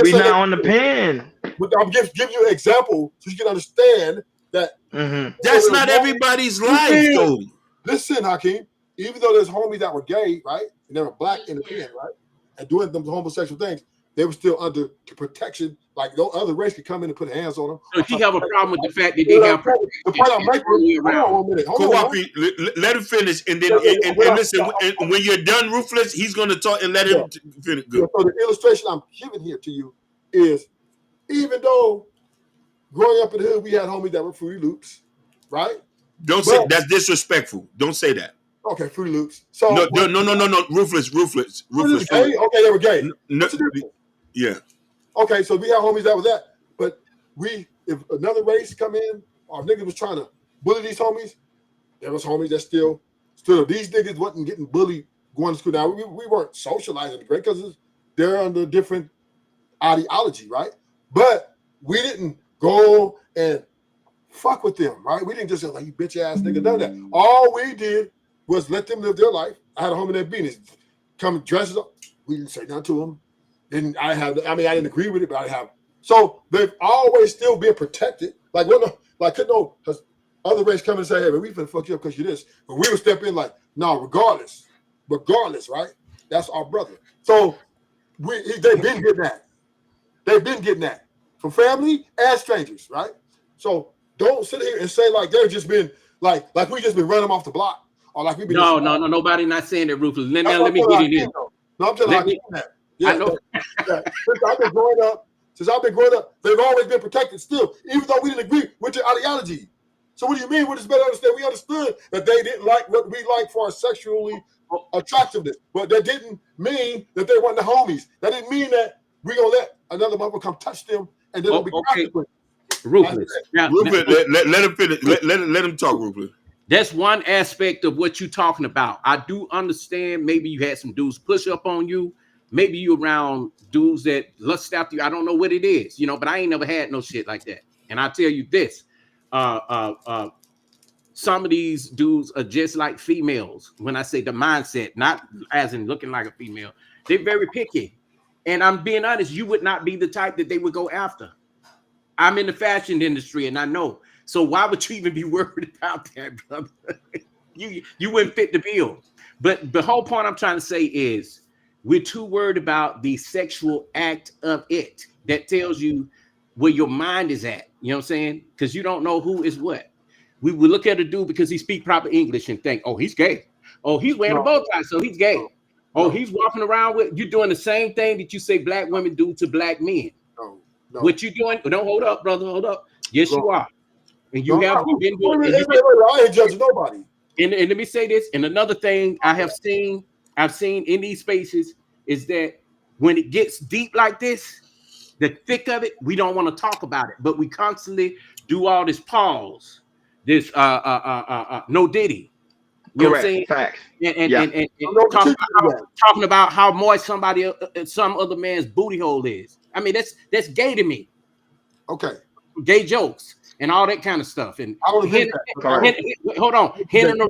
We not on the pen. But I'm giving you an example so you can understand that. That's not everybody's life, though. Listen, Hakeem. Even though there's homies that were gay, right, and they were black in the pen, right, and doing them homosexual things, they were still under the protection. Like no other race could come in and put hands on them. So you have a problem with the fact that they have protection? The point I'm making. Hold on. Let him finish, and then and listen. And when you're done, Ruthless, he's going to talk and let him finish. Good. So the illustration I'm giving here to you is, even though growing up in the hood, we had homies that were Fruity Loops, right? Don't say that's disrespectful. Don't say that. Okay, Fruity Loops. So no, ruthless. Gay? Okay, they were gay. Yeah. Okay, so we had homies that was that, but if another race come in, or niggas was trying to bully these homies, there was homies that still these niggas wasn't getting bullied going to school. Now we weren't socializing great because they're under different ideology, right? But we didn't go and fuck with them, right? We didn't just say like you bitch ass nigga done that. All we did was let them live their life. I had a homie that Demise come dress up. We didn't say nothing to them. I didn't agree with it, but I have. So they've always still been protected. Like couldn't no other race come and say, hey, man, we finna fuck you up because you're this. But we would step in like, no, regardless, right? That's our brother. So they've been getting that. They've been getting that from family and strangers, right? So don't sit here and say like they've just been like we just been running them off the block or like we been. No, nobody not saying that, Rufus. Let me get it in. No, I'm telling you that. Yeah, I know. Since I've been growing up, they've always been protected still, even though we didn't agree with your ideology. So what do you mean? What is better understand? We understood that they didn't like what we like for our sexually attractiveness, but that didn't mean that they weren't the homies. That didn't mean that we're gonna let another mother come touch them and then be consequences. Ruthless. Let him finish. Let him talk, Ruthless. That's one aspect of what you're talking about. I do understand. Maybe you had some dudes push up on you. Maybe you around dudes that lust after you. I don't know what it is, but I ain't never had no shit like that. And I tell you this, some of these dudes are just like females. When I say the mindset, not as in looking like a female, they're very picky. And I'm being honest, you would not be the type that they would go after. I'm in the fashion industry and I know. So why would you even be worried about that, brother? you wouldn't fit the bill. But the whole point I'm trying to say is we're too worried about the sexual act of it. That tells you where your mind is at. You know what I'm saying? Because you don't know who is what. We would look at a dude because he speaks proper English and think, oh, he's gay. Oh, he's wearing a bow tie, so he's gay. Oh, he's walking around with you doing the same thing that you say black women do to black men. No. What you doing? Don't hold up, brother. Hold up. Yes, you are. And you have been doing. I ain't judging nobody. And let me say this. And another thing I've seen in these spaces is that when it gets deep like this, the thick of it, we don't want to talk about it, but we constantly do all this pause, this no diddy. You know what I'm saying? Facts. And talking about how moist some other man's booty hole is. I mean, that's gay to me. Okay. Gay jokes and all that kind of stuff. And hold on, hinting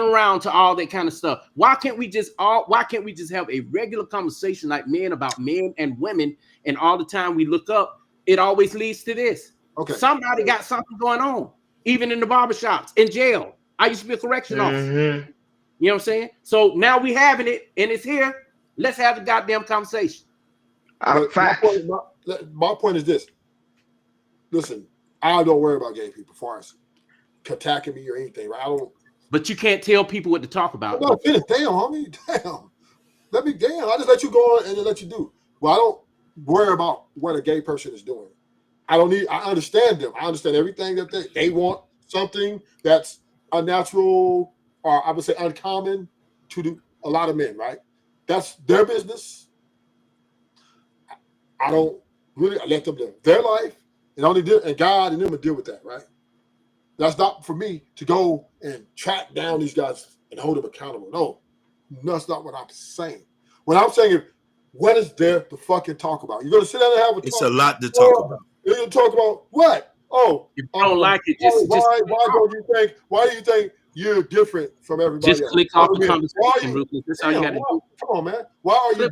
around to all that kind of stuff. Why can't we just have a regular conversation like men about men and women? And all the time we look up, it always leads to this. Okay. Somebody got something going on, even in the barbershops, in jail. I used to be a correction officer. You know what I'm saying? So now we having it and it's here. Let's have the goddamn conversation. My point is this. Listen, I don't worry about gay people as far as attacking me or anything, right? I don't. But you can't tell people what to talk about. No, damn, homie. Damn. I just let you go on and then let you do. Well, I don't worry about what a gay person is doing. I understand them. I understand everything that they want something that's unnatural or I would say uncommon to do a lot of men, right? That's their business. I don't really let them live their life and God and them will deal with that, right? That's not for me to go and track down these guys and hold them accountable. No, that's not what I'm saying. What I'm saying is, what is there to fucking talk about? You're gonna sit down and have a talk. It's a lot to talk about. You're gonna talk about what? Oh, if you don't like it, why do you think you're different from everybody else? Just click off the conversation, Rufus. That's all you got to do. Come on, man. Why are you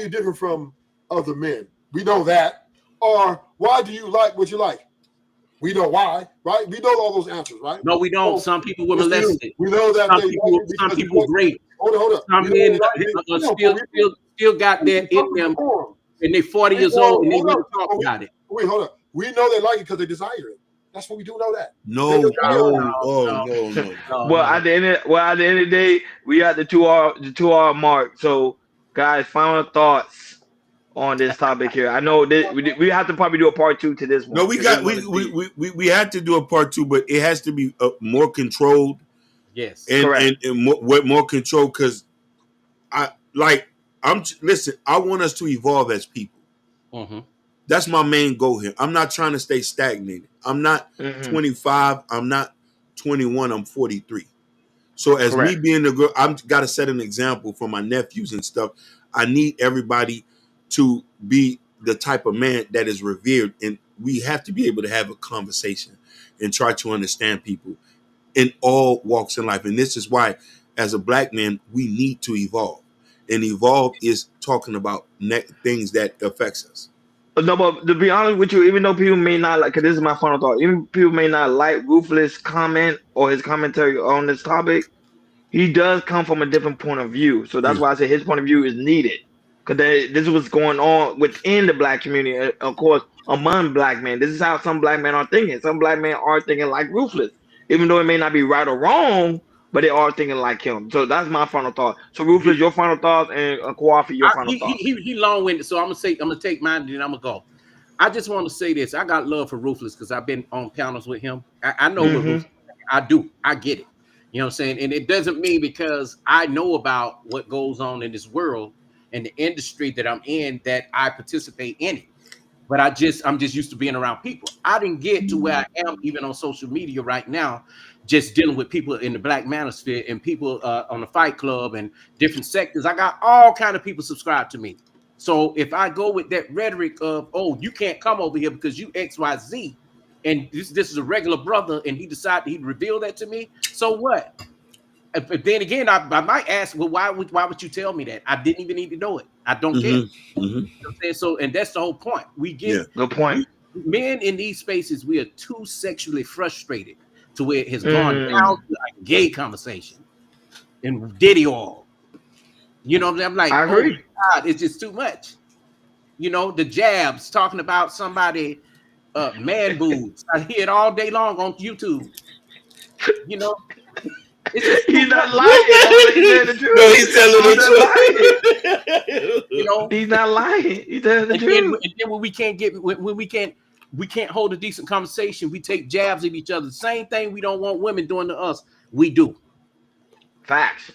different from other men? We know that. Or why do you like what you like? We know why, right? We know all those answers, right? No, we don't. Some people were molested. We know that some people were great. Hold up. Some men still got that in them, and they're 40 years old and they want to talk about it. Wait, hold up. We know they like it because they desire it. That's what we do know that. No. Well, at the end of the day, we at the 2 hour mark. So, guys, final thoughts on this topic here. I know that we have to probably do a part 2 to this one. No, we have to do a part 2, but it has to be more controlled. Yes, and more control, because listen. I want us to evolve as people. Mm-hmm. That's my main goal here. I'm not trying to stay stagnated. I'm not 25. I'm not 21. I'm 43. So as me being the girl, I've got to set an example for my nephews and stuff. I need everybody to be the type of man that is revered, and we have to be able to have a conversation and try to understand people in all walks in life. And this is why, as a black man, we need to evolve. And evolve is talking about things that affects us. No, but to be honest with you, even though people may not like, because this is my final thought, even people may not like Ruthless' comment or his commentary on this topic, he does come from a different point of view. So that's why I say his point of view is needed. Because this is what's going on within the black community, of course, among black men. This is how some black men are thinking. Some black men are thinking like Ruthless, even though it may not be right or wrong, but they are thinking like him. So that's my final thought. So Ruthless, your final thoughts, and Kwafi, your final thoughts. He long-winded, so I'm gonna take mine, and then I'm gonna go. I just want to say this. I got love for Ruthless because I've been on panels with him. I know what Ruthless, I do. I get it. You know what I'm saying? And it doesn't mean because I know about what goes on in this world and the industry that I'm in that I participate in it. But I'm just used to being around people. I didn't get to where I am even on social media right now, just dealing with people in the black manosphere and people on the Fight Club and different sectors. I got all kind of people subscribed to me. So if I go with that rhetoric of, oh, you can't come over here because you XYZ, and this is a regular brother, and he decided he'd reveal that to me, so what? But then again, I might ask, well, why would you tell me that? I didn't even need to know it. I don't care. You know what I'm saying? So, and that's the whole point. We get good point. Men in these spaces, we are too sexually frustrated to where it has gone down to like gay conversation and Diddy oil. You know what I'm like? I agree. Oh my God, it's just too much. You know, the jabs talking about somebody man boobs. I hear it all day long on YouTube. You know, he's not lying. No, he's telling the truth. You know, he's not lying. He's telling the truth. And then when we can't hold a decent conversation, we take jabs at each other. Same thing we don't want women doing to us, we do. Facts.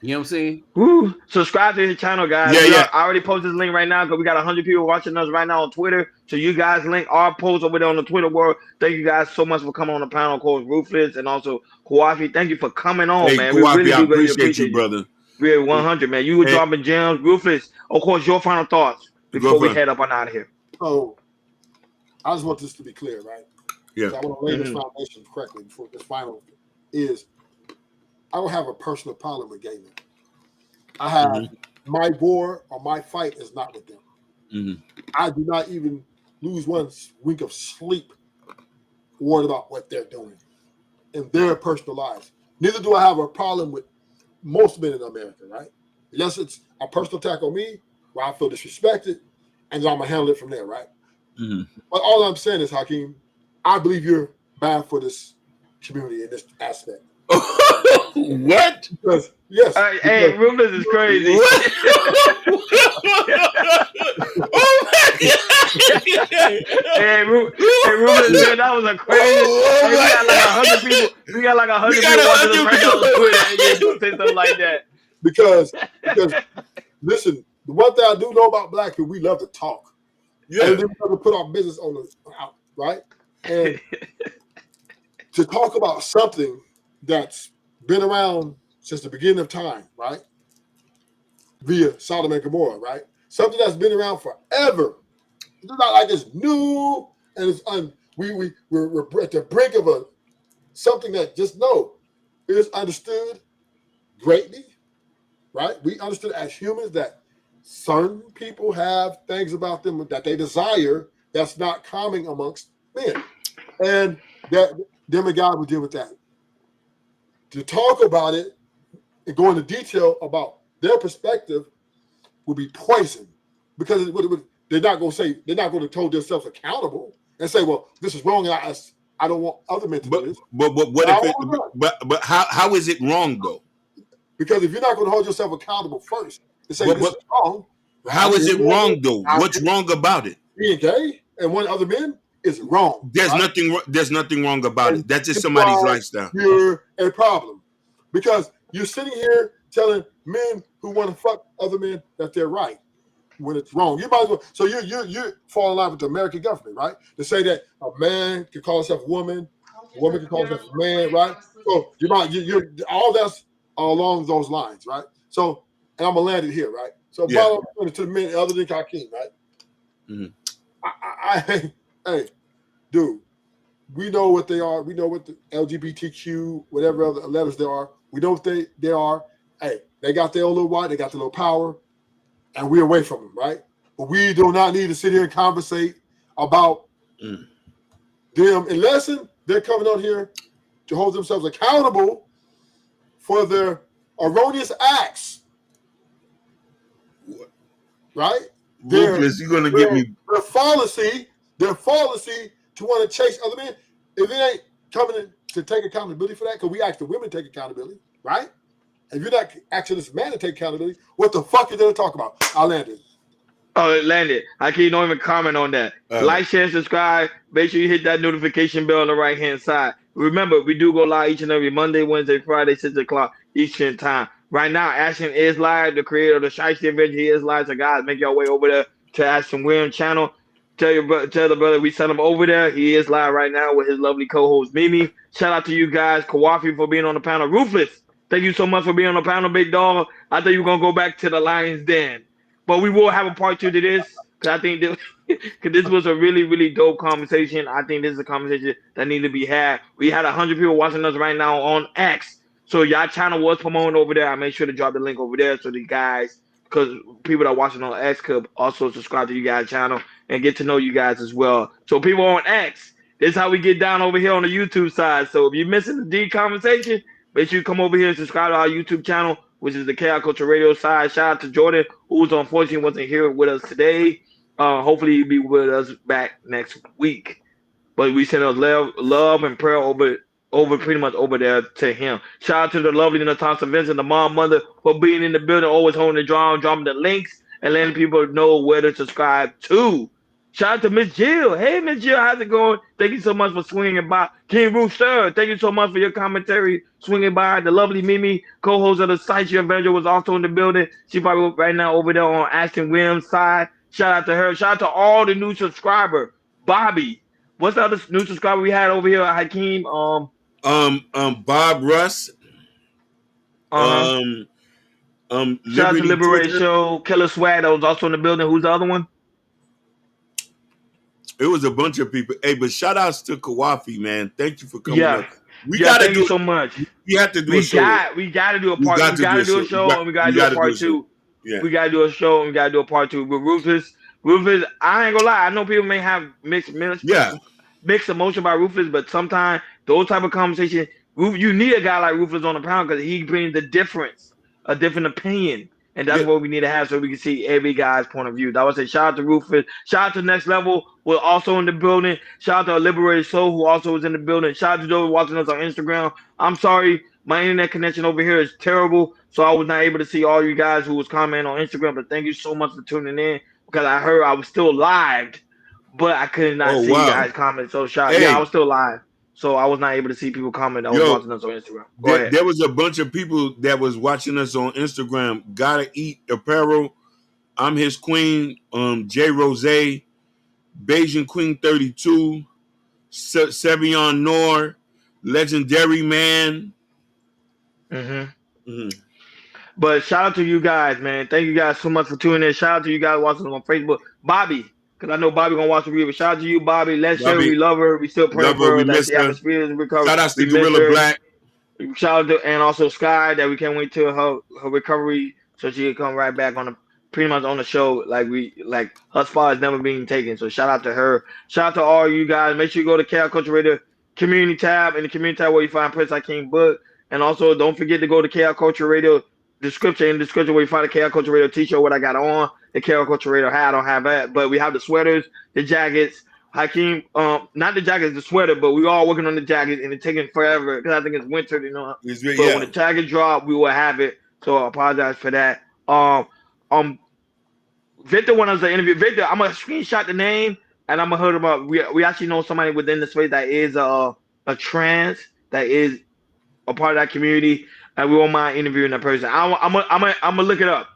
You know what I'm saying? Woo. Subscribe to his channel, guys. Yeah. I already posted this link right now because we got 100 people watching us right now on Twitter. So you guys link our post over there on the Twitter world. Thank you guys so much for coming on the panel, of course, Ruthless and also Kwafi. Thank you for coming on, man. Kwafi, we really do appreciate you, brother. We're 100, man. You were dropping gems. Ruthless, of course, your final thoughts before we head up on out of here. So I just want this to be clear, right? Yeah. So I want to lay this foundation correctly before this final is I don't have a personal problem with gay men. I have my war or my fight is not with them. I do not even lose one wink of sleep worried about what they're doing in their personal lives. Neither do I have a problem with most men in America, right? Unless it's a personal attack on me where I feel disrespected, and then I'm going to handle it from there, right? But all I'm saying is, Hakeem, I believe you're bad for this community in this aspect. What? Because, yes. Hey, Ruthless is crazy. Hey, Ruthless, man, that was a crazy. We got like 100 people. We got like 100 people watching us right now on Twitter, and you say something like that. Because listen, the one thing I do know about black people, we love to talk. Yeah. And we love to put our business on the out, right? And to talk about something that's been around since the beginning of time, right? Via Sodom and Gomorrah, right? Something that's been around forever. It's not like it's new and it's we're at the brink of something that just it is understood greatly, right? We understood as humans that certain people have things about them that they desire that's not common amongst men, and that them and God will deal with that. To talk about it and go into detail about their perspective will be poison because they're not going to hold themselves accountable and say, "Well, this is wrong, and I don't want other men to do this." But what if? But how is it wrong though? Because if you're not going to hold yourself accountable first and say this is wrong, How is it wrong though? What's wrong about it? Being gay and wanting other men is wrong. There's nothing. There's nothing wrong about it. That's just somebody's lifestyle. You're a problem because you're sitting here telling men who want to fuck other men that they're right when it's wrong. You might as well. So you're falling in line with the American government, right? To say that a man can call himself a woman can call himself a man, right? So you're all that's along those lines, right? So, and I'm gonna land it here, right? So, bottom to the men other than Hakeem, right? Mm-hmm. Hey, dude, we know what they are. We know what the LGBTQ, whatever other letters there are. We know what they are. Hey, they got their own little white, they got their little power, and we're away from them, right? But we do not need to sit here and conversate about them unless they're coming out here to hold themselves accountable for their erroneous acts. Right? Ruthless, you're gonna get me. Their fallacy to want to chase other men. If it ain't coming in to take accountability for that, because we ask the women to take accountability, right? If you're not asking this man to take accountability, what the fuck is there to talk about? I'll land it. Oh, it landed. I can't even comment on that. Like, share, subscribe. Make sure you hit that notification bell on the right-hand side. Remember, we do go live each and every Monday, Wednesday, Friday, 6 o'clock Eastern time. Right now, Ashton is live. The creator of the Shiesty Adventure, he is live. So, guys, make your way over there to Ashton Williams' channel. Tell the brother we sent him over there. He is live right now with his lovely co-host, Mimi. Shout out to you guys. Kawafi for being on the panel. Ruthless, thank you so much for being on the panel, big dog. I thought you were going to go back to the Lion's Den. But we will have a part 2 to this because I think this was a really, really dope conversation. I think this is a conversation that needs to be had. We had 100 people watching us right now on X. So y'all channel was promoting over there. I made sure to drop the link over there so the guys, because people that are watching on X could also subscribe to you guys' channel and get to know you guys as well. So people on X, this is how we get down over here on the YouTube side. So if you're missing the D conversation, make sure you come over here and subscribe to our YouTube channel, which is the Chaos Culture Radio side. Shout out to Jordan, who's unfortunately wasn't here with us today. Hopefully he'll be with us back next week. But we send us love and prayer over pretty much over there to him. Shout out to the lovely Natasha Vincent, the mother, for being in the building, always holding the drum, dropping the links, and letting people know where to subscribe to. Shout out to Miss Jill. Hey, Miss Jill, how's it going? Thank you so much for swinging by. King Rooster, thank you so much for your commentary, swinging by. The lovely Mimi, co-host of the Shiesty Adventure, was also in the building. She probably right now over there on Ashton Williams' side. Shout out to her. Shout out to all the new subscriber. Bobby, what's the other new subscriber we had over here? Hakeem. Bob Russ. Shout out to Liberate Show. Killer Swag, that was also in the building. Who's the other one? It was a bunch of people. Hey, but shout outs to Kawafi, man. Thank you for coming up. We gotta thank you so much. We have to do a show. We gotta do a part. We gotta do a show and we gotta do a part 2. Yeah. We gotta do a show and we gotta do a part 2. But Rufus, I ain't gonna lie. I know people may have mixed emotion about Rufus, but sometimes those type of conversations, you need a guy like Rufus on the panel because he brings the difference, a different opinion. And that's what we need to have so we can see every guy's point of view. I would say shout out to Rufus. Shout out to Next Level, who are also in the building. Shout out to Liberated Soul, who also was in the building. Shout out to those watching us on Instagram. I'm sorry, my internet connection over here is terrible, so I was not able to see all you guys who was commenting on Instagram. But thank you so much for tuning in because I heard I was still live, but I could not see you guys comment. So I was still live. So I was not able to see people comment that was watching us on Instagram. Go ahead. There was a bunch of people that was watching us on Instagram. Gotta Eat Apparel. I'm his queen. J Rose, Bayesian Queen 32, Sevion Noor, Legendary Man. But shout out to you guys, man. Thank you guys so much for tuning in. Shout out to you guys watching on Facebook. Bobby, because I know Bobby gonna watch the review. Shout out to you, Bobby. Let's share. We love her. We still pray for her that the atmosphere is recovered. Shout out to Gorilla Black. Shout out to and also Sky that we can't wait till her recovery so she can come right back on the pretty much on the show like her spot is never being taken. So shout out to her. Shout out to all you guys. Make sure you go to Chaos Culture Radio community tab, in the community tab where you find Prince Hakeem book. And also don't forget to go to Chaos Culture Radio description where you find the Chaos Culture Radio t-shirt, what I got on, the Chaos Culture Radio hat. I don't have that, but we have the sweaters, the jackets. Hakeem, not the jackets, the sweater, but we all working on the jacket and it's taking forever because I think it's winter, you know. But when the jacket drop, we will have it. So I apologize for that. Victor wanted us to interview. Victor, I'm gonna screenshot the name and I'm gonna hook him up. We actually know somebody within the space that is a trans, that is a part of that community, and we won't mind interviewing that person. I'm gonna look it up.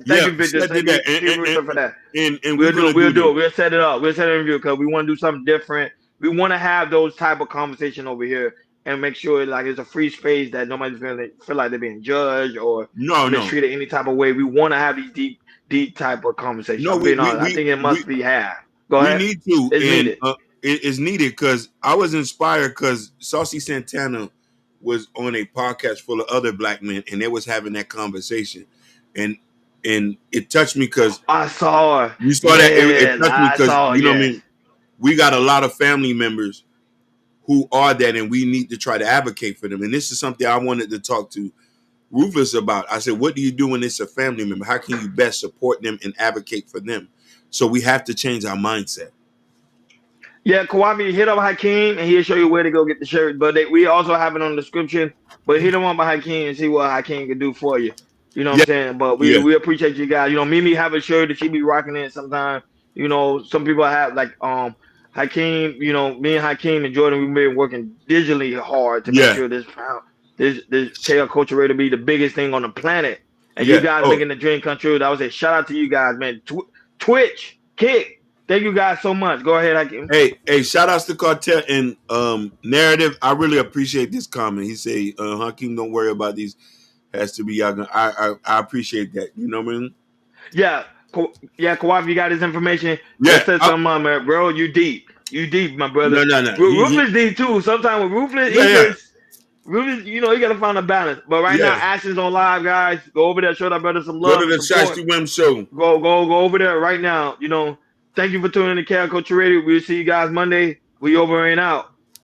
Thank you, Victor. Thank you for that. And We'll do it. that. We'll set it up. We'll set an interview because we want to do something different. We want to have those type of conversation over here and make sure like it's a free space that nobody's gonna feel like they're being judged or mistreated any type of way. We want to have these deep type of conversation. No, I'm being honest. I think it must be had. Go ahead. We need to. It's needed. It's needed because I was inspired because Saucy Santana was on a podcast full of other black men and they was having that conversation, and it touched me because I saw her. You saw that it touched me because you know what I mean. We got a lot of family members who are that, and we need to try to advocate for them. And this is something I wanted to talk to Rufus about. I said, what do you do when it's a family member? How can you best support them and advocate for them? So we have to change our mindset. Yeah, Kawabi, hit up Hakeem and he'll show you where to go get the shirt. But we also have it on the description. But hit him up by Hakeem and see what Hakeem can do for you. You know what I'm saying? But we appreciate you guys. You know, Mimi have a shirt that she be rocking it sometimes. You know, some people have like Hakeem, you know, me and Hakeem and Jordan, we've been working digitally hard to make sure this KL Culture Radio be the biggest thing on the planet. And you guys making the dream come true. I would say shout out to you guys, man. Twitch, Kick. Thank you guys so much. Go ahead, Hakeem. Hey, shout outs to Cartel and Narrative. I really appreciate this comment. He say, Hakeem, don't worry about these. Has to be y'all. I appreciate that. You know what I mean? Yeah. Kawhi, you got his information. Let's set something on, man, bro. You deep, my brother. No. Ruthless deep too. Sometimes with Ruthless, Ruthless, you know, you gotta find a balance. But right now, Action's on live, guys. Go over there, show that brother some love. Go to the Shiesty Wim show. Go over there right now. You know, thank you for tuning in to KL Culture Radio. We'll see you guys Monday. We over and out.